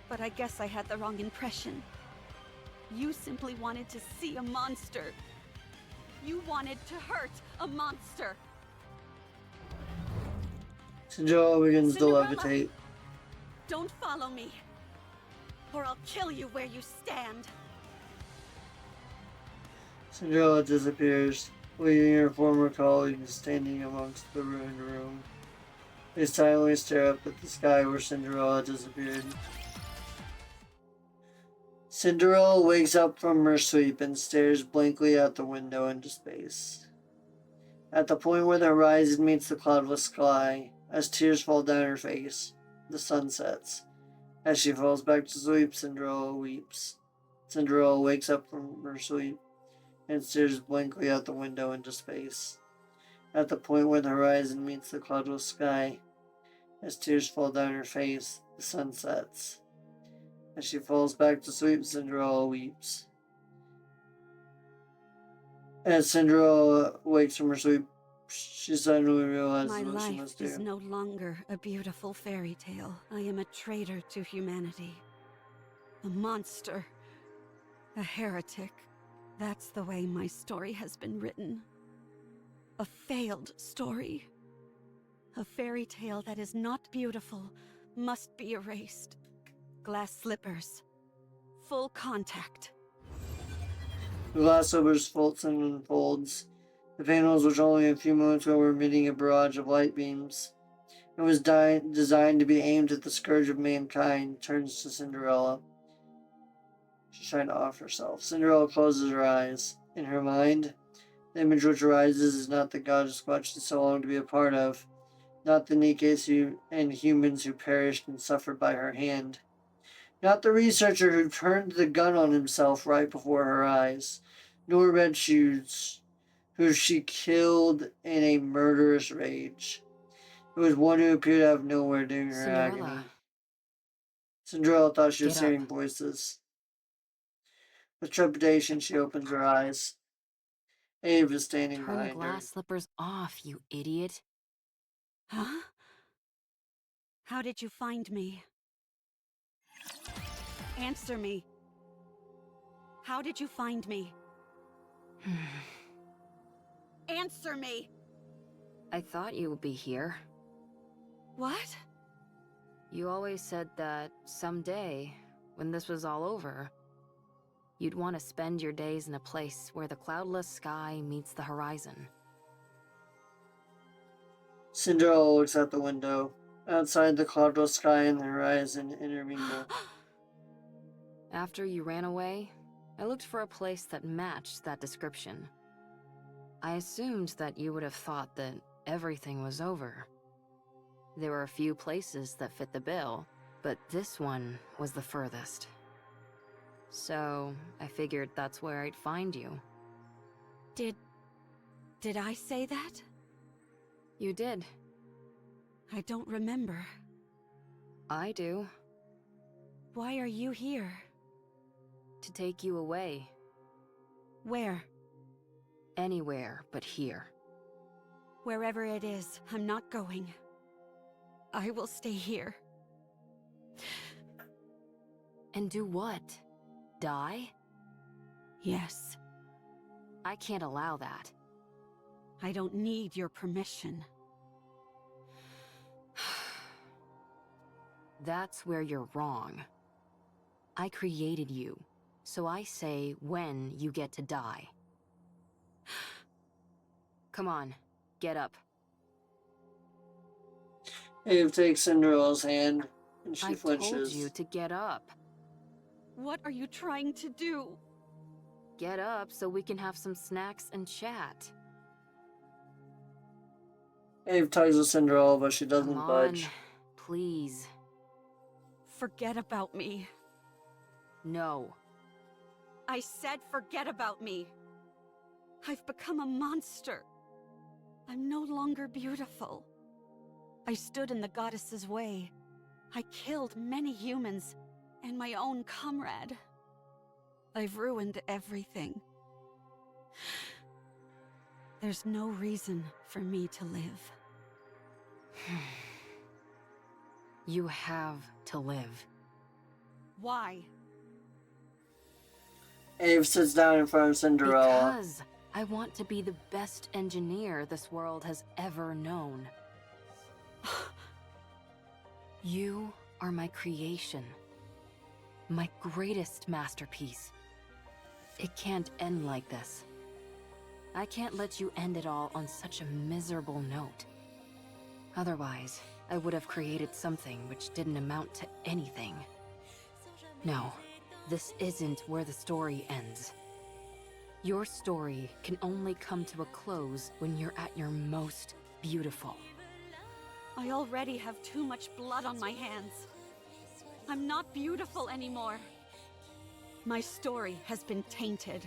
But I guess I had the wrong impression. You simply wanted to see a monster. You wanted to hurt a monster. Cinderella begins Cinderella! to levitate. Don't follow me, or I'll kill you where you stand. Cinderella disappears, leaving her former colleagues standing amongst the ruined room. They silently stare up at the sky where Cinderella disappeared. Cinderella wakes up from her sleep and stares blankly out the window into space. At the point where the horizon meets the cloudless sky, as tears fall down her face, the sun sets. As she falls back to sleep, Cinderella weeps. Cinderella wakes up from her sleep and stares blankly out the window into space. At the point where the horizon meets the cloudless sky, as tears fall down her face, the sun sets. As she falls back to sleep, Cinderella weeps. As Cinderella wakes from her sleep, she suddenly realizes My what she life must is do. no longer a beautiful fairy tale. I am a traitor to humanity. A monster. A heretic. That's the way my story has been written. A failed story. A fairy tale that is not beautiful must be erased. Glass slippers. Full contact. The glass slippers folds and unfolds. The panels, which only a few moments ago were emitting a barrage of light beams, and was designed to be aimed at the scourge of mankind, turns to Cinderella. She's trying to off herself. Cinderella closes her eyes. In her mind, the image which arises is not the goddess watched so long to be a part of, not the Nikkes and humans who perished and suffered by her hand, not the researcher who turned the gun on himself right before her eyes, nor Red Shoes, who she killed in a murderous rage. It was one who appeared out of nowhere during her Cinderella. agony. Cinderella thought she was Get up. hearing voices. With trepidation, she opens her eyes. Abe is standing Turn the behind her. glass slippers off, you idiot. Huh? How did you find me? Answer me. How did you find me? Answer me! I thought you would be here. What? You always said that someday, when this was all over, you'd want to spend your days in a place where the cloudless sky meets the horizon. Cinderella looks out the window. Outside, the cloudless sky and the horizon intermingle. After you ran away, I looked for a place that matched that description. I assumed that you would have thought that everything was over. There were a few places that fit the bill, but this one was the furthest. So, I figured that's where I'd find you. Did I say that? You did. I don't remember. I do. Why are you here? To take you away. Where? Anywhere but here. Wherever it is, I'm not going. I will stay here. And do what? Die? Yes. I can't allow that. I don't need your permission. That's where you're wrong. I created you, so I say when you get to die. Come on, get up. Eve takes Cinderella's hand, and she flinches. I told you to get up. What are you trying to do? Get up so we can have some snacks and chat. Eve tugs at Cinderella, but she doesn't Come on, budge. Please. Forget about me. No. I said forget about me. I've become a monster. I'm no longer beautiful. I stood in the goddess's way. I killed many humans, and my own comrade. I've ruined everything. There's no reason for me to live. You have to live. Why? Eve sits down in front of Cinderella. Because I want to be the best engineer this world has ever known. You are my creation. My greatest masterpiece. It can't end like this. I can't let you end it all on such a miserable note. Otherwise, I would have created something which didn't amount to anything. No, this isn't where the story ends. Your story can only come to a close when you're at your most beautiful. I already have too much blood on my hands. I'm not beautiful anymore. My story has been tainted.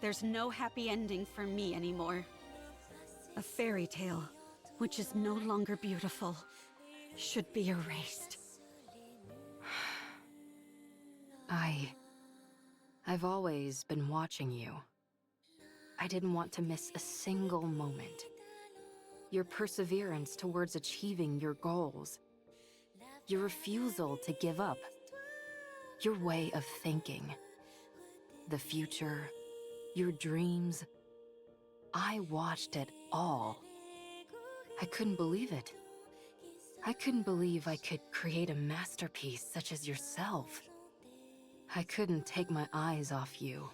There's no happy ending for me anymore. A fairy tale, which is no longer beautiful, should be erased. I've always been watching you. I didn't want to miss a single moment. Your perseverance towards achieving your goals. Your refusal to give up. Your way of thinking. The future. Your dreams. I watched it all. I couldn't believe it. I couldn't believe I could create a masterpiece such as yourself. I couldn't take my eyes off you.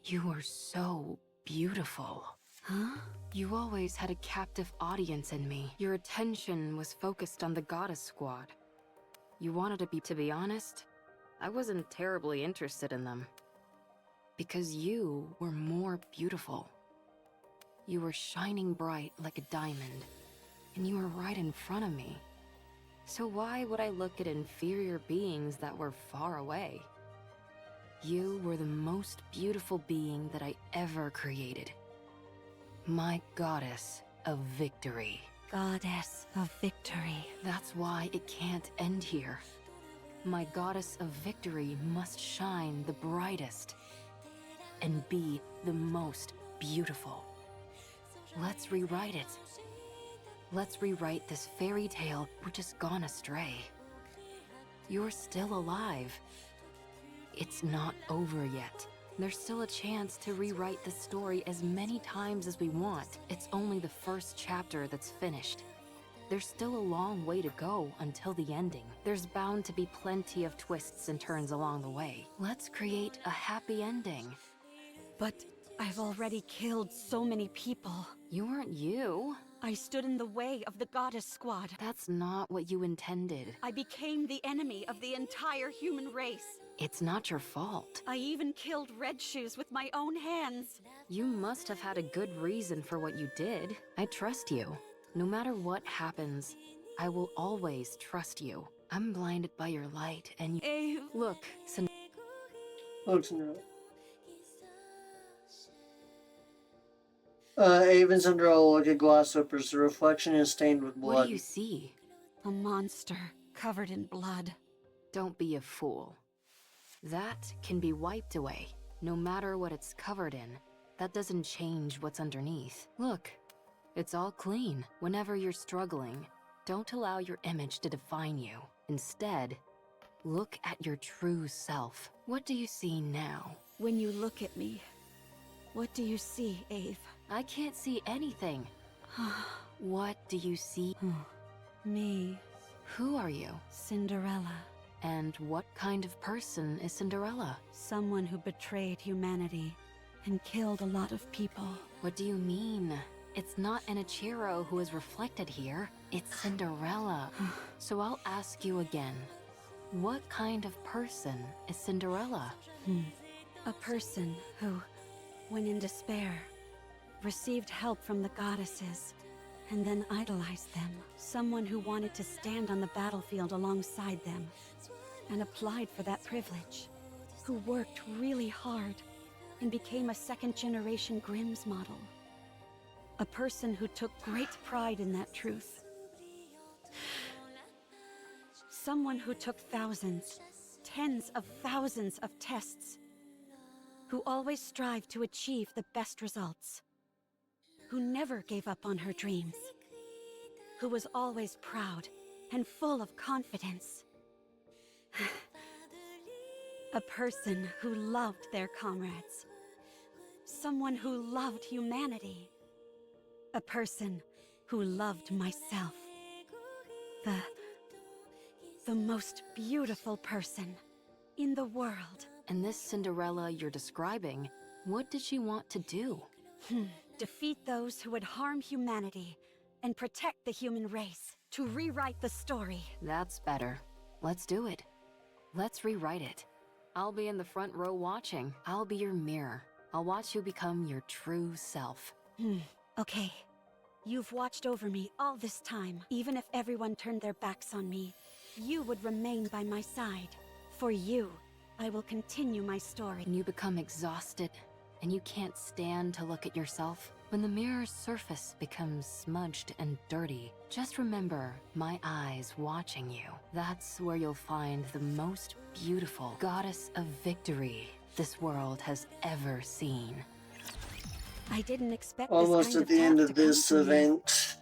You were so beautiful. Huh? You always had a captive audience in me. Your attention was focused on the goddess squad. You wanted to be honest, I wasn't terribly interested in them. Because you were more beautiful. You were shining bright like a diamond, and you were right in front of me. So why would I look at inferior beings that were far away? You were the most beautiful being that I ever created. My goddess of victory. Goddess of victory. That's why it can't end here. My goddess of victory must shine the brightest and be the most beautiful. Let's rewrite it. Let's rewrite this fairy tale which has gone astray. You're still alive. It's not over yet. There's still a chance to rewrite the story as many times as we want. It's only the first chapter that's finished. There's still a long way to go until the ending. There's bound to be plenty of twists and turns along the way. Let's create a happy ending. But I've already killed so many people. You weren't you. I stood in the way of the Goddess Squad. That's not what you intended. I became the enemy of the entire human race. It's not your fault. I even killed Red Shoes with my own hands. You must have had a good reason for what you did. I trust you. No matter what happens, I will always trust you. I'm blinded by your light and you— Ave. Look, Ave and Cinderella look at glass slippers. The reflection is stained with blood. What do you see? A monster covered in blood. Don't be a fool. That can be wiped away, no matter what it's covered in. That doesn't change what's underneath. Look, it's all clean. Whenever you're struggling, don't allow your image to define you. Instead, look at your true self. What do you see now? When you look at me, what do you see, Ave? I can't see anything. What do you see? Me. Who are you? Cinderella. And what kind of person is Cinderella? Someone who betrayed humanity and killed a lot of people. What do you mean? It's not an Ichiro who is reflected here. It's Cinderella. So I'll ask you again. What kind of person is Cinderella? A person who, when in despair, received help from the goddesses and then idolized them. Someone who wanted to stand on the battlefield alongside them and applied for that privilege. Who worked really hard and became a second-generation Grimm's model. A person who took great pride in that truth. Someone who took thousands, tens of thousands of tests. Who always strived to achieve the best results. Who never gave up on her dreams. Who was always proud and full of confidence. A person who loved their comrades. Someone who loved humanity. A person who loved myself. The most beautiful person in the world. And this Cinderella you're describing, what did she want to do? Defeat those who would harm humanity and protect the human race. To rewrite the story. That's better. Let's do it. Let's rewrite it. I'll be in the front row watching. I'll be your mirror. I'll watch you become your true self. Okay. You've watched over me all this time. Even if everyone turned their backs on me, you would remain by my side. For you, I will continue my story. When you become exhausted, and you can't stand to look at yourself, when the mirror's surface becomes smudged and dirty, just remember my eyes watching you. That's where you'll find the most beautiful goddess of victory this world has ever seen. I didn't expect almost this kind at the end of this come from you. event.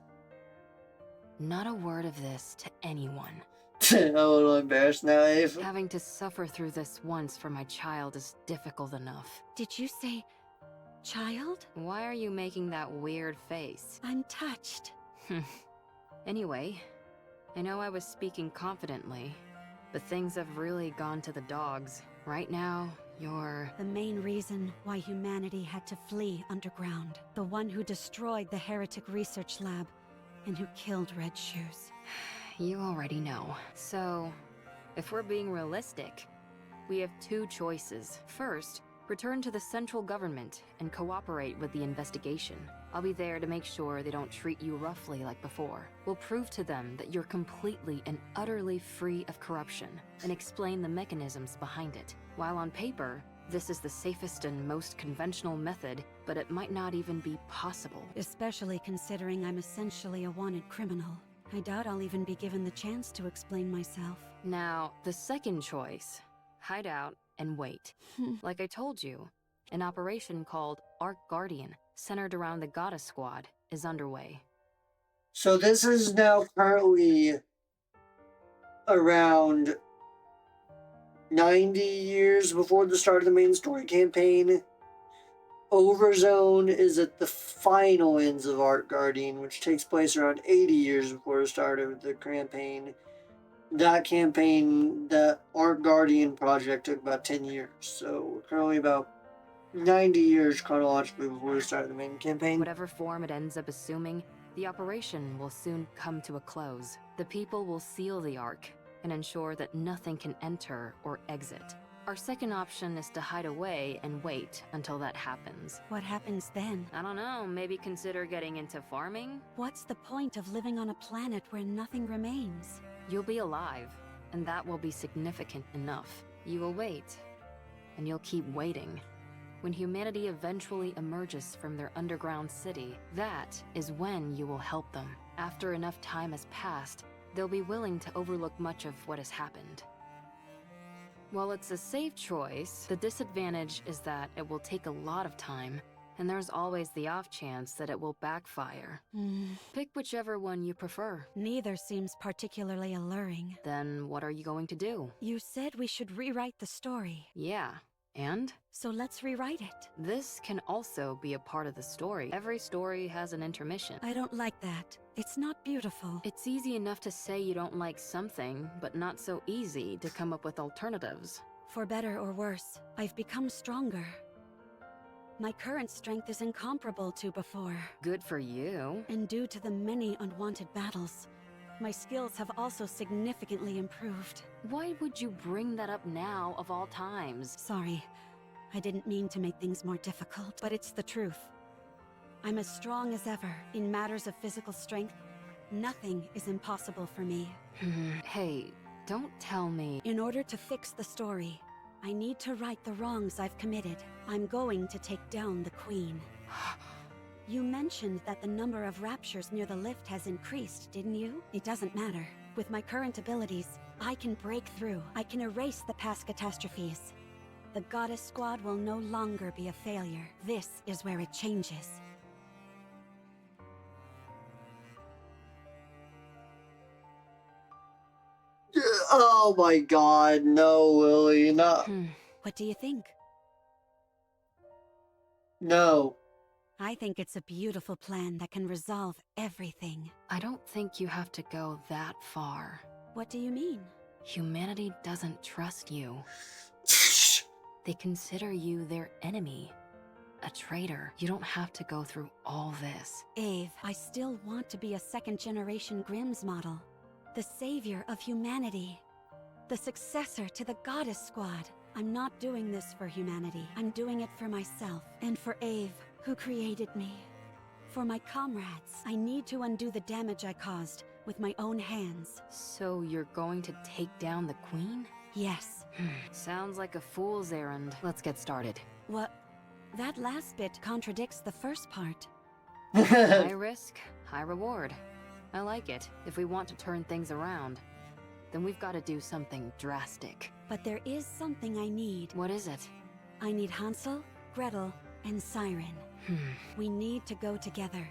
Not a word of this to anyone. I'm a little embarrassed now, Ave. Having to suffer through this once for my child is difficult enough. Did you say child? Why are you making that weird face? I'm touched. Anyway, I know I was speaking confidently, but things have really gone to the dogs. Right now, you're the main reason why humanity had to flee underground. The one who destroyed the heretic research lab and who killed Red Shoes. You already know. So, if we're being realistic, we have two choices. First, return to the central government and cooperate with the investigation. I'll be there to make sure they don't treat you roughly like before. We'll prove to them that you're completely and utterly free of corruption and explain the mechanisms behind it. While on paper, this is the safest and most conventional method, but it might not even be possible. Especially considering I'm essentially a wanted criminal. I doubt I'll even be given the chance to explain myself. Now, the second choice, hide out and wait. Like I told you, an operation called Arc Guardian, centered around the Goddess Squad, is underway. So this is now currently around 90 years before the start of the main story campaign. Overzone is at the final ends of Arc Guardian, which takes place around 80 years before the start of the campaign. That campaign, the Arc Guardian project, took about 10 years. So we're currently about 90 years chronologically before the start of the main campaign. Whatever form it ends up assuming, the operation will soon come to a close. The people will seal the Ark and ensure that nothing can enter or exit. Our second option is to hide away and wait until that happens. What happens then? I don't know, maybe consider getting into farming? What's the point of living on a planet where nothing remains? You'll be alive, and that will be significant enough. You will wait, and you'll keep waiting. When humanity eventually emerges from their underground city, that is when you will help them. After enough time has passed, they'll be willing to overlook much of what has happened. While it's a safe choice, the disadvantage is that it will take a lot of time, and there's always the off chance that it will backfire. Pick whichever one you prefer. Neither seems particularly alluring. Then what are you going to do? You said we should rewrite the story. Yeah. And? So let's rewrite it. This can also be a part of the story. Every story has an intermission. I don't like that. It's not beautiful. It's easy enough to say you don't like something, but not so easy to come up with alternatives. For better or worse, I've become stronger. My current strength is incomparable to before. Good for you. And due to the many unwanted battles, my skills have also significantly improved. Why would you bring that up now of all times? Sorry, I didn't mean to make things more difficult, but it's the truth. I'm as strong as ever. In matters of physical strength, nothing is impossible for me. Hey, don't tell me. In order to fix the story, I need to right the wrongs I've committed. I'm going to take down the Queen. You mentioned that the number of raptures near the lift has increased, didn't you? It doesn't matter. With my current abilities, I can break through. I can erase the past catastrophes. The Goddess Squad will no longer be a failure. This is where it changes. Oh my god, no, Lily, no. What do you think? No. I think it's a beautiful plan that can resolve everything. I don't think you have to go that far. What do you mean? Humanity doesn't trust you. They consider you their enemy. A traitor. You don't have to go through all this. Ave, I still want to be a second-generation Grimm's model. The savior of humanity. The successor to the Goddess Squad. I'm not doing this for humanity. I'm doing it for myself. And for Ave, who created me. For my comrades, I need to undo the damage I caused with my own hands. So you're going to take down the Queen? Yes. Sounds like a fool's errand. Let's get started. What? That last bit contradicts the first part. High risk, high reward. I like it. If we want to turn things around, then we've got to do something drastic. But there is something I need. What is it? I need Hansel, Gretel, and Siren. We need to go together.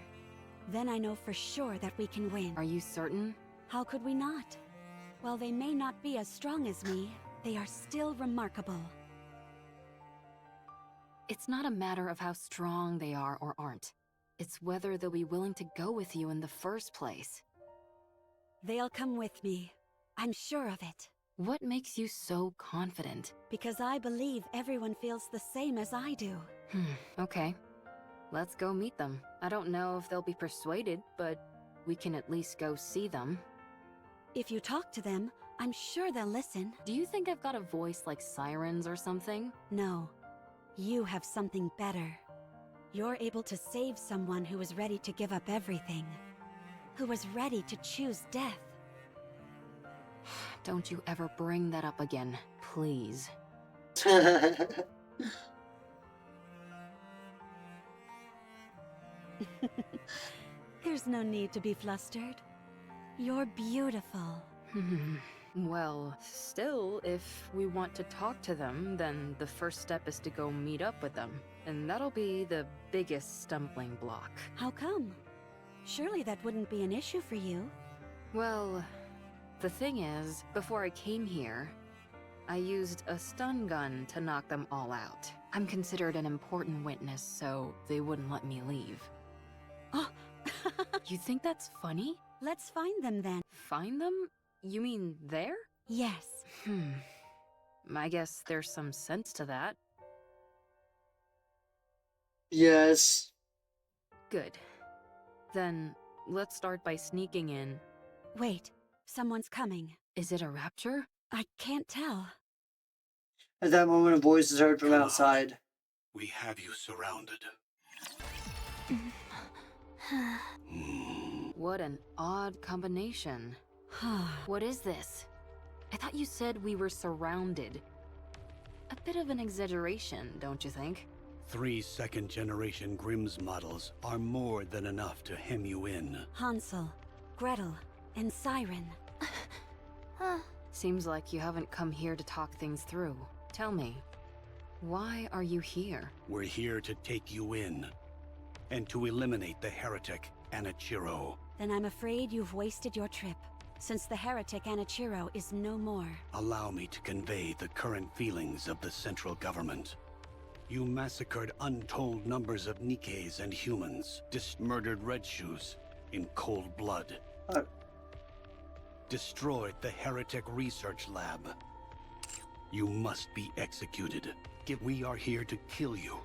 Then I know for sure that we can win. Are you certain? How could we not? While they may not be as strong as me, they are still remarkable. It's not a matter of how strong they are or aren't. It's whether they'll be willing to go with you in the first place. They'll come with me. I'm sure of it. What makes you so confident? Because I believe everyone feels the same as I do. Okay. Let's go meet them. I don't know if they'll be persuaded, but we can at least go see them. If you talk to them, I'm sure they'll listen. Do you think I've got a voice like sirens or something? No. You have something better. You're able to save someone who is ready to give up everything. Who was ready to choose death. Don't you ever bring that up again, please. There's no need to be flustered. You're beautiful. Well, still, if we want to talk to them, then the first step is to go meet up with them. And that'll be the biggest stumbling block. How come? Surely that wouldn't be an issue for you. Well, the thing is, before I came here, I used a stun gun to knock them all out. I'm considered an important witness, so they wouldn't let me leave. Oh! You think that's funny? Let's find them then. Find them? You mean there? Yes. I guess there's some sense to that. Yes. Good. Then, let's start by sneaking in. Wait, someone's coming. Is it a rapture? I can't tell. At that moment, a voice is heard from Come out. outside. We have you surrounded. What an odd combination. What is this? I thought you said we were surrounded. A bit of an exaggeration, don't you think? 3 second-generation Grimm's models are more than enough to hem you in. Hansel, Gretel, and Siren. Seems like you haven't come here to talk things through. Tell me, why are you here? We're here to take you in, and to eliminate the heretic Anichiro. Then I'm afraid you've wasted your trip, since the heretic Anichiro is no more. Allow me to convey the current feelings of the central government. You massacred untold numbers of Nikkes and humans, murdered Red Shoes in cold blood. Destroyed the heretic research lab. You must be executed. We are here to kill you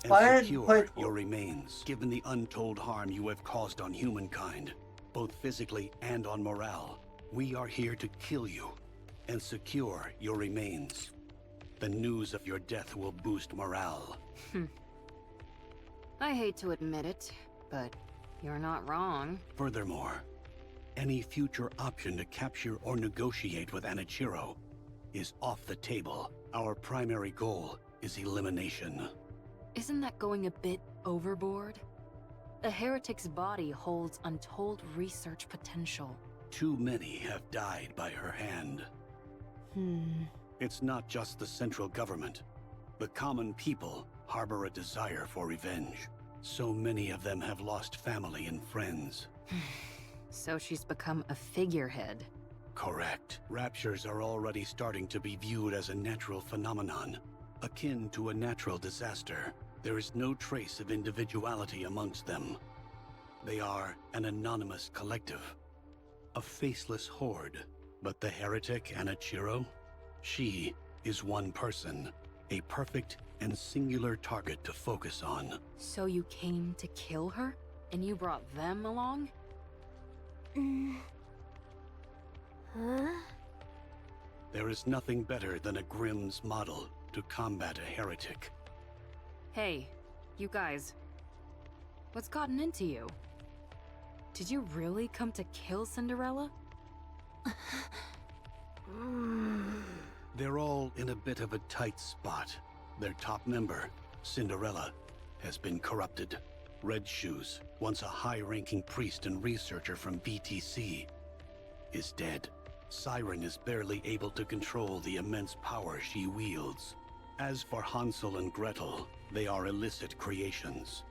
and secure your remains, given the untold harm you have caused on humankind, both physically and on morale. We are here to kill you and secure your remains. The news of your death will boost morale. I hate to admit it, but you're not wrong. Furthermore, any future option to capture or negotiate with Anichiro is off the table. Our primary goal is elimination. Isn't that going a bit overboard? A heretic's body holds untold research potential. Too many have died by her hand. It's not just the central government. The common people harbor a desire for revenge. So many of them have lost family and friends. So she's become a figurehead. Correct. Raptures are already starting to be viewed as a natural phenomenon, akin to a natural disaster. There is no trace of individuality amongst them. They are an anonymous collective, a faceless horde. But the heretic Anichiro? She is one person, a perfect and singular target to focus on. So you came to kill her? And you brought them along? There is nothing better than a Grimm's model to combat a heretic. Hey, you guys. What's gotten into you? Did you really come to kill Cinderella? They're all in a bit of a tight spot. Their top member, Cinderella, has been corrupted. Red Shoes, once a high-ranking priest and researcher from VTC, is dead. Siren is barely able to control the immense power she wields. As for Hansel and Gretel, they are illicit creations.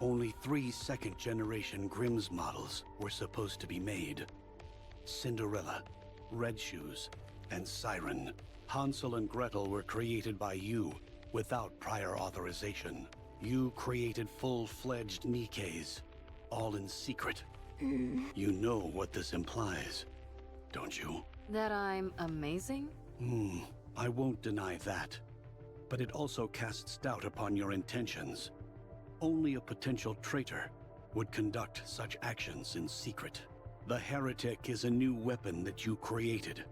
Only 3 second-generation Grimm's models were supposed to be made. Cinderella, Red Shoes, and Siren. Hansel and Gretel were created by you without prior authorization. You created full-fledged Nikkes, all in secret. You know what this implies, don't you? That I'm amazing? I won't deny that. But it also casts doubt upon your intentions. Only a potential traitor would conduct such actions in secret. The heretic is a new weapon that you created,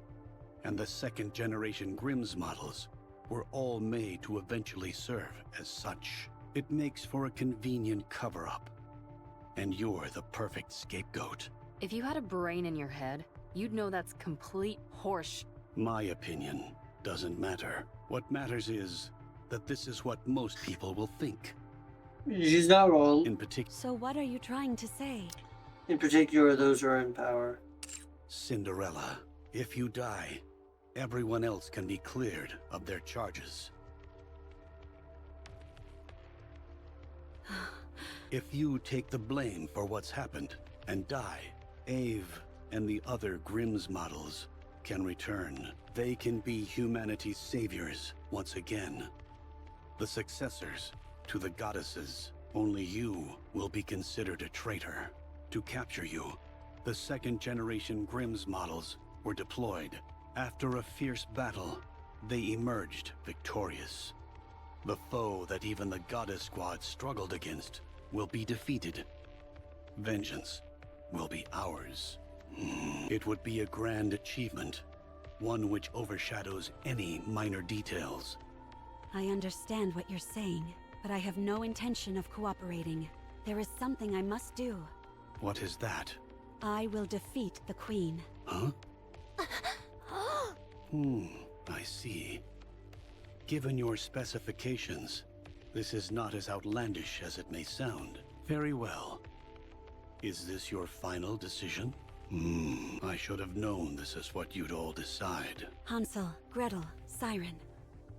and the second-generation Grimm's models were all made to eventually serve as such. It makes for a convenient cover-up, and you're the perfect scapegoat. If you had a brain in your head, you'd know that's complete horse. My opinion doesn't matter. What matters is that this is what most people will think. She's not wrong. In particular. So what are you trying to say? In particular, those who are in power. Cinderella, if you die, everyone else can be cleared of their charges. If you take the blame for what's happened and die, Ave and the other Grimm's models can return. They can be humanity's saviors once again. The successors to the goddesses. Only you will be considered a traitor. To capture you, the second-generation Grimm's models were deployed. After a fierce battle, they emerged victorious. The foe that even the Goddess Squad struggled against will be defeated. Vengeance will be ours. It would be a grand achievement, one which overshadows any minor details. I understand what you're saying, but I have no intention of cooperating. There is something I must do. What is that? I will defeat the Queen. Huh? I see. Given your specifications, this is not as outlandish as it may sound. Very well. Is this your final decision? I should have known this is what you'd all decide. Hansel, Gretel, Siren.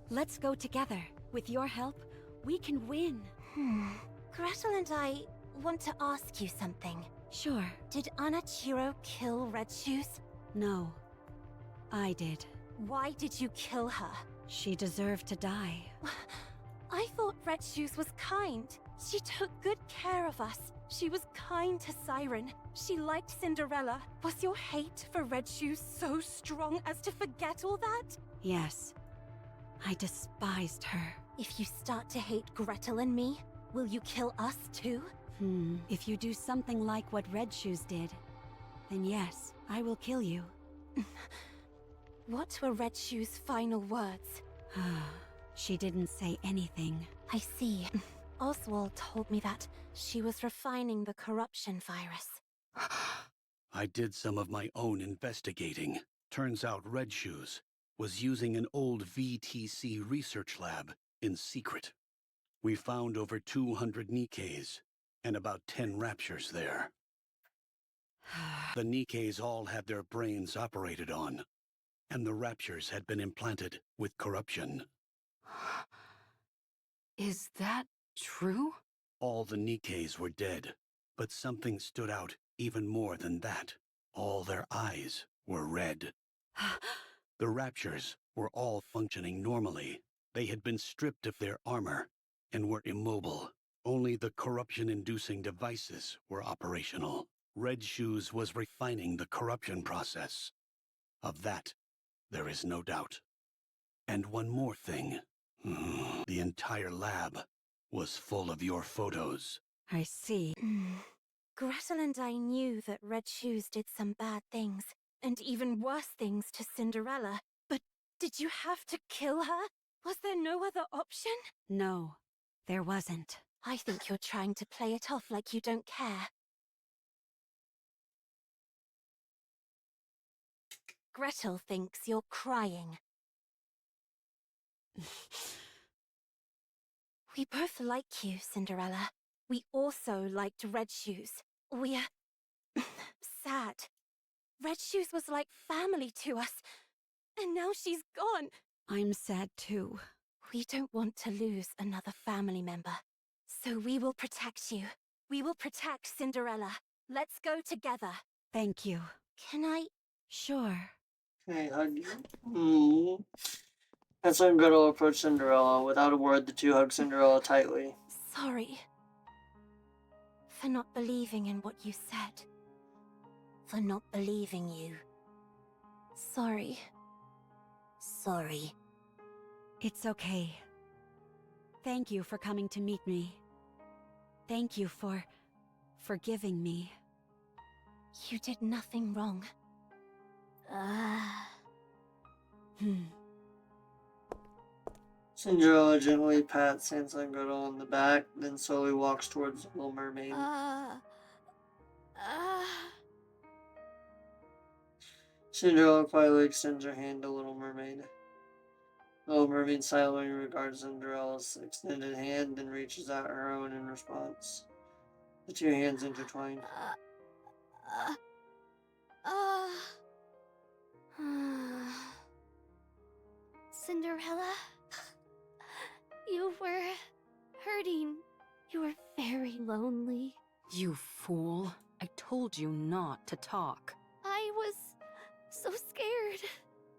Let's go together. With your help, we can win. Gretel and I want to ask you something. Sure. Did Anachiro kill Red Shoes? No. I did. Why did you kill her? She deserved to die. I thought Red Shoes was kind. She took good care of us. She was kind to Siren. She liked Cinderella. Was your hate for Red Shoes so strong as to forget all that? Yes. I despised her. If you start to hate Gretel and me, will you kill us too? If you do something like what Red Shoes did, then yes, I will kill you. What were Red Shoes' final words? She didn't say anything. I see. Oswald told me that she was refining the corruption virus. I did some of my own investigating. Turns out Red Shoes was using an old VTC research lab in secret. We found over 200 Nikkes and about 10 raptures there. The Nikkes all had their brains operated on, and the raptures had been implanted with corruption. Is that true? All the Nikkes were dead, but something stood out even more than that. All their eyes were red. The raptures were all functioning normally. They had been stripped of their armor and were immobile. Only the corruption-inducing devices were operational. Red Shoes was refining the corruption process. Of that, there is no doubt. And one more thing. The entire lab was full of your photos. I see. Gretel and I knew that Red Shoes did some bad things, and even worse things to Cinderella. But did you have to kill her? Was there no other option? No, there wasn't. I think you're trying to play it off like you don't care. Gretel thinks you're crying. We both like you, Cinderella. We also liked Red Shoes. We're sad. Red Shoes was like family to us, and now she's gone. I'm sad too. We don't want to lose another family member. So we will protect you. We will protect Cinderella. Let's go together. Thank you. Can I? Sure. Okay, hug you. That's when Gretel approached Cinderella. Without a word, the two hugged Cinderella tightly. Sorry. For not believing in what you said. For not believing you. Sorry. Sorry. It's okay. Thank you for coming to meet me. Thank you for forgiving me. You did nothing wrong. Cinderella gently pats Sansa and Gretel on the back, then slowly walks towards the Little Mermaid. Cinderella quietly extends her hand to Little Mermaid. Little Mermaid silently regards Cinderella's extended hand and reaches out her own in response. The two hands intertwine. Cinderella, you were hurting. You were very lonely. You fool. I told you not to talk. I was so scared.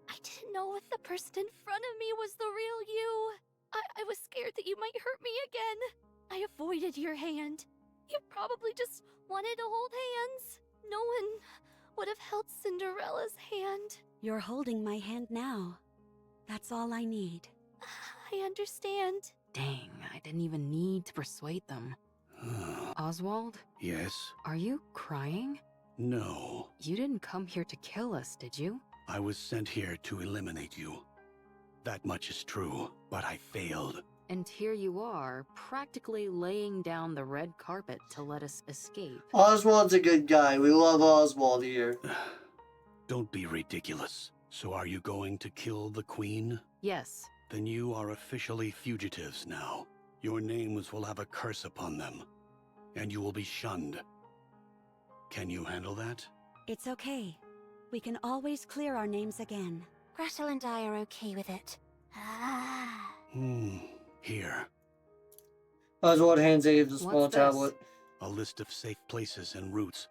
I didn't know if the person in front of me was the real you. I was scared that you might hurt me again. I avoided your hand. You probably just wanted to hold hands. No one would have held Cinderella's hand. You're holding my hand now. That's all I need. I understand. Dang, I didn't even need to persuade them. Oswald? Yes? Are you crying? No. You didn't come here to kill us, did you? I was sent here to eliminate you. That much is true, but I failed. And here you are, practically laying down the red carpet to let us escape. Oswald's a good guy. We love Oswald here. Don't be ridiculous. So are you going to kill the Queen? Yes. Then you are officially fugitives now. Your names will have a curse upon them, and you will be shunned. Can you handle that? It's okay. We can always clear our names again. Gretel and I are okay with it. Here. Oswald hands Abe the small What's this? tablet. A list of safe places and routes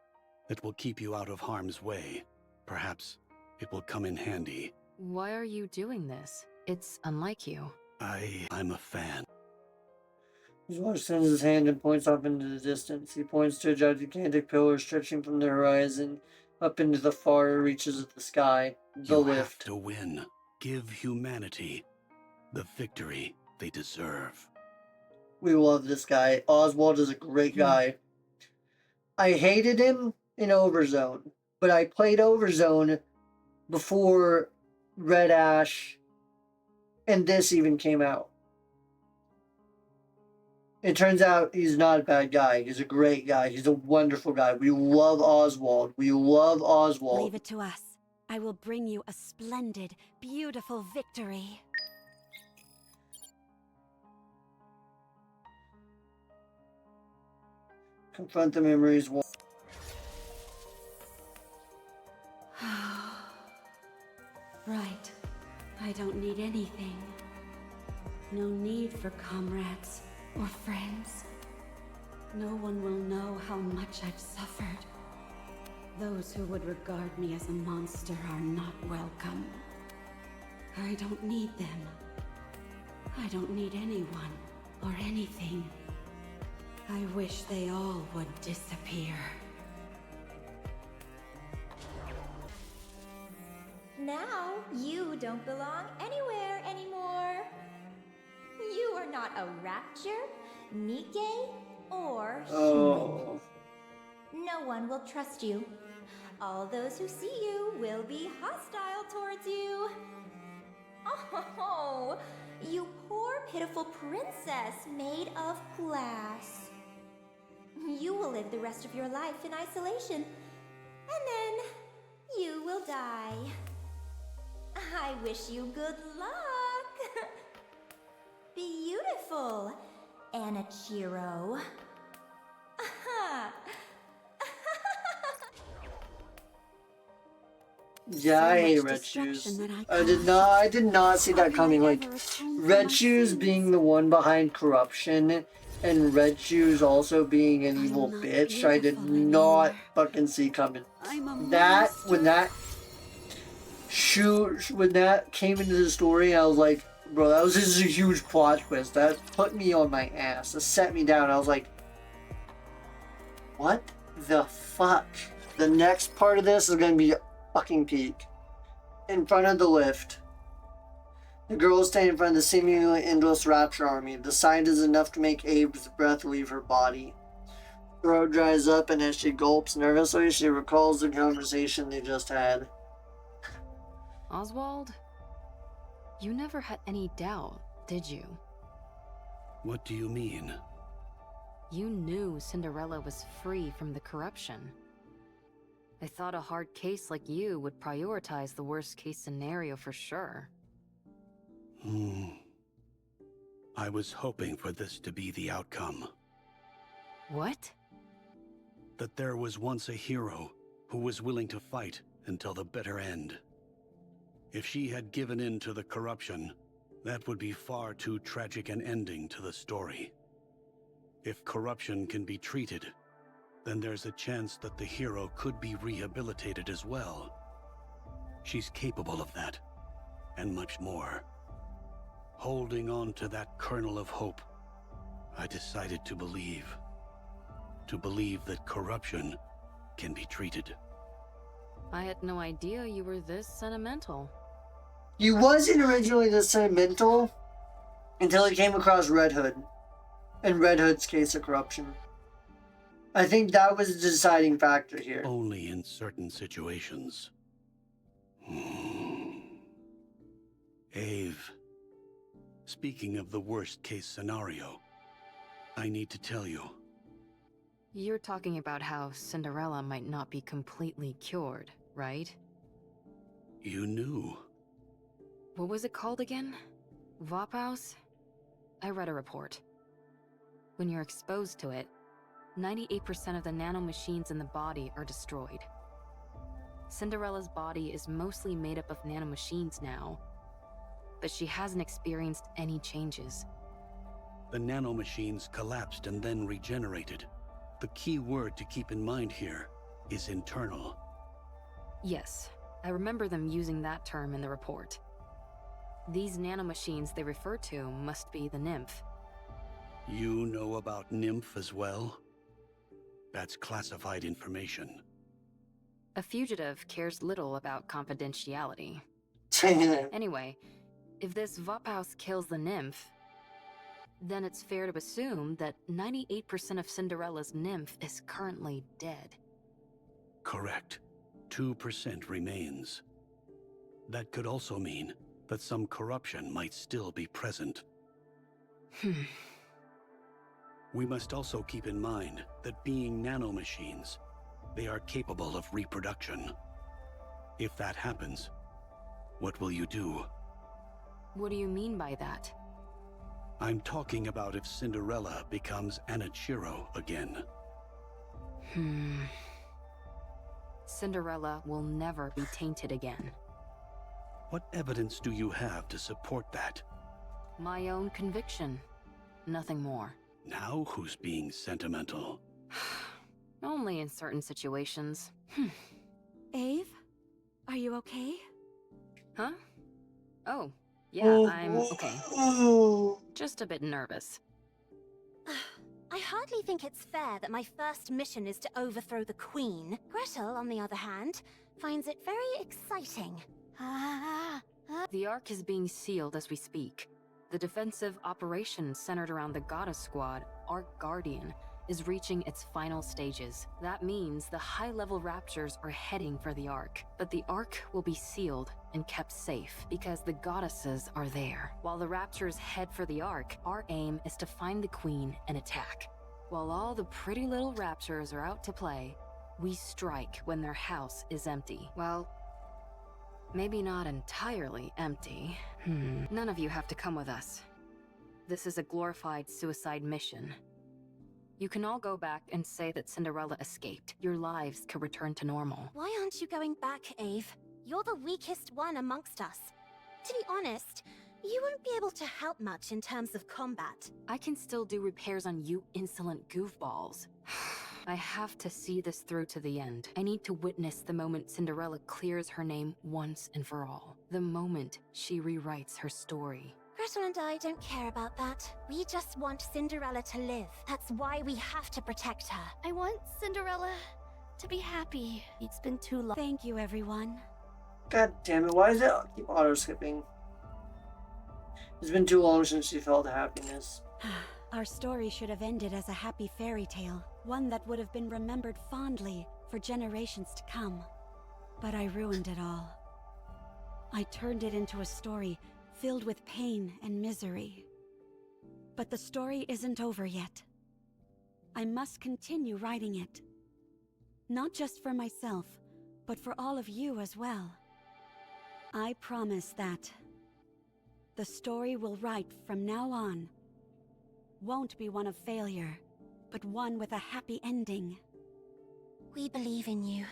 that will keep you out of harm's way. Perhaps it will come in handy. Why are you doing this? It's unlike you. I'm a fan. Oswald extends his hand and points off into the distance. He points to a gigantic pillar stretching from the horizon up into the far reaches of the sky. The You lift. have to win. Give humanity the victory they deserve. We love this guy. Oswald is a great guy. I hated him in Overzone, but I played Overzone before Red Ash and this even came out. It turns out he's not a bad guy. He's a great guy. He's a wonderful guy. We love Oswald. We love Oswald. Leave it to us. I will bring you a splendid, beautiful victory. Confront the memories. Right. I don't need anything. No need for comrades or friends. No one will know how much I've suffered. Those who would regard me as a monster are not welcome. I don't need them. I don't need anyone or anything. I wish they all would disappear. Now, you don't belong anywhere anymore. You are not a Rapture, Nikke, or human. No one will trust you. All those who see you will be hostile towards you. Oh, you poor pitiful princess made of glass. You will live the rest of your life in isolation, and then you will die. I wish you good luck. Beautiful, Anichiro. Yeah, I hate Red Shoes. I did not see that coming. Like, Red Shoes being the one behind corruption, and Red Shoes also being an evil bitch, I did not fucking see coming. When that came into the story, I was like, bro, that was just a huge plot twist. That put me on my ass. That set me down. I was like, what the fuck? The next part of this is gonna be fucking peak. In front of the lift, the girl is standing in front of the seemingly endless Rapture army. The sight is enough to make Abe's breath leave her body. Throat dries up, and as she gulps nervously, she recalls the conversation they just had. Oswald? You never had any doubt, did you? What do you mean? You knew Cinderella was free from the corruption. I thought a hard case like you would prioritize the worst case scenario for sure. I was hoping for this to be the outcome. What? That there was once a hero who was willing to fight until the bitter end. If she had given in to the corruption, that would be far too tragic an ending to the story. If corruption can be treated, then there's a chance that the hero could be rehabilitated as well. She's capable of that, and much more. Holding on to that kernel of hope, I decided to believe. To believe that corruption can be treated. I had no idea you were this sentimental. You wasn't originally this sentimental. until he came across Red Hood, and Red Hood's case of corruption. I think that was the deciding factor here. Only in certain situations. Ave, speaking of the worst case scenario, I need to tell you. You're talking about how Cinderella might not be completely cured, right? You knew. What was it called again? Vophaus? I read a report. When you're exposed to it, 98% of the nanomachines in the body are destroyed. Cinderella's body is mostly made up of nanomachines now, but she hasn't experienced any changes. The nanomachines collapsed and then regenerated. The key word to keep in mind here is internal. Yes, I remember them using that term in the report. These nanomachines they refer to must be the nymph. You know about Nymph as well? That's classified information. A fugitive cares little about confidentiality. Anyway, if this Vophaus kills the nymph, then it's fair to assume that 98% of Cinderella's nymph is currently dead. Correct. 2% remains. That could also mean that some corruption might still be present. We must also keep in mind that being nanomachines, they are capable of reproduction. If that happens, what will you do? What do you mean by that? I'm talking about if Cinderella becomes Anichiro again. Cinderella will never be tainted again. What evidence do you have to support that? My own conviction. Nothing more. Now who's being sentimental? Only in certain situations. Ave? Are you okay? Huh? Oh, yeah, I'm okay. Just a bit nervous. I hardly think it's fair that my first mission is to overthrow the Queen. Gretel, on the other hand, finds it very exciting. The Ark is being sealed as we speak. The defensive operation centered around the Goddess Squad, Ark Guardian, is reaching its final stages. That means the high-level Raptors are heading for the Ark. But the Ark will be sealed and kept safe because the goddesses are there. While the Raptors head for the Ark, our aim is to find the Queen and attack. While all the pretty little Raptors are out to play, we strike when their house is empty. Well, maybe not entirely empty. None of you have to come with us. This is a glorified suicide mission. You can all go back and say that Cinderella escaped. Your lives could return to normal. Why aren't you going back, Ave? You're the weakest one amongst us. To be honest, you won't be able to help much in terms of combat. I can still do repairs on you insolent goofballs. I have to see this through to the end. I need to witness the moment Cinderella clears her name once and for all. The moment she rewrites her story. Gretel and I don't care about that. We just want Cinderella to live. That's why we have to protect her. I want Cinderella to be happy. It's been too long. Thank you, everyone. God damn it, why does it keep auto-skipping? It's been too long since she felt happiness. Our story should have ended as a happy fairy tale, one that would have been remembered fondly for generations to come. But I ruined it all. I turned it into a story filled with pain and misery. But the story isn't over yet. I must continue writing it. Not just for myself, but for all of you as well. I promise that the story we'll write from now on won't be one of failure, but one with a happy ending. We believe in you.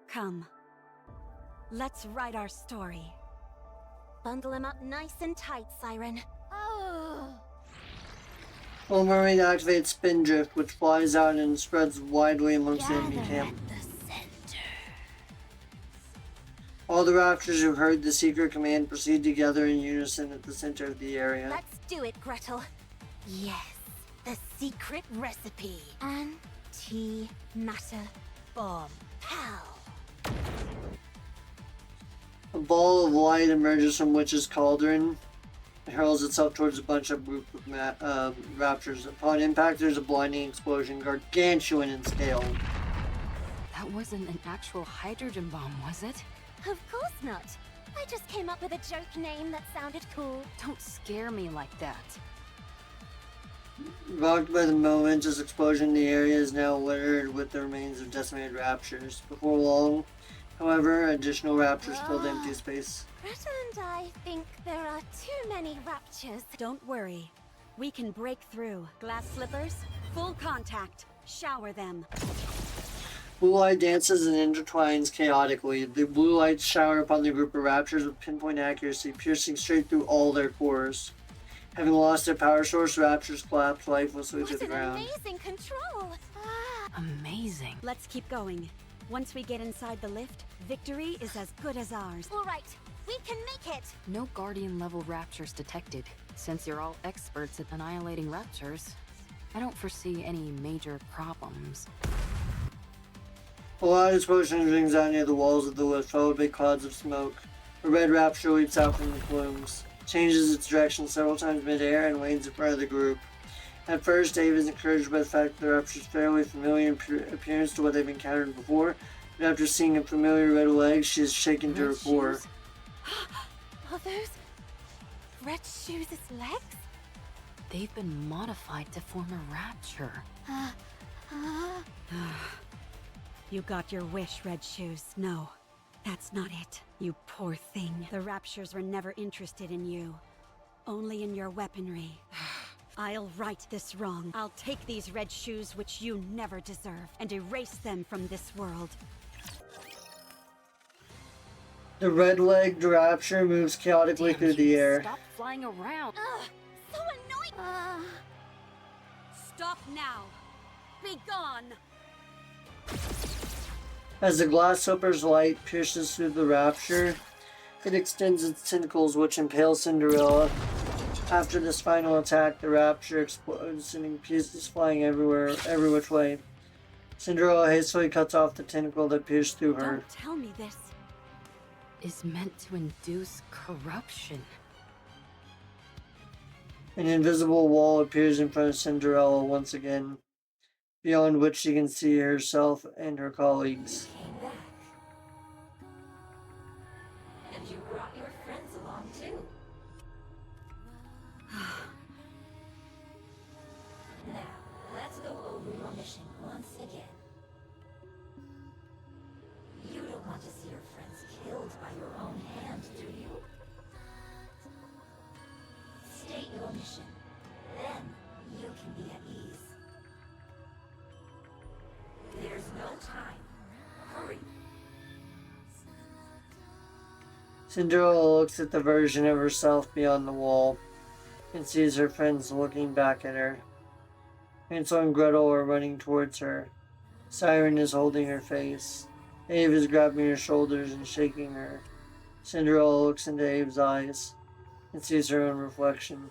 Come. Let's write our story. Bundle him up nice and tight, Siren. Wolverine activates Spindrift, which flies out and spreads widely amongst the enemy camp. All the Raptors who heard the secret command proceed together in unison at the center of the area. Let's do it, Gretel. Yes, the secret recipe. Anti-matter bomb. Pow! A ball of light emerges from Witch's Cauldron and hurls itself towards a bunch of group of raptors. Upon impact, there's a blinding explosion, gargantuan in scale. That wasn't an actual hydrogen bomb, was it? Of course not. I just came up with a joke name that sounded cool. Don't scare me like that. Rocked by the momentous explosion, the area is now littered with the remains of decimated raptors. Before long, however, additional raptors filled empty space. Greta and I think there are too many raptures. Don't worry. We can break through. Glass slippers, full contact. Shower them. Blue light dances and intertwines chaotically. The blue lights shower upon the group of raptors with pinpoint accuracy, piercing straight through all their cores. Having lost their power source, raptors collapse lifelessly to the ground. Amazing control! Amazing. Let's keep going. Once we get inside the lift, victory is as good as ours. All right, we can make it! No Guardian-level raptors detected. Since you're all experts at annihilating raptors, I don't foresee any major problems. A loud explosion rings out near the walls of the lift, followed by clouds of smoke. A red raptor leaps out from the plumes, changes its direction several times mid-air, and lands in front of the group. At first, Dave is encouraged by the fact that the raptor's fairly familiar in appearance to what they've encountered before, but after seeing a familiar red leg, she is shaken to her core. Are those Red Shoes' legs? They've been modified to form a rapture. You got your wish, Red Shoes. No, that's not it. You poor thing. The raptures were never interested in you. Only in your weaponry. I'll right this wrong. I'll take these red shoes which you never deserved and erase them from this world. The red-legged rapture moves chaotically through the air. Stop flying around. So annoying! Stop now! Be gone! As the glass slipper's light pierces through the rapture, it extends its tentacles which impale Cinderella. After this final attack, the rapture explodes, sending pieces flying everywhere, every which way. Cinderella hastily cuts off the tentacle that pierced through her. Don't tell me this. Is meant to induce corruption. An invisible wall appears in front of Cinderella once again, beyond which she can see herself and her colleagues. Came back. And you brought your friends along too. Now, let's go over your mission once again. You don't want to see your friends killed by your own hand, do you? State your mission. Then you can be at ease. There's no time. Hurry. Cinderella looks at the version of herself beyond the wall and sees her friends looking back at her. Hansel and Gretel are running towards her. Siren is holding her face. Ave is grabbing her shoulders and shaking her. Cinderella looks into Ave's eyes and sees her own reflection.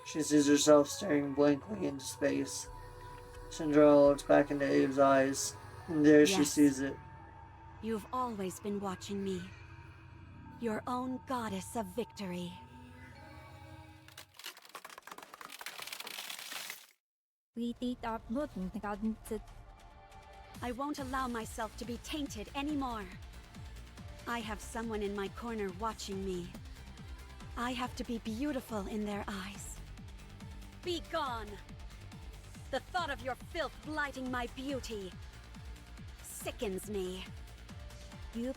She sees herself staring blankly into space. Cinderella looks back into Ave's eyes, and there she sees it. You've always been watching me. Your own goddess of victory. I won't allow myself to be tainted anymore. I have someone in my corner watching me. I have to be beautiful in their eyes. Be gone! The thought of your filth blighting my beauty sickens me. The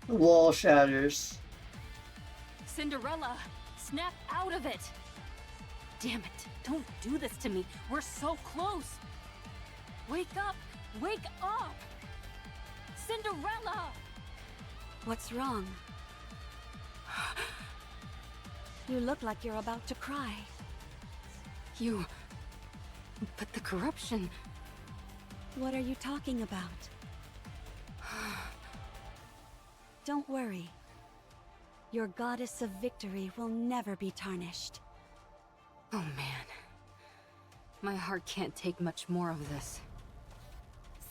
wall shatters. Cinderella, snap out of it! Damn it, don't do this to me. We're so close. Wake up! Wake up! Cinderella! What's wrong? You look like you're about to cry. But the corruption... What are you talking about? Don't worry. Your goddess of victory will never be tarnished. Oh man. My heart can't take much more of this.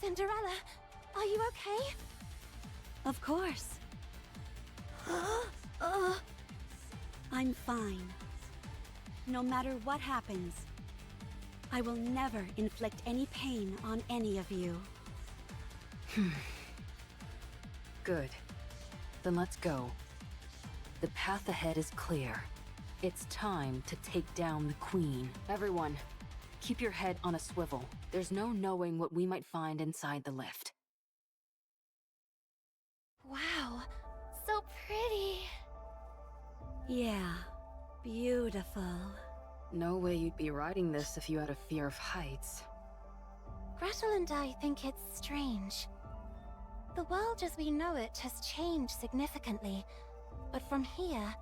Cinderella, are you okay? Of course. I'm fine. No matter what happens, I will never inflict any pain on any of you. Good. Then let's go. The path ahead is clear. It's time to take down the Queen. Everyone, keep your head on a swivel. There's no knowing what we might find inside the lift. Wow, so pretty. Yeah, beautiful. No way you'd be riding this if you had a fear of heights. Gretel and I think it's strange. The world as we know it has changed significantly, but from here,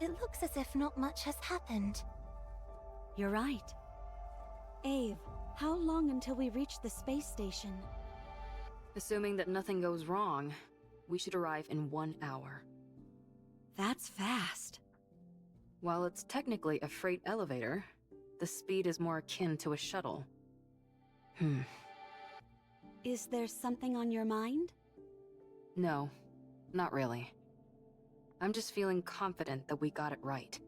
it looks as if not much has happened. You're right. Ave, how long until we reach the space station? Assuming that nothing goes wrong, we should arrive in 1 hour. That's fast. While it's technically a freight elevator, the speed is more akin to a shuttle. Is there something on your mind? No, not really. I'm just feeling confident that we got it right.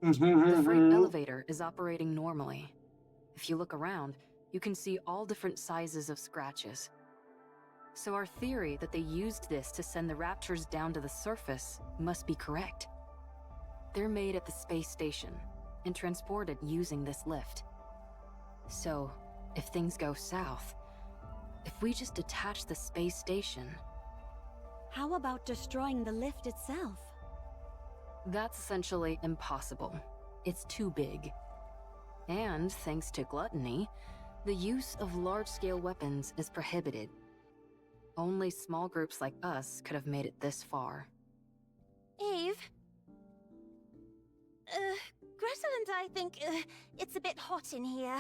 The freight elevator is operating normally. If you look around, you can see all different sizes of scratches. So our theory that they used this to send the Raptors down to the surface must be correct. They're made at the space station and transported using this lift. So, if things go south, if we just detach the space station... How about destroying the lift itself? That's essentially impossible. It's too big. And, thanks to gluttony, the use of large-scale weapons is prohibited. Only small groups like us could have made it this far. Eve? Gretel and I think it's a bit hot in here.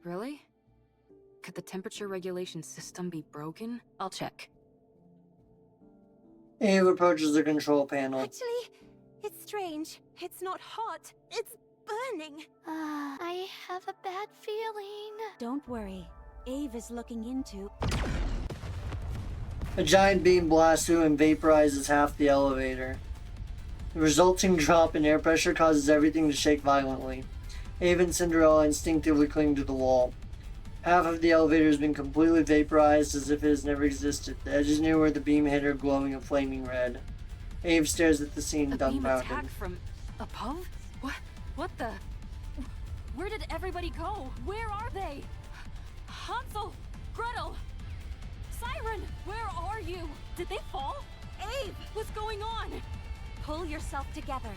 Really? Could the temperature regulation system be broken? I'll check. Eve approaches the control panel. Actually, it's strange. It's not hot. It's burning. I have a bad feeling. Don't worry. Ave is looking into... A giant beam blasts through and vaporizes half the elevator. The resulting drop in air pressure causes everything to shake violently. Ave and Cinderella instinctively cling to the wall. Half of the elevator has been completely vaporized as if it has never existed. The edges near where the beam hit are glowing a flaming red. Ave stares at the scene dumbfounded. Beam attack from above? What the? Where did everybody go? Where are they? Hansel! Gretel! Siren! Where are you? Did they fall? Abe! What's going on? Pull yourself together.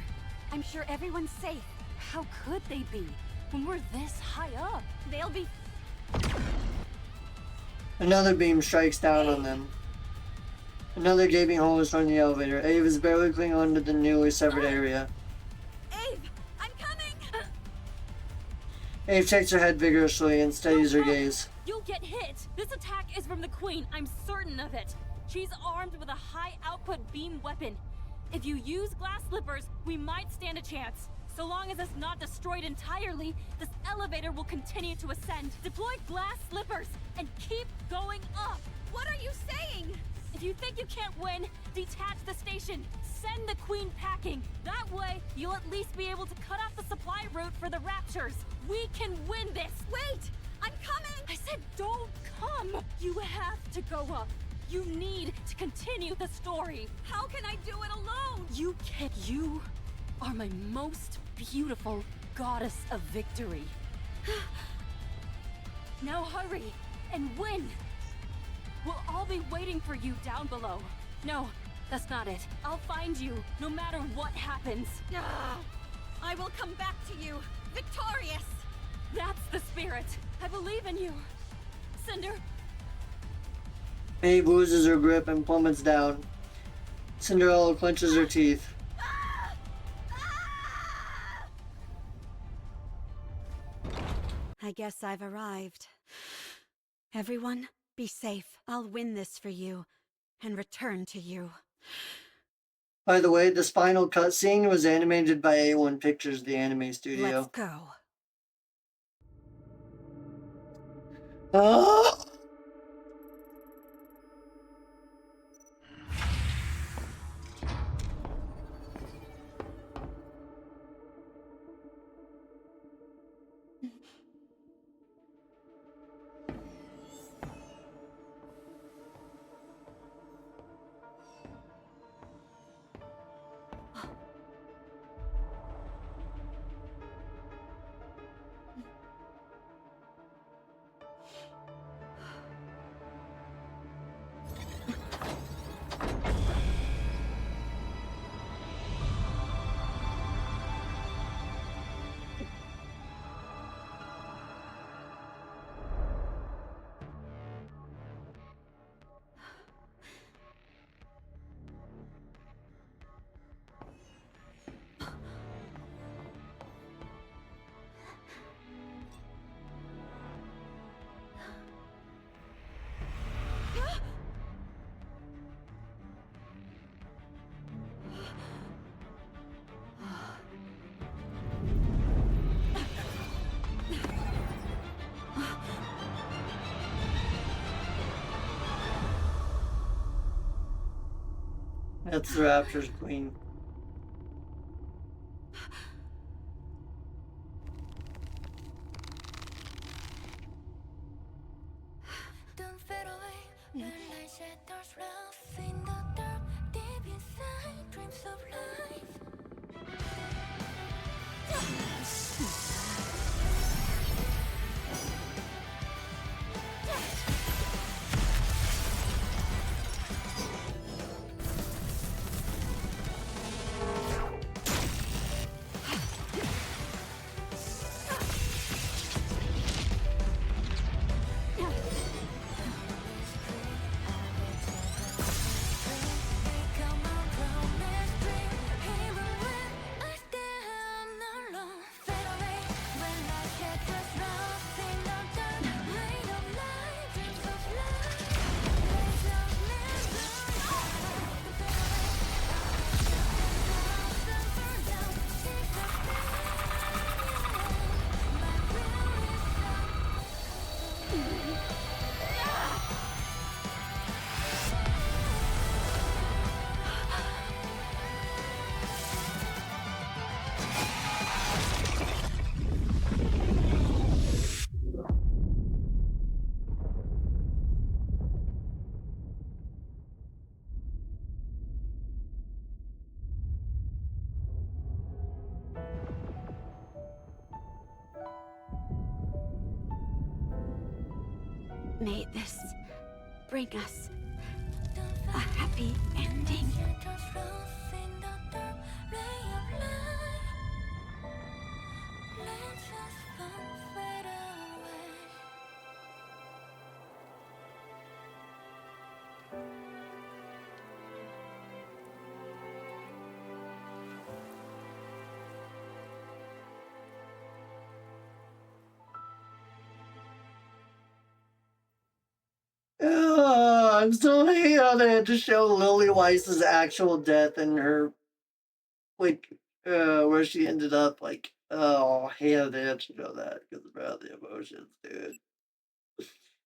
I'm sure everyone's safe. How could they be? When we're this high up? They'll be... Another beam strikes down on them. Another gaping hole is from the elevator. Ave is barely clinging onto the newly severed area. Ave! I'm coming! Ave shakes her head vigorously and steadies her gaze. You'll get hit! This attack is from the Queen, I'm certain of it! She's armed with a high-output beam weapon. If you use glass slippers, we might stand a chance. So long as it's not destroyed entirely, this elevator will continue to ascend. Deploy glass slippers and keep going up! What are you saying? If you think you can't win, detach the station. Send the Queen packing. That way, you'll at least be able to cut off the supply route for the Raptors. We can win this! Wait! I'm coming! I said don't come! You have to go up. You need to continue the story. How can I do it alone? You can't. You are my most beautiful goddess of victory. Now hurry and win! We'll all be waiting for you down below. No, that's not it. I'll find you, no matter what happens. I will come back to you, victorious! That's the spirit. I believe in you. Cinder. Ave loses her grip and plummets down. Cinderella clenches her teeth. I guess I've arrived. Everyone, be safe. I'll win this for you and return to you. By the way, this final cutscene was animated by A1 Pictures, the anime studio. Let's go. Oh! That's the Raptors queen. Don't fade away when light shatters rough in the dark, deep inside dreams of life. May this bring us a happy ending. I'm so hate how they had to show Lily Weiss's actual death and her, like, where she ended up. Like, oh, I hate how they had to show that because about the emotions, dude.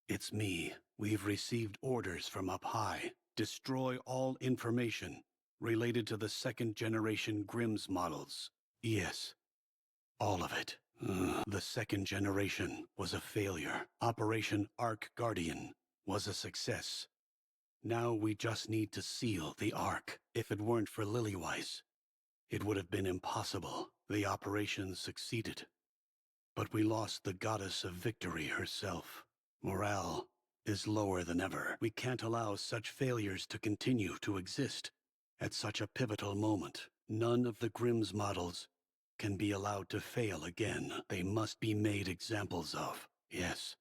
It's me. We've received orders from up high. Destroy all information related to the second generation Grimm's models. Yes, all of it. The second generation was a failure. Operation Ark Guardian was a success. Now we just need to seal the Ark. If it weren't for Lilyweiss, it would have been impossible. The operation succeeded. But we lost the goddess of victory herself. Morale is lower than ever. We can't allow such failures to continue to exist at such a pivotal moment. None of the Grimm's models can be allowed to fail again. They must be made examples of. Yes,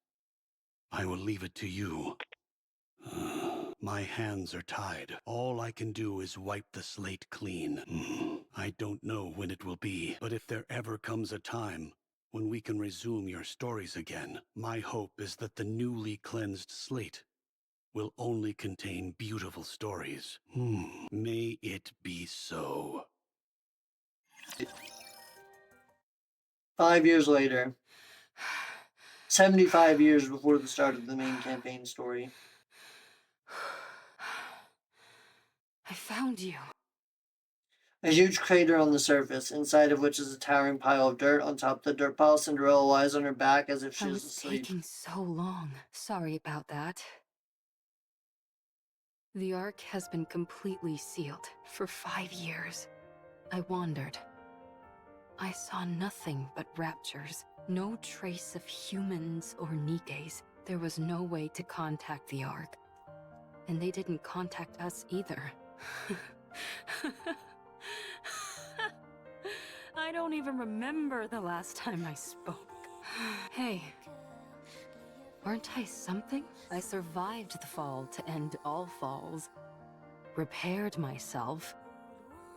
I will leave it to you. My hands are tied. All I can do is wipe the slate clean. I don't know when it will be, but if there ever comes a time when we can resume your stories again, my hope is that the newly cleansed slate will only contain beautiful stories. May it be so. 5 years later. 75 years before the start of the main campaign story. I found you. A huge crater on the surface, inside of which is a towering pile of dirt. On top of the dirt pile, Cinderella lies on her back as if she is asleep. Taking so long. Sorry about that. The Ark has been completely sealed for 5 years. I wandered. I saw nothing but raptures. No trace of humans or Nikkes. There was no way to contact the Ark. And they didn't contact us either. I don't even remember the last time I spoke. Hey. Aren't I something? I survived the fall to end all falls. Repaired myself.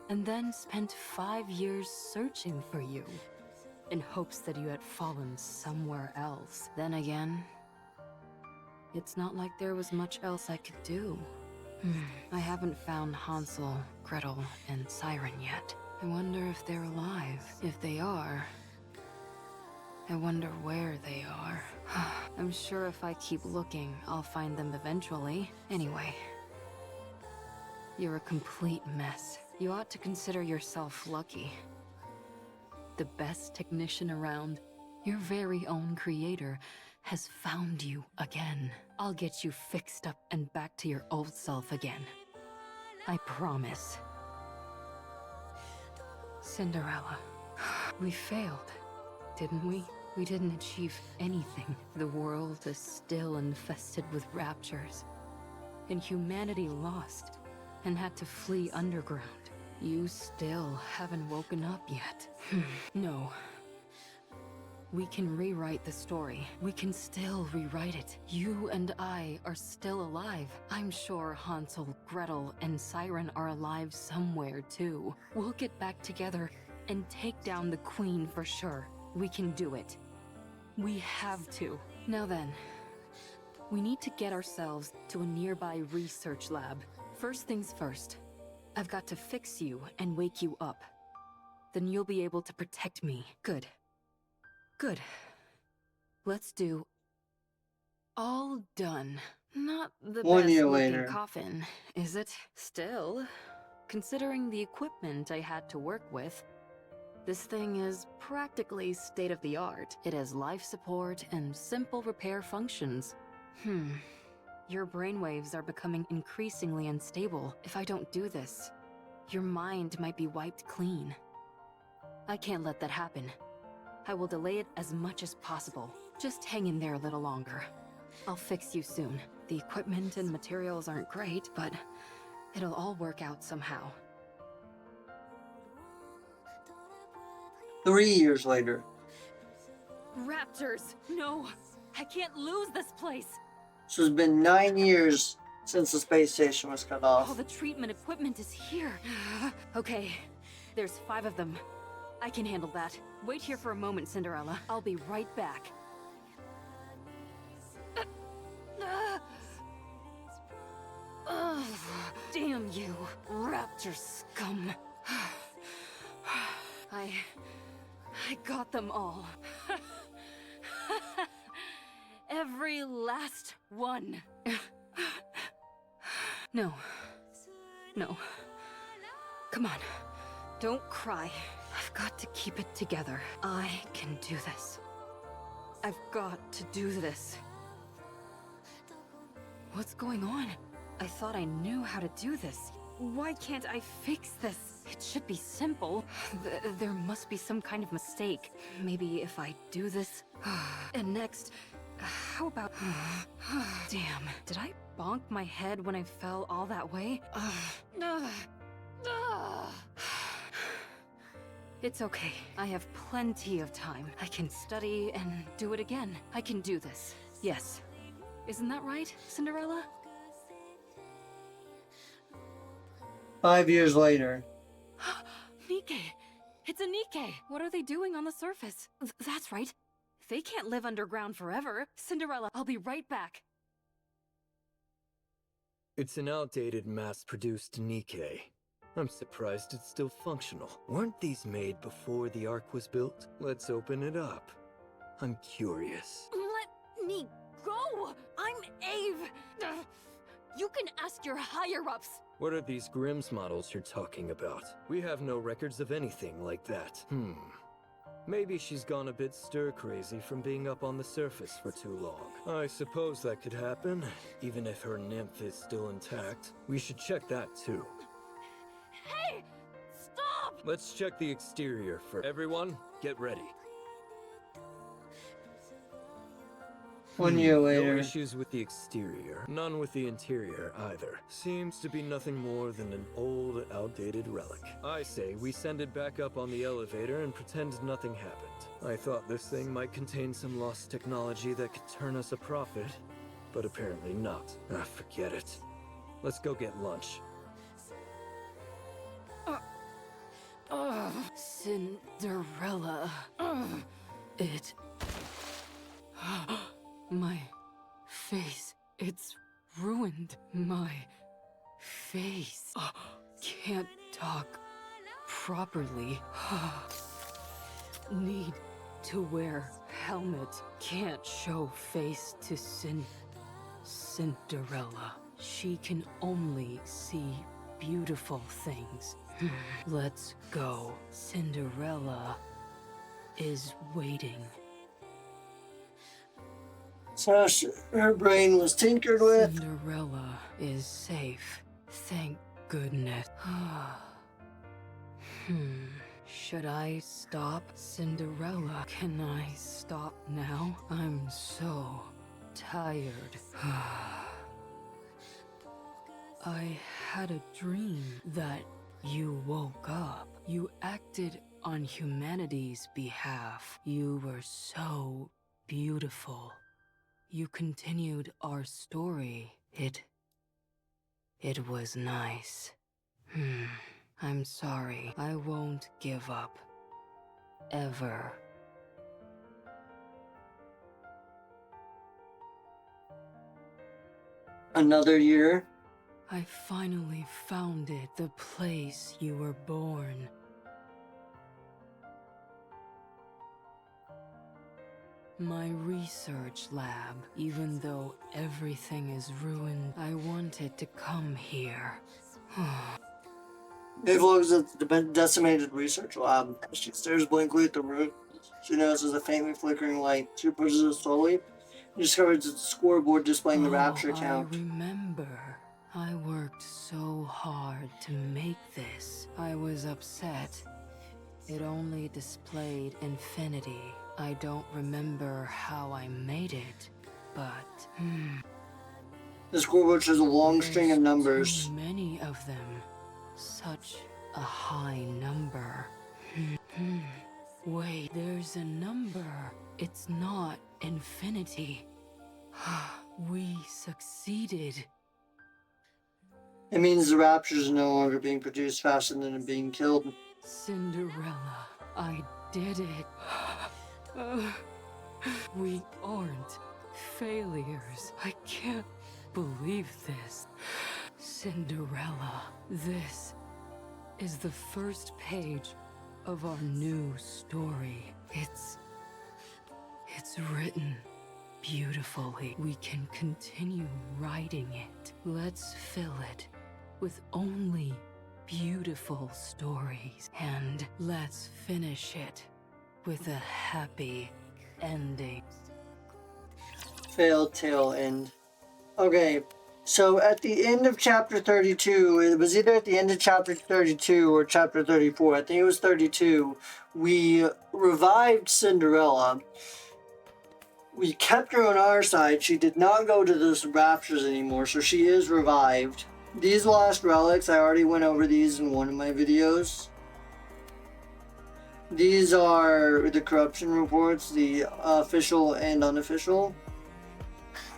And then spent 5 years searching for you. In hopes that you had fallen somewhere else. Then again, it's not like there was much else I could do. I haven't found Hansel, Gretel, and Siren yet. I wonder if they're alive. If they are, I wonder where they are. I'm sure if I keep looking, I'll find them eventually. Anyway, you're a complete mess. You ought to consider yourself lucky. The best technician around, your very own creator, has found you again. I'll get you fixed up and back to your old self again. I promise. Cinderella, we failed, didn't we? We didn't achieve anything. The world is still infested with raptures. And humanity lost and had to flee underground. You still haven't woken up yet. No. We can rewrite the story. We can still rewrite it. You and I are still alive. I'm sure Hansel, Gretel, and Siren are alive somewhere too. We'll get back together and take down the Queen for sure. We can do it. We have to. Now then, we need to get ourselves to a nearby research lab. First things first. I've got to fix you and wake you up. Then you'll be able to protect me. Good. Good. Let's do... all done. Not the 1 year best looking later. coffin, is it? Still, considering the equipment I had to work with, this thing is practically state-of-the-art. It has life support and simple repair functions. Your brainwaves are becoming increasingly unstable. If I don't do this, your mind might be wiped clean. I can't let that happen. I will delay it as much as possible. Just hang in there a little longer. I'll fix you soon. The equipment and materials aren't great, but it'll all work out somehow. 3 years later. Raptors! No! I can't lose this place! So it's been 9 years since the space station was cut off. All the treatment equipment is here. Okay, there's 5 of them. I can handle that. Wait here for a moment, Cinderella. I'll be right back. Damn you, raptor scum. I got them all. Every last one. No. No. Come on. Don't cry. I've got to keep it together. I can do this. I've got to do this. What's going on? I thought I knew how to do this. Why can't I fix this? It should be simple. There must be some kind of mistake. Maybe if I do this... And next... How about... Damn, did I bonk my head when I fell all that way? It's okay. I have plenty of time. I can study and do it again. I can do this. Yes. Isn't that right, Cinderella? 5 years later. Nikke! It's a Nikke! What are they doing on the surface? That's right. They can't live underground forever. Cinderella, I'll be right back. It's an outdated mass-produced Nikke. I'm surprised it's still functional. Weren't these made before the Ark was built? Let's open it up. I'm curious. Let me go! I'm Ave! You can ask your higher-ups! What are these Grimm's models you're talking about? We have no records of anything like that. Maybe she's gone a bit stir-crazy from being up on the surface for too long. I suppose that could happen, even if her nymph is still intact. We should check that too. Hey! Stop! Let's check the exterior first. Everyone, get ready. 1 year later. No issues with the exterior, none with the interior either. Seems to be nothing more than an old, outdated relic. I say we send it back up on the elevator and pretend nothing happened. I thought this thing might contain some lost technology that could turn us a profit, but apparently not. Forget it. Let's go get lunch. Cinderella. It... My face, it's ruined. My face. Can't talk properly. Need to wear helmet. Can't show face to Cinderella. She can only see beautiful things. Let's go. Cinderella is waiting. So her brain was tinkered with. Cinderella is safe. Thank goodness. Should I stop Cinderella? Can I stop now? I'm so tired. I had a dream that you woke up. You acted on humanity's behalf. You were so beautiful. You continued our story. It was nice. I'm sorry. I won't give up. Ever. Another year. I finally found it, the place you were born. My research lab. Even though everything is ruined, I wanted to come here. Dave looks at the decimated research lab. She stares blankly at the room. She notices a faintly flickering light. She pushes it slowly and discovers it's a scoreboard displaying the rapture count. I remember. I worked so hard to make this. I was upset. It only displayed infinity. I don't remember how I made it, but... The scoreboard shows a long string of numbers. Too many of them. Such a high number. Wait, there's a number. It's not infinity. We succeeded. It means the raptures are no longer being produced faster than it being killed. Cinderella, I did it. We aren't failures. I can't believe this. Cinderella, this is the first page of our new story. It's written beautifully. We can continue writing it. Let's fill it with only beautiful stories. And let's finish it with a happy ending. Failed tale end. Okay, so at the end of chapter 32, it was either at the end of chapter 32 or chapter 34, I think it was 32, we revived Cinderella. We kept her on our side. She did not go to those raptures anymore, so she is revived. These lost relics, I already went over these in one of my videos. These are the corruption reports, the official and unofficial.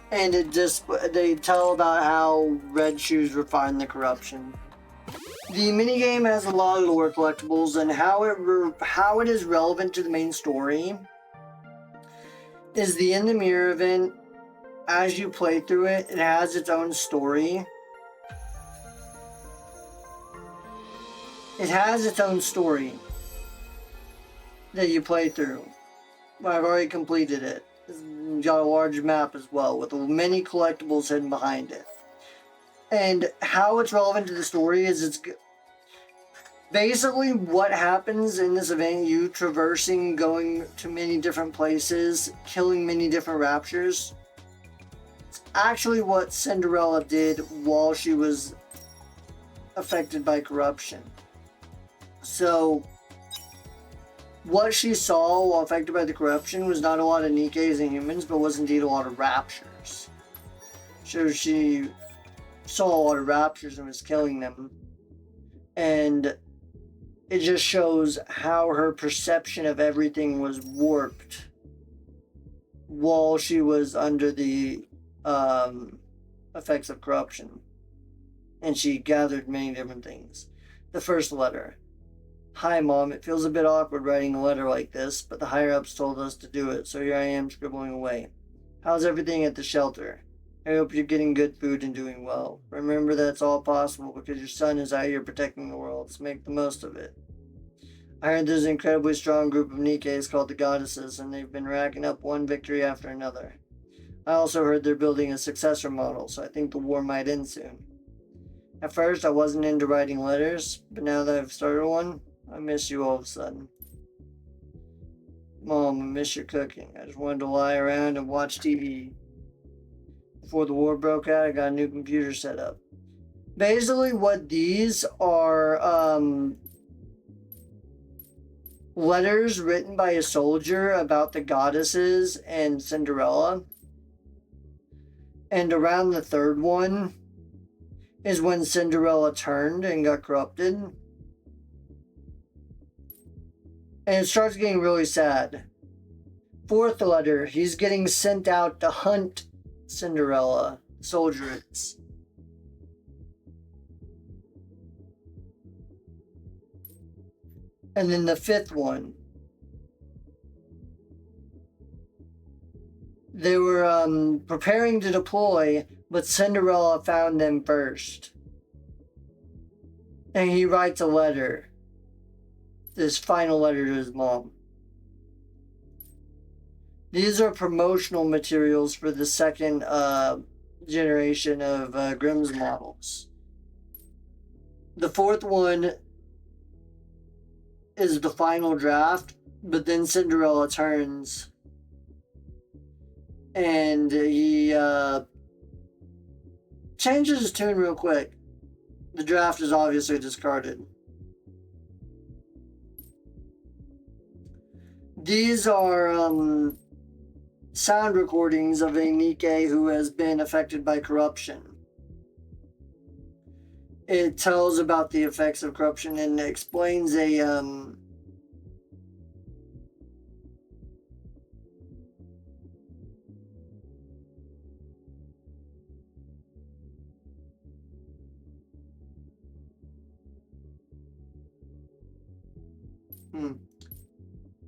And they tell about how Red Shoes refined the corruption. The minigame has a lot of lore collectibles, and how it is relevant to the main story is the In the Mirror event. As you play through it, it has its own story. It has its own story that you play through. I've already completed it. It's got a large map as well, with many collectibles hidden behind it. And how it's relevant to the story is it's basically what happens in this event, you traversing, going to many different places, killing many different raptures. It's actually what Cinderella did while she was affected by corruption. So, what she saw while affected by the corruption was not a lot of Nikkes and humans, but was indeed a lot of raptures. So she saw a lot of raptures and was killing them. And it just shows how her perception of everything was warped while she was under the effects of corruption. And she gathered many different things. The first letter. Hi, Mom. It feels a bit awkward writing a letter like this, but the higher-ups told us to do it, so here I am scribbling away. How's everything at the shelter? I hope you're getting good food and doing well. Remember that it's all possible because your son is out here protecting the world, so make the most of it. I heard there's an incredibly strong group of Nikkes called the Goddesses, and they've been racking up one victory after another. I also heard they're building a successor model, so I think the war might end soon. At first, I wasn't into writing letters, but now that I've started one, I miss you all of a sudden. Mom, I miss your cooking. I just wanted to lie around and watch TV. Before the war broke out, I got a new computer set up. Basically, what these are, letters written by a soldier about the goddesses and Cinderella. And around the third one is when Cinderella turned and got corrupted. And it starts getting really sad. Fourth letter, he's getting sent out to hunt Cinderella, soldierettes. And then the fifth one, they were preparing to deploy, but Cinderella found them first. And he writes a letter. This final letter to his mom. These are promotional materials for the second generation of Grimm's models. The fourth one is the final draft, but then Cinderella turns and he changes his tune real quick. The draft is obviously discarded. These are sound recordings of a Nikke who has been affected by corruption. It tells about the effects of corruption and explains a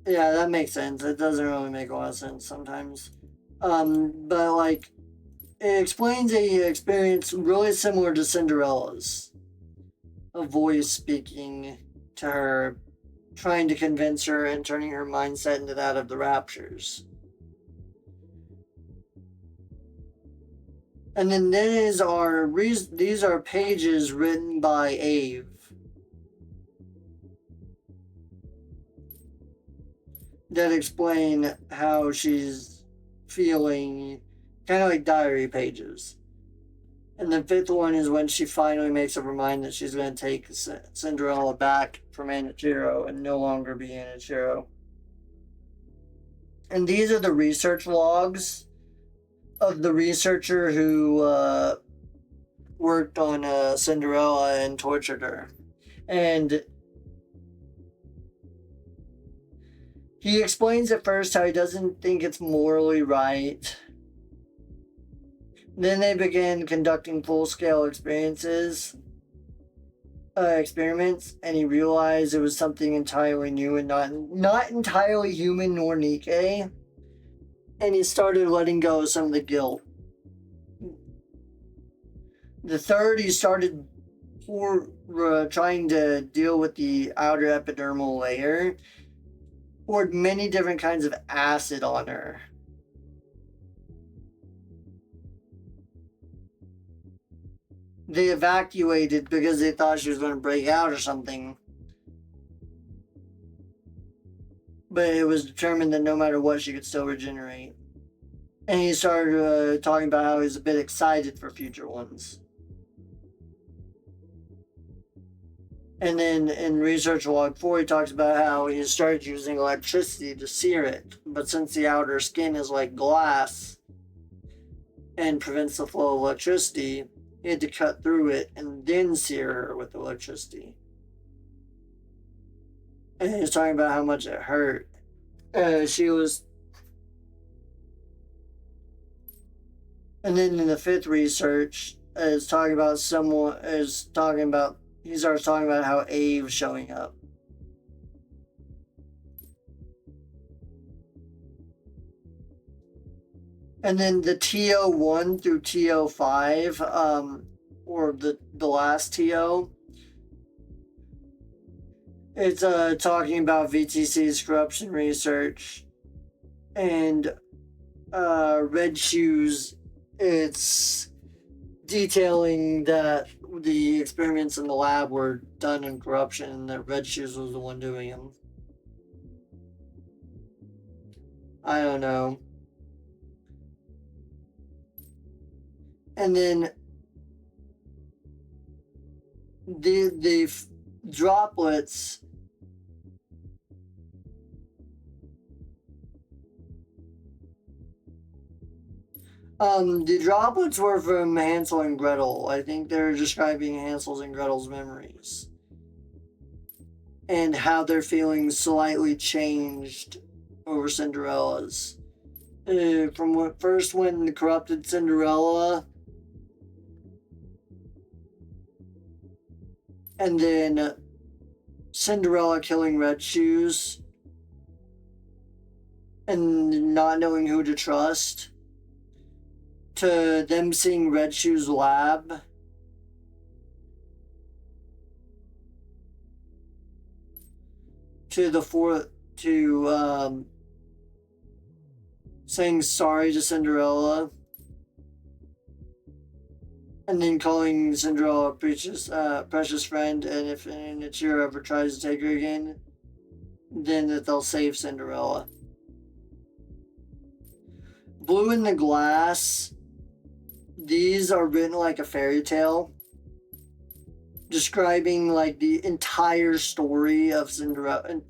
Yeah, that makes sense. It doesn't really make a lot of sense sometimes. But like, it explains a experience really similar to Cinderella's. A voice speaking to her, trying to convince her and turning her mindset into that of the Raptures. And then these are pages written by Ave. That explain how she's feeling, kind of like diary pages. And the fifth one is when she finally makes up her mind that she's going to take Cinderella back from Anichiro and no longer be Anichiro. And these are the research logs of the researcher who worked on Cinderella and tortured her. And he explains at first how he doesn't think it's morally right. Then they began conducting full-scale experiments, and he realized it was something entirely new and not entirely human nor Nikke. And he started letting go of some of the guilt. The third, he started trying to deal with the outer epidermal layer, poured many different kinds of acid on her. They evacuated because they thought she was going to break out or something. But it was determined that no matter what, she could still regenerate. And he started talking about how he's a bit excited for future ones. And then in Research Log 4, he talks about how he started using electricity to sear it. But since the outer skin is like glass and prevents the flow of electricity, he had to cut through it and then sear her with electricity. And he's talking about how much it hurt. She was... And then in the 5th research, he starts talking about how Ave's showing up. And then the TO1 through TO5, or the last TO, it's talking about VTC's corruption research. And Red Shoes, it's detailing that the experiments in the lab were done in corruption and that Red Shoes was the one doing them. I don't know. And then the droplets the droplets were from Hansel and Gretel. I think they're describing Hansel's and Gretel's memories and how their feelings slightly changed over Cinderella's. From when the corrupted Cinderella, and then Cinderella killing Red Shoes, and not knowing who to trust, to them seeing Red Shoes' lab, to saying sorry to Cinderella, and then calling Cinderella a precious friend, and if Nichiro ever tries to take her again, then that they'll save Cinderella. Blue in the Glass, these are written like a fairy tale, describing like the entire story of Cinderella,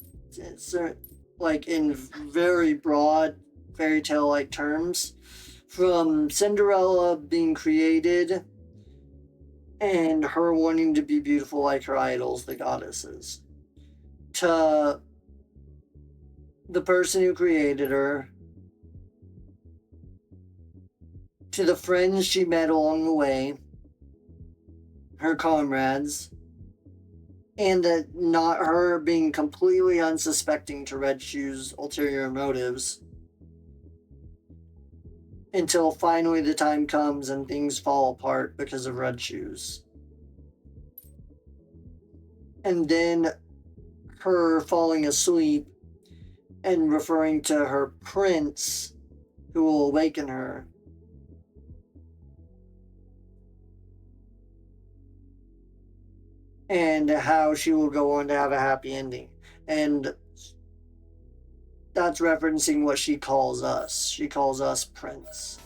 like in very broad fairy tale like terms, from Cinderella being created and her wanting to be beautiful like her idols, the goddesses, to the person who created her, to the friends she met along the way, her comrades, and that not her being completely unsuspecting to Red Shoes' ulterior motives, until finally the time comes and things fall apart because of Red Shoes. And then her falling asleep and referring to her prince who will awaken her. And how she will go on to have a happy ending. And that's referencing what she calls us. She calls us Prince.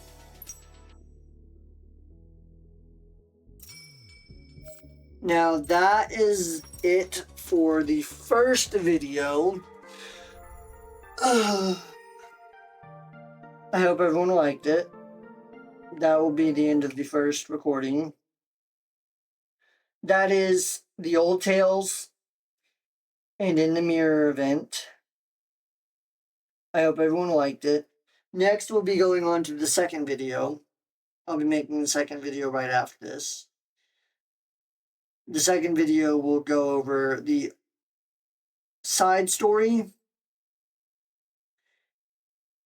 Now that is it for the first video. I hope everyone liked it. That will be the end of the first recording. That is the Old Tales and In the Mirror event. I hope everyone liked it. Next, we'll be going on to the second video. I'll be making the second video right after this. The second video will go over the side story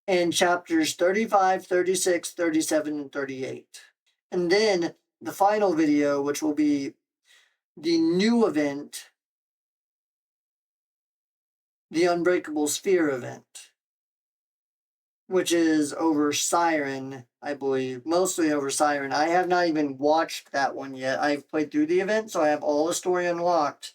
and chapters 35, 36, 37, and 38. And then the final video, which will be the new event, the Unbreakable Sphere event, which is over Siren, I believe, mostly over Siren. I have not even watched that one yet. I've played through the event, so I have all the story unlocked,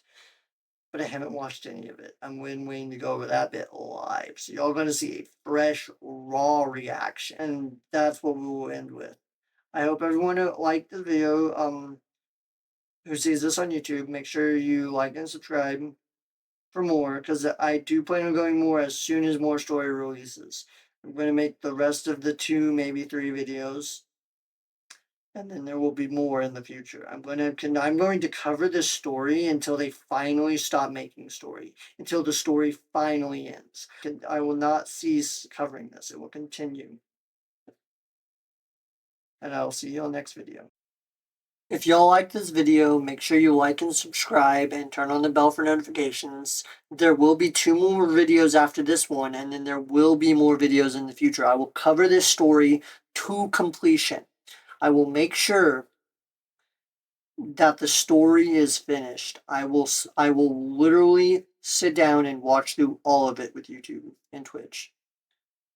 but I haven't watched any of it. I'm waiting to go over that bit live. So y'all going to see a fresh, raw reaction, and that's what we will end with. I hope everyone liked the video. Who sees this on YouTube, make sure you like and subscribe for more, because I do plan on going more as soon as more story releases. I'm going to make the rest of the 2, maybe 3 videos, and then there will be more in the future. I'm going to cover this story until they finally stop making story, until the story finally ends. I will not cease covering this. It will continue. And I'll see you on next video. If y'all like this video, make sure you like and subscribe and turn on the bell for notifications. There will be 2 more videos after this one, and then there will be more videos in the future. I will cover this story to completion. I will make sure that the story is finished. I will literally sit down and watch through all of it with YouTube and Twitch.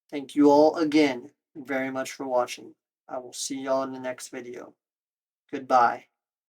Thank you all again very much for watching. I will see y'all in the next video. Goodbye.